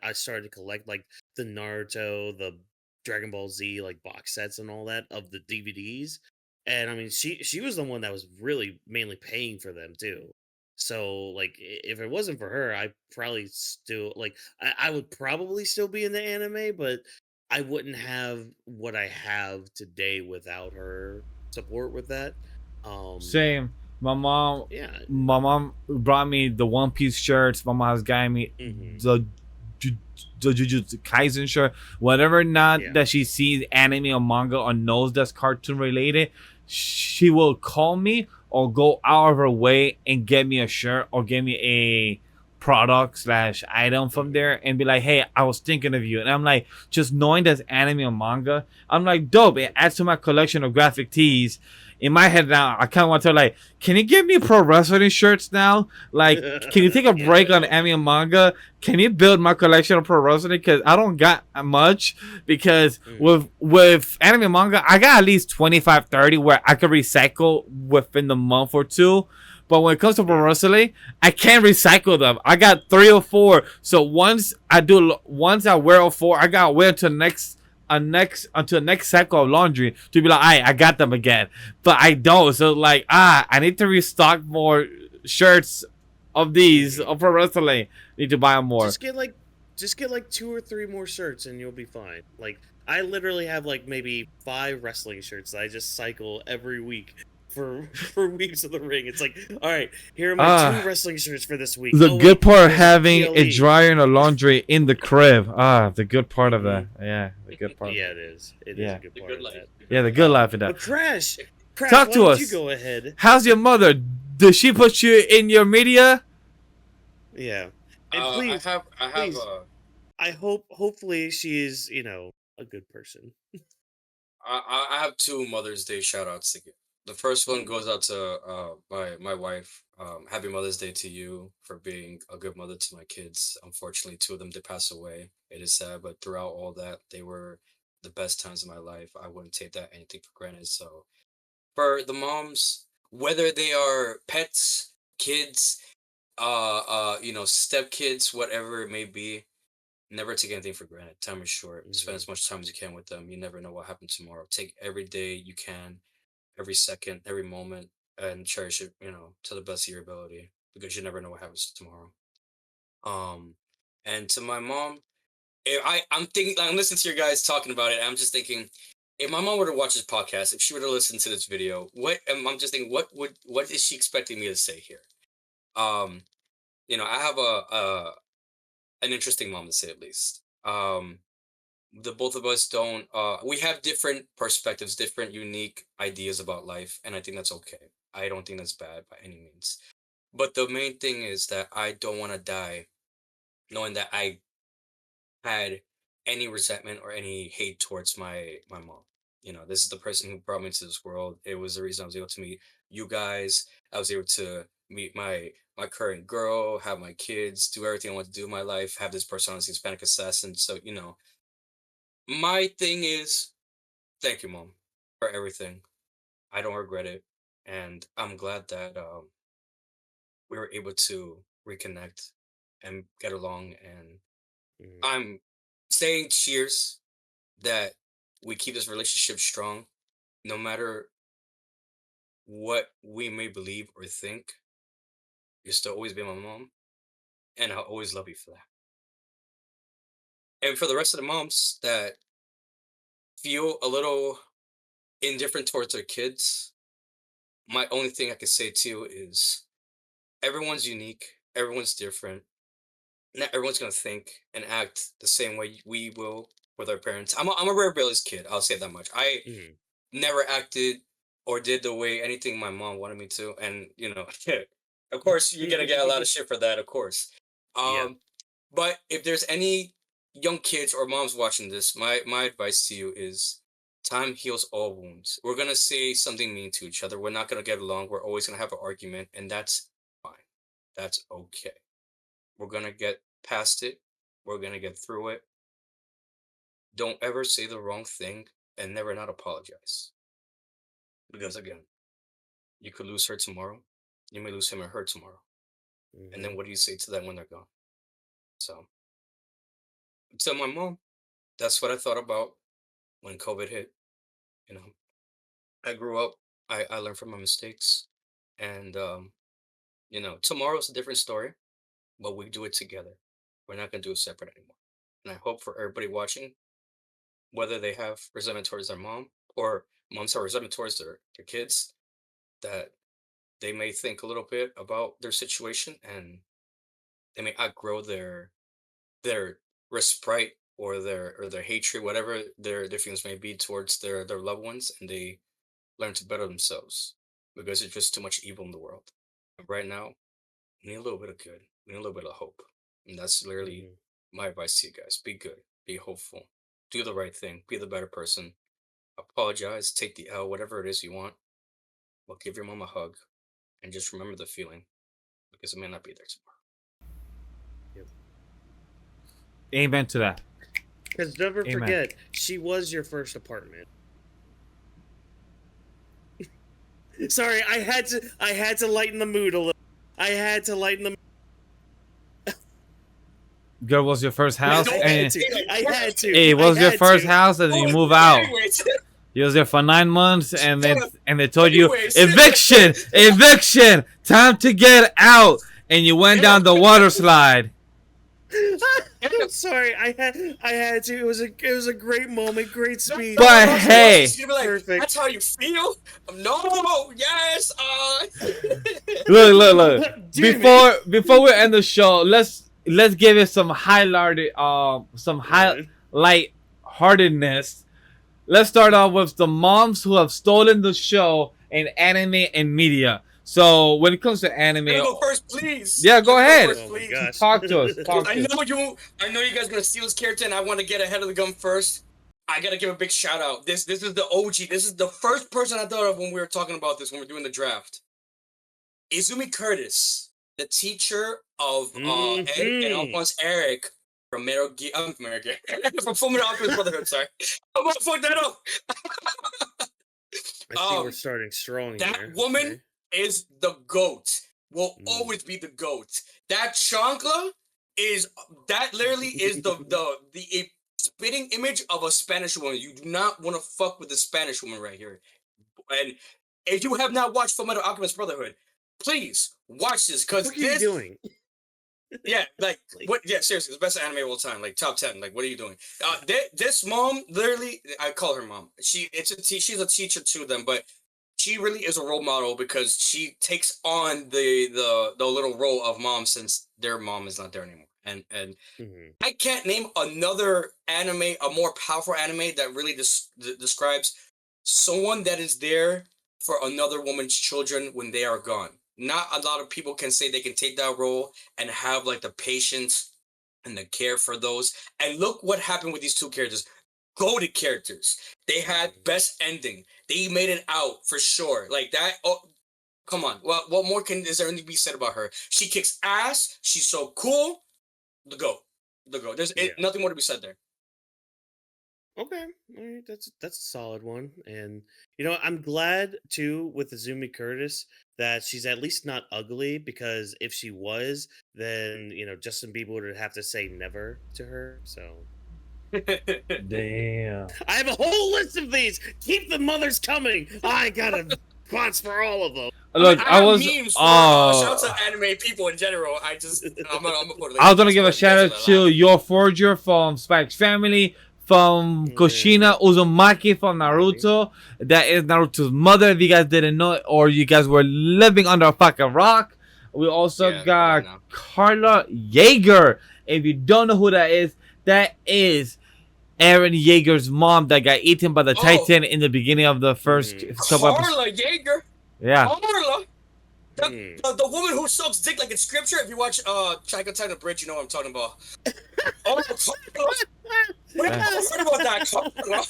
I started to collect like the Naruto, the Dragon Ball Z like box sets and all that of the DVDs. And I mean, she was the one that was really mainly paying for them too. So like, if it wasn't for her, I probably still like I would probably still be in the anime, but I wouldn't have what I have today without her support with that. Um, Same. My mom, yeah. my mom brought me the One Piece shirts. My mom's got me Hmm. the Ju- the Jujutsu Kaisen shirt. Whatever not Yeah. that she sees anime or manga or knows that's cartoon related, she will call me or go out of her way and get me a shirt or get me a product slash item from Hmm. there and be like, hey, I was thinking of you. And I'm like, just knowing that's anime or manga, I'm like, dope. It adds to my collection of graphic tees. In my head now, I kind of want to like, can you give me pro wrestling shirts now? Like, can you take a break on Yeah. anime and manga? Can you build my collection of pro wrestling? Because I don't got much. Because Hmm. with anime and manga, I got at least 25, 30 where I could recycle within the month or two. But when it comes to pro Yeah. wrestling, I can't recycle them. I got 3 or 4. So once I wear all 4, I gotta wear to the next cycle of laundry to be like, I got them again. But I don't. So like, I need to restock more shirts of these Hmm. of pro wrestling. Need to buy them more. Just get like, just get like two or three more shirts and you'll be fine. Like, I literally have like maybe 5 wrestling shirts that I just cycle every week for Weeks of the Ring. It's like, all right, here are my two Ah, wrestling shirts for this week. the Oh good wait, part of there's a having a TLE. dryer and a laundry in the crib. The good part of Hmm. that. Yeah, the good part. Yeah, it is. It is a Yeah, good The part good of life. that. The yeah, good the life. good life of that. But Crash, Talk why to don't you us. go ahead? How's your mother? Does she put you in your media? Yeah, and please, I have please, hopefully she is, a good person. I have two Mother's Day shout outs to give. The first one Mm, goes out to my wife. Happy Mother's Day to you for being a good mother to my kids. Unfortunately, two of them did pass away. It is sad, but throughout all that, they were the best times of my life. I wouldn't take that anything for granted. So for the moms, whether they are pets, kids, step kids, whatever it may be, never take anything for granted. Time is short. Spend mhm. as much time as you can with them. You never know what happens tomorrow. Take every day you can, every second, every moment, and cherish it, to the best of your ability because you never know what happens tomorrow. Um, and to my mom, if I'm thinking, I'm listening to your guys talking about it. I'm just thinking, if my mom were to watch this podcast, if she were to listen to this video, I'm just thinking, what is she expecting me to say here? Um, I have an interesting mom to say at least. The both of us don't we have different perspectives, different unique ideas about life, and I think that's okay. I don't think that's bad by any means. But the main thing is that I don't want to die knowing that I had any resentment or any hate towards my mom. This is the person who brought me to this world. It was the reason I was able to meet you guys. I was able to meet my current girl, have my kids, do everything I want to do in my life, have this person on as Hispanic assassin. So, my thing is thank you, mom, for everything. I don't regret it. And I'm glad that we were able to reconnect and get along. And Mhm. I'm saying cheers that we keep this relationship strong no matter what we may believe or think. You'll still always be my mom, and I'll always love you for that. And for the rest of the moms that feel a little indifferent towards their kids, my only thing I can say to you is everyone's unique, everyone's different. Not everyone's gonna think and act the same way we will with our parents. I'm a rare rebellious kid. I'll say that much. I Mhm. never acted or did the way anything my mom wanted me to, and of course, you're gonna get a lot of shit for that. Of course, Yeah. but if there's any young kids or moms watching this, my advice to you is time heals all wounds. We're gonna say something mean to each other. We're not gonna get along. We're always gonna have an argument, and that's fine. That's okay. We're gonna get past it. We're gonna get through it. Don't ever say the wrong thing and never not apologize. Because again, you could lose her tomorrow. You may lose him or her tomorrow. And then Mhm. what do you say to them when they're gone? So, to my mom, that's what I thought about when COVID hit. You know, I grew up, I learned from my mistakes. And, tomorrow's a different story, but we do it together. We're not going to do it separate anymore. And I hope for everybody watching, whether they have resentment towards their mom or moms have resentment towards their kids, that they may think a little bit about their situation and they may outgrow their respite or their hatred, whatever their feelings may be towards their loved ones, and they learn to better themselves because there's just too much evil in the world. And right now, we need a little bit of good. We need a little bit of hope. And that's literally Mhm. my advice to you guys. Be good. Be hopeful. Do the right thing. Be the better person. Apologize. Take the L, whatever it is you want. But give your mom a hug. And just remember the feeling because it may not be there tomorrow. Yep. Amen to that. Because never Amen. forget, she was your first apartment. Sorry, I had to lighten the mood a little. I had to lighten the. Girl was your first house, I and had to. it was your first to. house, and then you move out. You was there for 9 months, and they told you eviction, eviction, time to get out, and you went down the water slide. I'm sorry, I had to. It was a great moment, great speech. But hey, perfect. That's how you feel? No, yes. look. Before we end the show, let's give it some light heartedness. Let's start off with the moms who have stolen the show in anime and media. So when it comes to anime, Can I go first, please? Yeah, go ahead. First, please. Oh my gosh. Talk to us. I know you guys are gonna steal this character, and I want to get ahead of the gun first. I gotta give a big shout out. This is the OG. This is the first person I thought of when we were talking about this when we were doing the draft. Izumi Curtis, the teacher of Ed and Alphonse Eric from from Fullmetal Alchemist Brotherhood. Sorry, I'm gonna fuck that up. I think we're starting strong that here. woman is the GOAT. Will always be the GOAT. That chancla literally is the spitting image of a Spanish woman. You do not want to fuck with the Spanish woman right here. And if you have not watched Fullmetal Alchemist Brotherhood, please watch this because What are you doing? Yeah, what? Yeah, seriously, it's the best anime of all time. Like top 10. Like, what are you doing? This mom, literally, I call her mom. She's a teacher to them, but she really is a role model because she takes on the little role of mom since their mom is not there anymore. And I can't name another anime, a more powerful anime that really describes someone that is there for another woman's children when they are gone. Not a lot of people can say they can take that role and have like the patience and the care for those. And look what happened with these two characters. Goated characters. They had best ending. They made it out for sure. Like that. Oh, Come on. What more is there to be said about her? She kicks ass. She's so cool. The goat. The goat. Yeah. Nothing more to be said there. Okay, all right, that's a solid one, and you know I'm glad too with Azumi Curtis that she's at least not ugly because if she was, then you know Justin Bieber would have to say never to her. So Damn. I have a whole list of these. Keep the mothers coming. I got a spots for all of them. Look, I have was memes for shout out to anime people in general. I'm gonna put it I was gonna give a Discord, you guys shout are out gonna to laugh. Your Forger from Spike's Family, from Kushina Uzumaki from Naruto. That is Naruto's mother. If you guys didn't know it, or you guys were living under a fucking rock. We also Yeah, got now. Carla Yeager. If you don't know who that is Aaron Yeager's mom that got eaten by the Titan in the beginning of the first couple episodes. Carla Yeager. Yeah. Carla. The woman who sucks dick like in scripture. If you watch China the Bridge, you know what I'm talking about. Oh, Carla. What about that, Carla?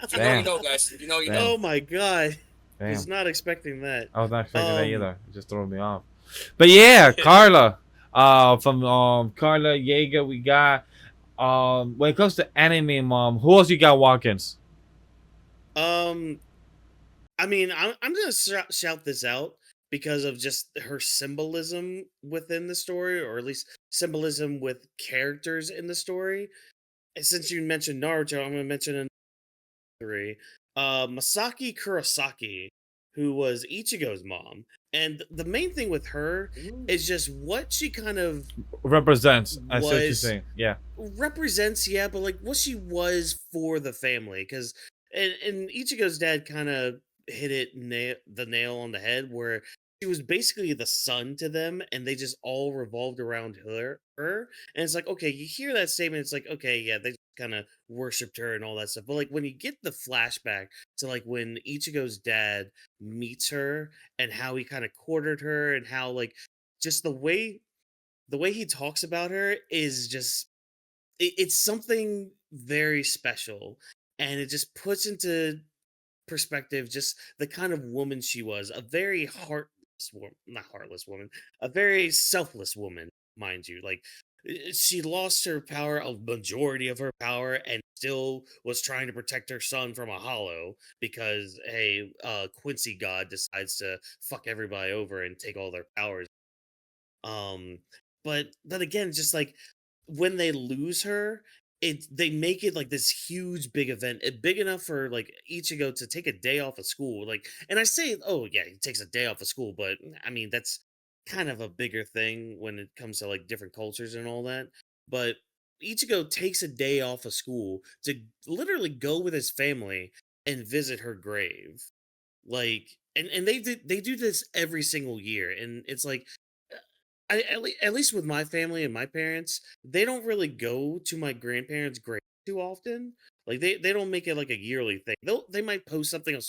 If you know, you know, guys. If you know, you know. Oh my god. Damn. Was not expecting that. I was not expecting that either. It just threw me off. But yeah, Carla. From Carla Yeager, we got when it comes to anime mom, who else you got, Whawkins? I mean, I'm gonna shout this out because of just her symbolism within the story, or at least symbolism with characters in the story. And since you mentioned Naruto, I'm gonna mention another three. Masaki Kurosaki, who was Ichigo's mom. And the main thing with her is just what she kind of represents. I see what you're saying. Yeah. Represents, yeah, but like what she was for the family. Because and Ichigo's dad kind of hit the nail on the head where she was basically the son to them and they just all revolved around her. And it's like, okay, you hear that statement, it's like, okay, yeah, they kind of worshipped her and all that stuff. But like when you get the flashback to like when Ichigo's dad meets her and how he kind of courted her and how like just the way he talks about her is just it's something very special, and it just puts into perspective just the kind of woman she was, a very not heartless woman, a very selfless woman, mind you. Like she lost her power, a majority of her power, and still was trying to protect her son from a hollow because hey, Quincy God decides to fuck everybody over and take all their powers. um but again, just like when they lose her, they make it like this huge big event, big enough for like Ichigo to take a day off of school. Like, and I say, oh yeah, he takes a day off of school, but I mean that's kind of a bigger thing when it comes to like different cultures and all that. But Ichigo takes a day off of school to literally go with his family and visit her grave. Like, and they do this every single year, and it's like at least with my family and my parents, they don't really go to my grandparents' grave too often. Like they don't make it like a yearly thing. They might post something on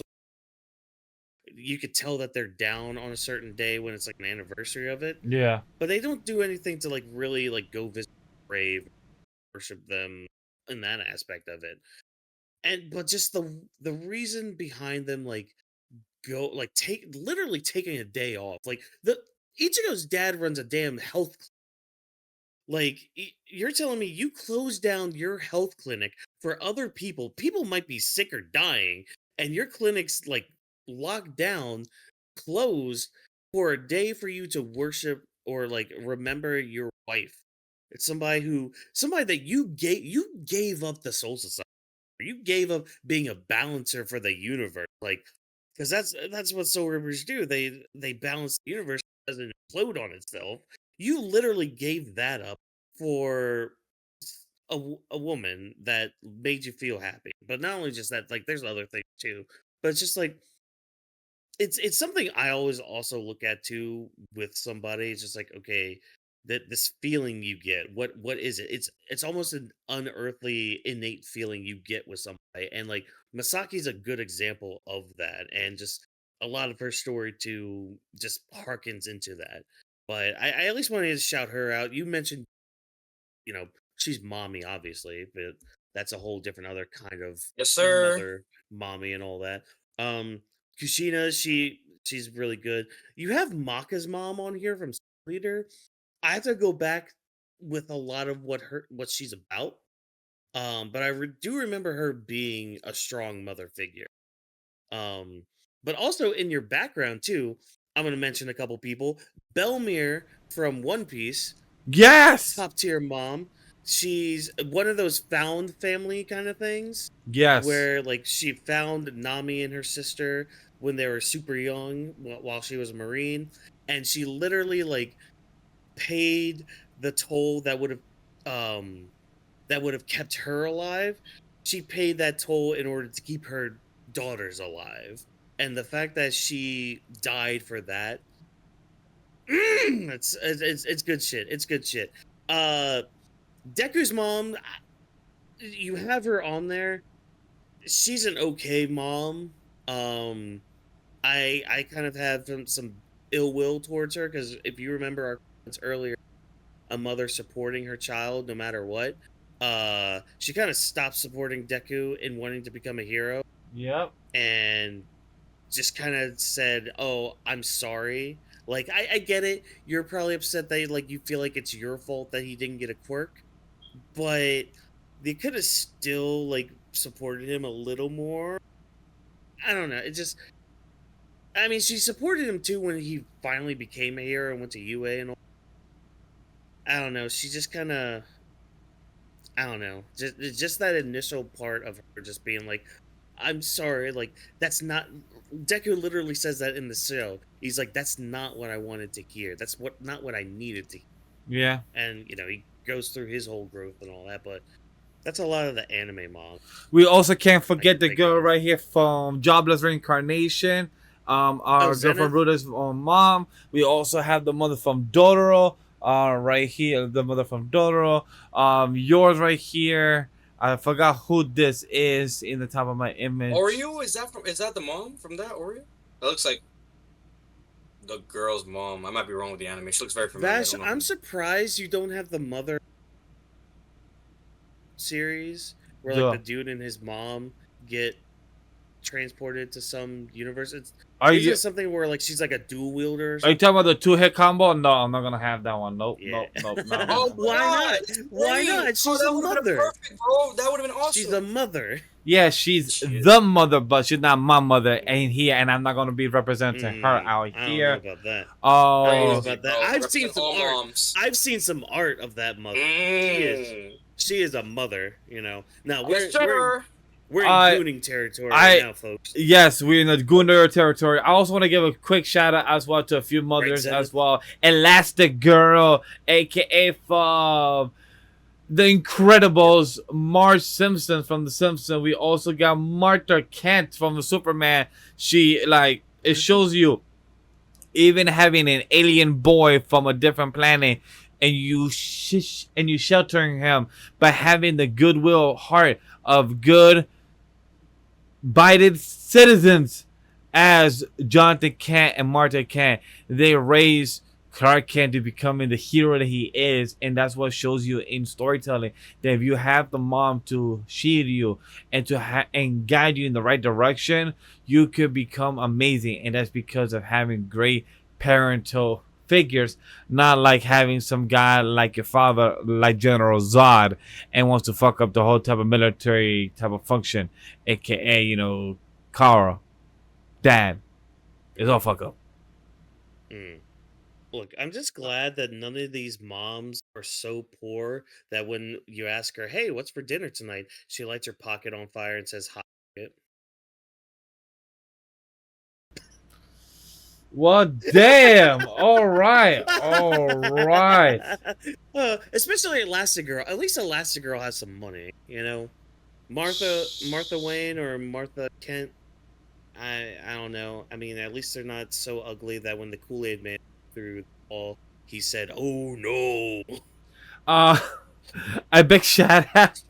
you could tell that they're down on a certain day when it's like an anniversary of it. Yeah. But they don't do anything to like really like go visit the grave, worship them in that aspect of it. And but just the reason behind them like go like literally taking a day off. Like the Ichigo's dad runs a damn health. Like, you're telling me you closed down your health clinic for other people? People might be sick or dying, and your clinic's like locked down, closed for a day for you to worship or like remember your wife. It's somebody that you gave up the soul society. You gave up being a balancer for the universe, like because that's what soul rippers do. They balance the universe, it doesn't implode on itself. You literally gave that up for a woman that made you feel happy. But not only just that, like there's other things too. But it's just like it's something I always also look at too with somebody. It's just like, okay, that this feeling you get, what is it? It's almost an unearthly, innate feeling you get with somebody. And like Masaki's a good example of that. And just a lot of her story too just harkens into that. But I at least wanted to shout her out. You mentioned, she's mommy, obviously, but that's a whole different other kind of Yes, sir. mother, mommy, and all that. Um, Kushina, She's really good. You have Maka's mom on here from Leader. I have to go back with a lot of what she's about. But I do remember her being a strong mother figure. But also in your background too, I'm gonna mention a couple people. Belmir from One Piece, Yes. top tier mom. She's one of those found family kind of things Yes. where like she found Nami and her sister when they were super young while she was a marine, and she literally like paid the toll that would have kept her alive. She paid that toll in order to keep her daughters alive, and the fact that she died for that, it's good shit. It's good shit. Deku's mom, you have her on there. She's an okay mom. I kind of have some ill will towards her because if you remember our comments earlier, a mother supporting her child no matter what. She kind of stopped supporting Deku in wanting to become a hero. Yep. And just kind of said, "Oh, I'm sorry." Like I get it. You're probably upset that like you feel like it's your fault that he didn't get a quirk, but they could have still like supported him a little more. I don't know. It just, I mean, she supported him too when he finally became a hero and went to UA and all. I don't know. She just kind of, I don't know. Just that initial part of her just being like, "I'm sorry." Like that's not. Deku literally says that in the show. He's like, "That's not what I wanted to hear. That's not what I needed to hear." Yeah. And he goes through his whole growth and all that, but that's a lot of the anime mom. We also can't forget the girl right here from Jobless Reincarnation. Our girl from Ruda's mom. We also have the mother from Dororo. Right here, the mother from Dororo. Yours right here. I forgot who this is in the top of my image. Oreo? Is that the mom from that Oreo? That looks like the girl's mom. I might be wrong with the anime. She looks very familiar. Vash, I'm surprised you don't have the mother series where like the dude and his mom get transported to some universe. Is it something where like she's like a dual wielder? Are you talking about the 2-hit combo? No, I'm not gonna have that one. Nope. Yeah. Nope. Oh, why not? Why not? She's a mother. Perfect, bro. That would have been awesome. She's a mother. Yeah, she's the mother, but she's not my mother. And here, and I'm not gonna be representing her out here. I don't know about that. Oh, I don't know about that. I've seen some art. I've seen some art of that mother. She is a mother. Now we're in gooning territory right now, folks. Yes, we're in the gooner territory. I also want to give a quick shout out as well to a few mothers as well. Elastic Girl, aka from The Incredibles, Marge Simpson from The Simpsons. We also got Martha Kent from the Superman. It shows you even having an alien boy from a different planet and you sheltering him by having the goodwill heart of good bited citizens as Jonathan Kent and Martha Kent. They raise Clark Kent to becoming the hero that he is, and that's what shows you in storytelling that if you have the mom to shield you and and guide you in the right direction, you could become amazing. And that's because of having great parental figures, not like having some guy like your father, like General Zod, and wants to fuck up the whole type of military type of function, aka Kara, Dad. It's all fuck up. Look, I'm just glad that none of these moms are so poor that when you ask her, "Hey, what's for dinner tonight?" she lights her pocket on fire and says, "Hot shit." Well, damn. All right. Especially Elastigirl. At least Elastigirl has some money, Martha Wayne or Martha Kent. I don't know. I mean, at least they're not so ugly that when the Kool-Aid Man through the wall, he said, "Oh no." A big shout out.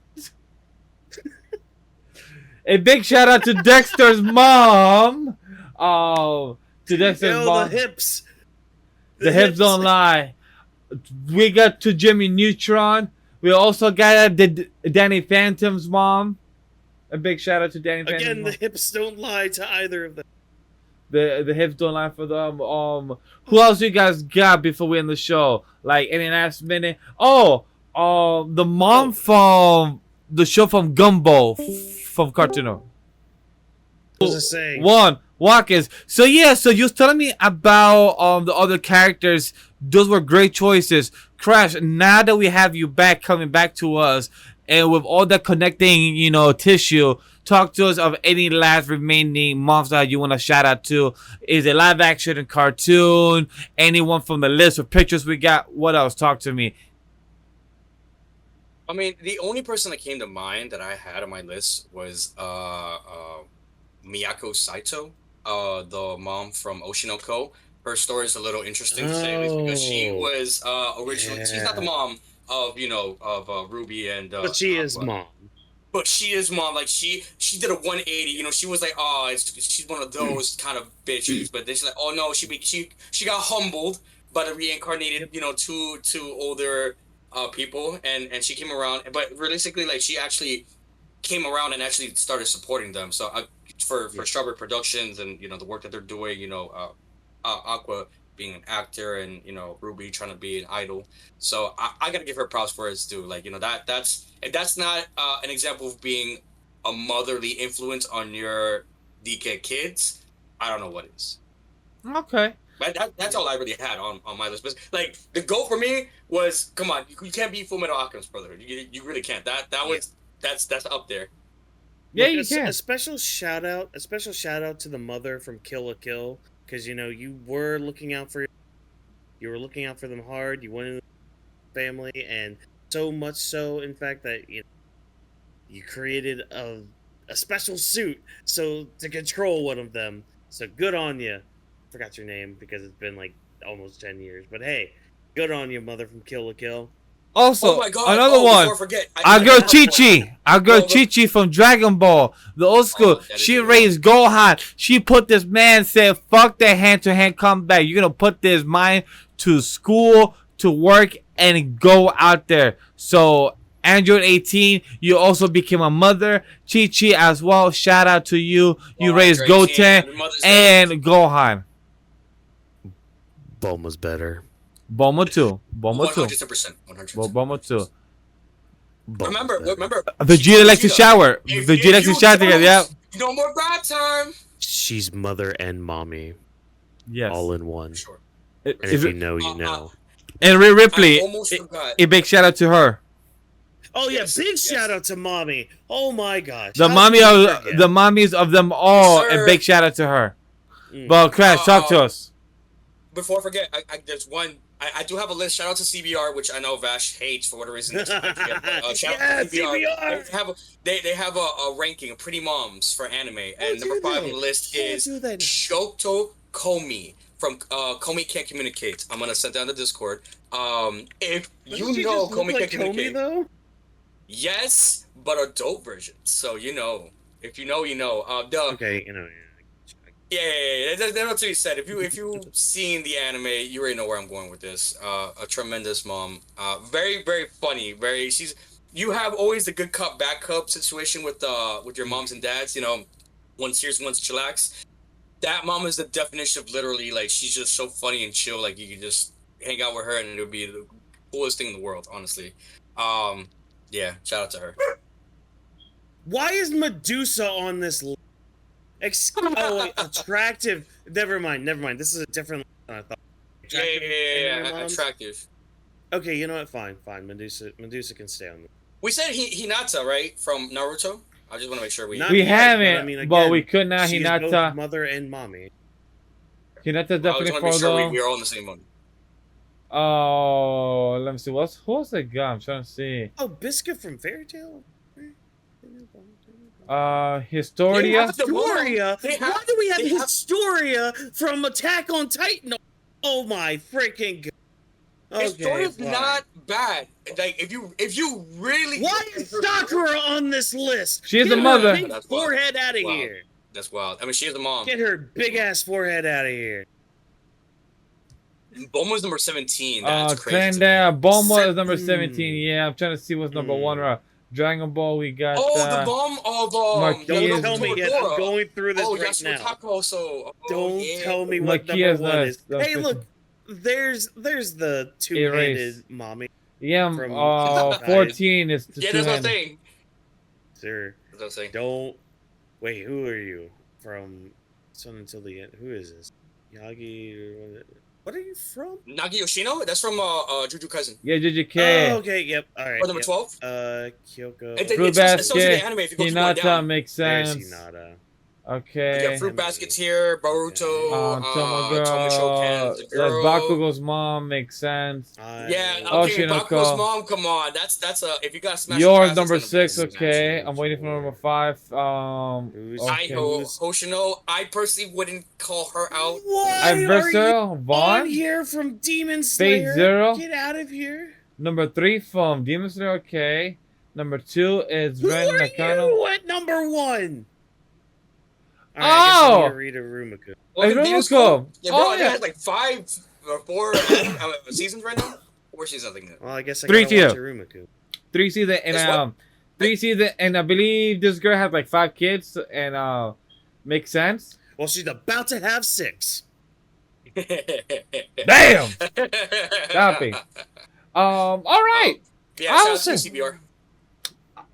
A big shout out to Dexter's mom. To Dexter's mom. The hips. The hips don't lie. We got to Jimmy Neutron. We also got Danny Phantom's mom. A big shout out to Danny Phantom's mom. Again, the hips don't lie to either of them. the hip line for them. Who else you guys got before we end the show? Like any last minute? Oh, the mom from the show from Gumbo from Cartoon Network. What was I saying? One Whawkins. So yeah, so you was telling me about the other characters. Those were great choices. Crash, now that we have you back, coming back to us, and with all that connecting, you know, tissue, talk to us of any last remaining moms that you want to shout out to. Is it live action and cartoon? Anyone from the list of pictures we got? What else? Talk to me. I mean, the only person that came to mind that I had on my list was Miyako Saito, the mom from Oshinoko. Her story is a little interesting to say, at least, because she was originally she's not the mom of Ruby and but she is mom. But she is mom. Like she did a 180. You know, she was like, oh, she's one of those kind of bitches. But then she's like, oh no, she got humbled by the reincarnated, you know, two older people, and she came around. But realistically, like she actually came around and actually started supporting them. So for Strawberry Productions and you know the work that they're doing, you know, Aqua being an actor and you know Ruby trying to be an idol. So I gotta give her props for it too. Like you know that's if that's not an example of being a motherly influence on your DK kids, I don't know what is. Okay. But that's all I really had on my list. But like the goal for me was, come on, you can't be Fullmetal Alchemist Brotherhood. You really can't. That was that's up there. Yeah, you can. A special shout out to the mother from Kill la Kill, because you know you were looking out for them hard. You wanted family, and so much so, in fact, that you created a special suit to control one of them. So good on you. Forgot your name because it's been like almost 10 years, but hey, good on you, mother from Kill la Kill. Also, Oh my God. Another one. Our girl Chi-Chi. Our girl Chi-Chi from Dragon Ball. The old school. She raised Gohan. She put this man, said, fuck that hand-to-hand combat. You're going to put this mind to school, to work, and go out there. So, Android 18, you also became a mother. Chi-Chi as well. Shout out to you. You raised Goten and Gohan. Bulma's better. Bulma 2. 100%. Bulma 2. Remember. Vegeta likes to shower. Vegeta likes to shower together, yeah. No more bad time. She's mother and mommy. Yes. All in one. Sure. And if you know, you know. And Rhea Ripley, a big shout out to her. Oh yeah, big shout out to mommy. Oh my gosh. The mommies of them all, a big shout out to her. But Crash, talk to us. Before I forget, there's one. I do have a list. Shout out to CBR, which I know Vash hates for whatever reason. Shout out to CBR. They have a ranking of pretty moms for anime, and number 5 on the list is Shoto Komi from Komi Can't Communicate. I'm gonna send down the Discord. If you know Komi Can't Communicate, though? Yes, but adult version. So you know, if you know, you know. Okay, you know. Yeah. That's what he said. If you've seen the anime, you already know where I'm going with this. A tremendous mom. Very, very funny. You have always the good cup, bad cup situation with your moms and dads. You know, one's serious, one's chillax. That mom is the definition of literally like she's just so funny and chill. Like you can just hang out with her and it would be the coolest thing in the world. Honestly. Yeah. Shout out to her. Why is Medusa on this list? Attractive. Never mind. This is a different than I thought. Yeah. Attractive. Okay, you know what? Fine. Medusa can stay on. We said Hinata, right, from Naruto. I just want to make sure we haven't, but we could now. Hinata, both mother and mommy. Hinata definitely for sure we're all in the same one. Oh, let me see. Who's that guy? I'm trying to see. Oh, Biscuit from Fairy Tail. Historia. Historia. Why do we have Historia from Attack on Titan? Oh my freaking god! Okay, Historia's not bad. Like if you really. Why is Sakura on this list? She is the mother. Get her big forehead out of here. That's wild. I mean, she is the mom. Get her big ass forehead out of here. Bulma's number 17. That's crazy. Bulma is number 17. Yeah, I'm trying to see what's number 1. Dragon Ball, we got. The mom of Marquis Don't tell me yet. I'm going through this right Yasuo now. Taka also. Don't tell me what Makia's number 1 nice. is. Hey, look. There's the two-handed mommy. Yeah, from 14 is the Yeah, that's what I'm two-handed. saying. Sir, That's what I'm saying. don't. Wait, who are you? From Sun Until the End. Who is this? Yagi. What are you from? Nagi Yoshino? That's from Juju Kaisen. Yeah, JJK. Oh, okay, yep. All right. Or number 12? Kyoko. Fruit It's also the Basket. anime if you go to one Hinata down. makes There's sense. Hinata. Okay. Yeah, Fruit Basket's here, Boruto, Tomo Shoken's the girl. girl. Bakugo's mom makes sense. Yeah, Oh, okay, Shinoko. Bakugo's mom, come on. That's if you got smash. Yours number 6, okay. I'm waiting for number 5. Who's- Okay. Hoshino, I personally wouldn't call her out. Why are you Adversarial, on Vaughn. here from Demon Fate Slayer? Zero. Get out of here. Number 3 from Demon Slayer, okay. Number 2 is Who Ren are Nakano. you at number 1? Oh! I guess I'm gonna read a Rumiko. Welcome to Rumiko. Demon School. Yeah, bro, Oh, I think yeah. it has like 5 or 4 seasons right now. 4 seasons, I think. Well, I guess I 3 gotta watch tier. a Rumiko. 3 season and That's what- 3 season, and I believe this girl has like 5 kids, and makes sense. Well, she's about to have 6. Damn. Copy. All right. Yeah, shout out Awesome. to CBR.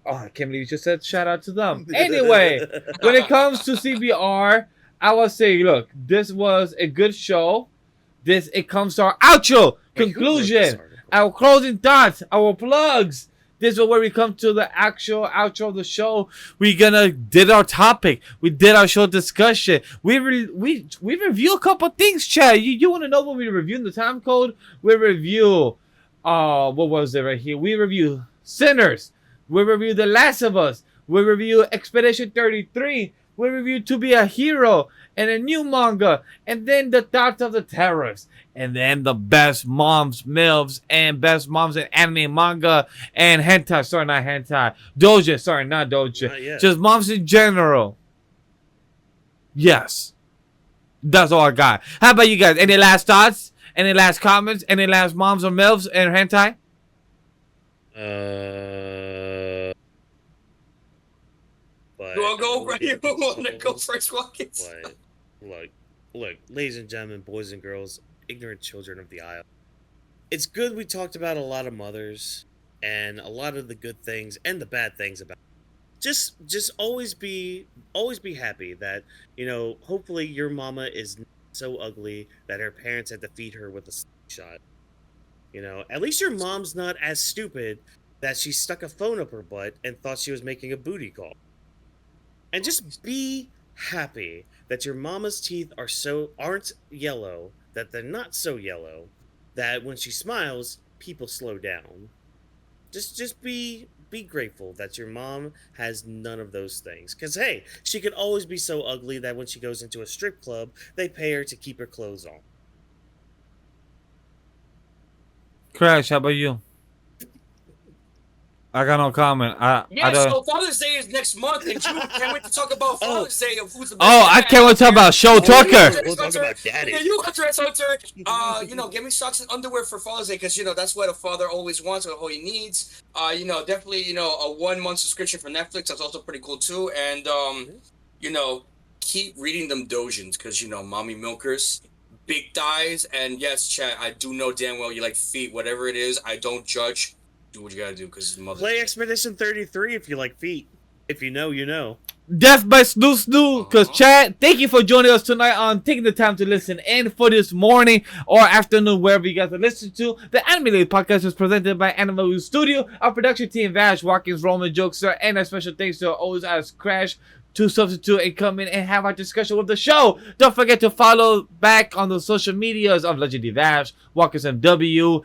Oh, I can't believe you just said shout out to them. Anyway, when it comes to CBR, I will say, look, this was a good show. It comes to our outro, Wait, who wrote this conclusion, article? our closing thoughts, our plugs. This is where we come to the actual outro of the show. We did our topic. We did our show discussion. We review a couple things, Chad. You want to know what we review in the time code? We review, what was it right here? We review Sinners. We review The Last of Us. We review Expedition 33. We review To Be a Hero and a new manga. And then the thoughts of the Tariffs. And then the best moms, MILFs, and best moms in anime and manga and hentai. Sorry, not hentai. Doja. Sorry, not doja. Not yet. Just moms in general. Yes. That's all I got. How about you guys? Any last thoughts? Any last comments? Any last moms or MILFs and hentai? But You want to go? You want to go first, Whawkins? But look, ladies and gentlemen, boys and girls, ignorant children of the Isle. It's good we talked about a lot of mothers and a lot of the good things and the bad things about. Just always be happy that, hopefully your mama is not so ugly that her parents had to feed her with a slingshot. At least your mom's not as stupid that she stuck a phone up her butt and thought she was making a booty call. And just be happy that your mama's teeth aren't yellow, that they're not so yellow, that when she smiles, people slow down. Just be grateful that your mom has none of those things. Because, hey, she could always be so ugly that when she goes into a strip club, they pay her to keep her clothes on. Crash, how about you? I got no comment. I don't. So Father's Day is next month, and June can't wait to talk about Father's Day of who's the best. Oh, I can't wait to talk about Show Tucker. We'll talk about daddy. Yeah, you got Dress Hunter. Get me socks and underwear for Father's Day because that's what a father always wants or all he needs. Definitely, a 1-month subscription for Netflix. That's also pretty cool too. And keep reading them dojins because mommy milkers, big thighs, and yes, chat. I do know damn well you like feet. Whatever it is, I don't judge. Do what you gotta do because mother. Play Expedition 33 if you like feet. If you know, you know. Death by Snoo. Because, Chad, thank you for joining us tonight on taking the time to listen in for this morning or afternoon, wherever you guys are listening to. The Anime Lady Podcast is presented by AniMa W3 Studio. Our production team, Vash, Whawkins, Roman, Jokester, and a special thanks to our always as Crash to substitute and come in and have our discussion with the show. Don't forget to follow back on the social medias of Legendary Vash, Whawkins MW,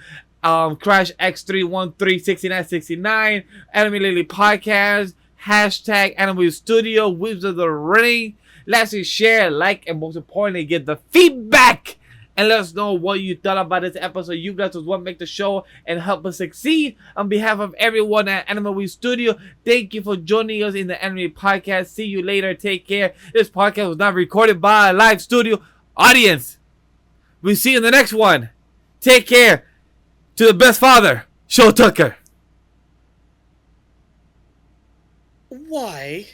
Crash X3136969, Anime Lily Podcast, hashtag Anime Studio, Weebs of the Ring. Lastly, share, like, and most importantly, get the feedback and let us know what you thought about this episode. You guys was what make the show and help us succeed. On behalf of everyone at Anime W3 Studio, thank you for joining us in the Anime Podcast. See you later. Take care. This podcast was not recorded by a live studio audience. We'll see you in the next one. Take care. To the best father, Show Tucker. Why?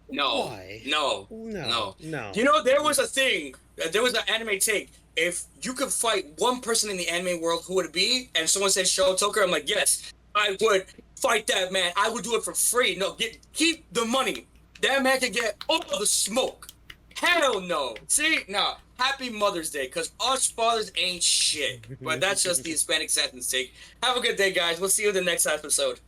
No, Why? no, No. no. No. You know, there was a thing. There was an anime take. If you could fight one person in the anime world, who would it be? And someone said Shotoker. I'm like, yes, I would fight that man. I would do it for free. No, keep the money. That man can get all the smoke. Hell no. See, nah. Happy Mother's Day, because us fathers ain't shit. But that's just the Hispanic Assassin's take. Have a good day, guys. We'll see you in the next episode.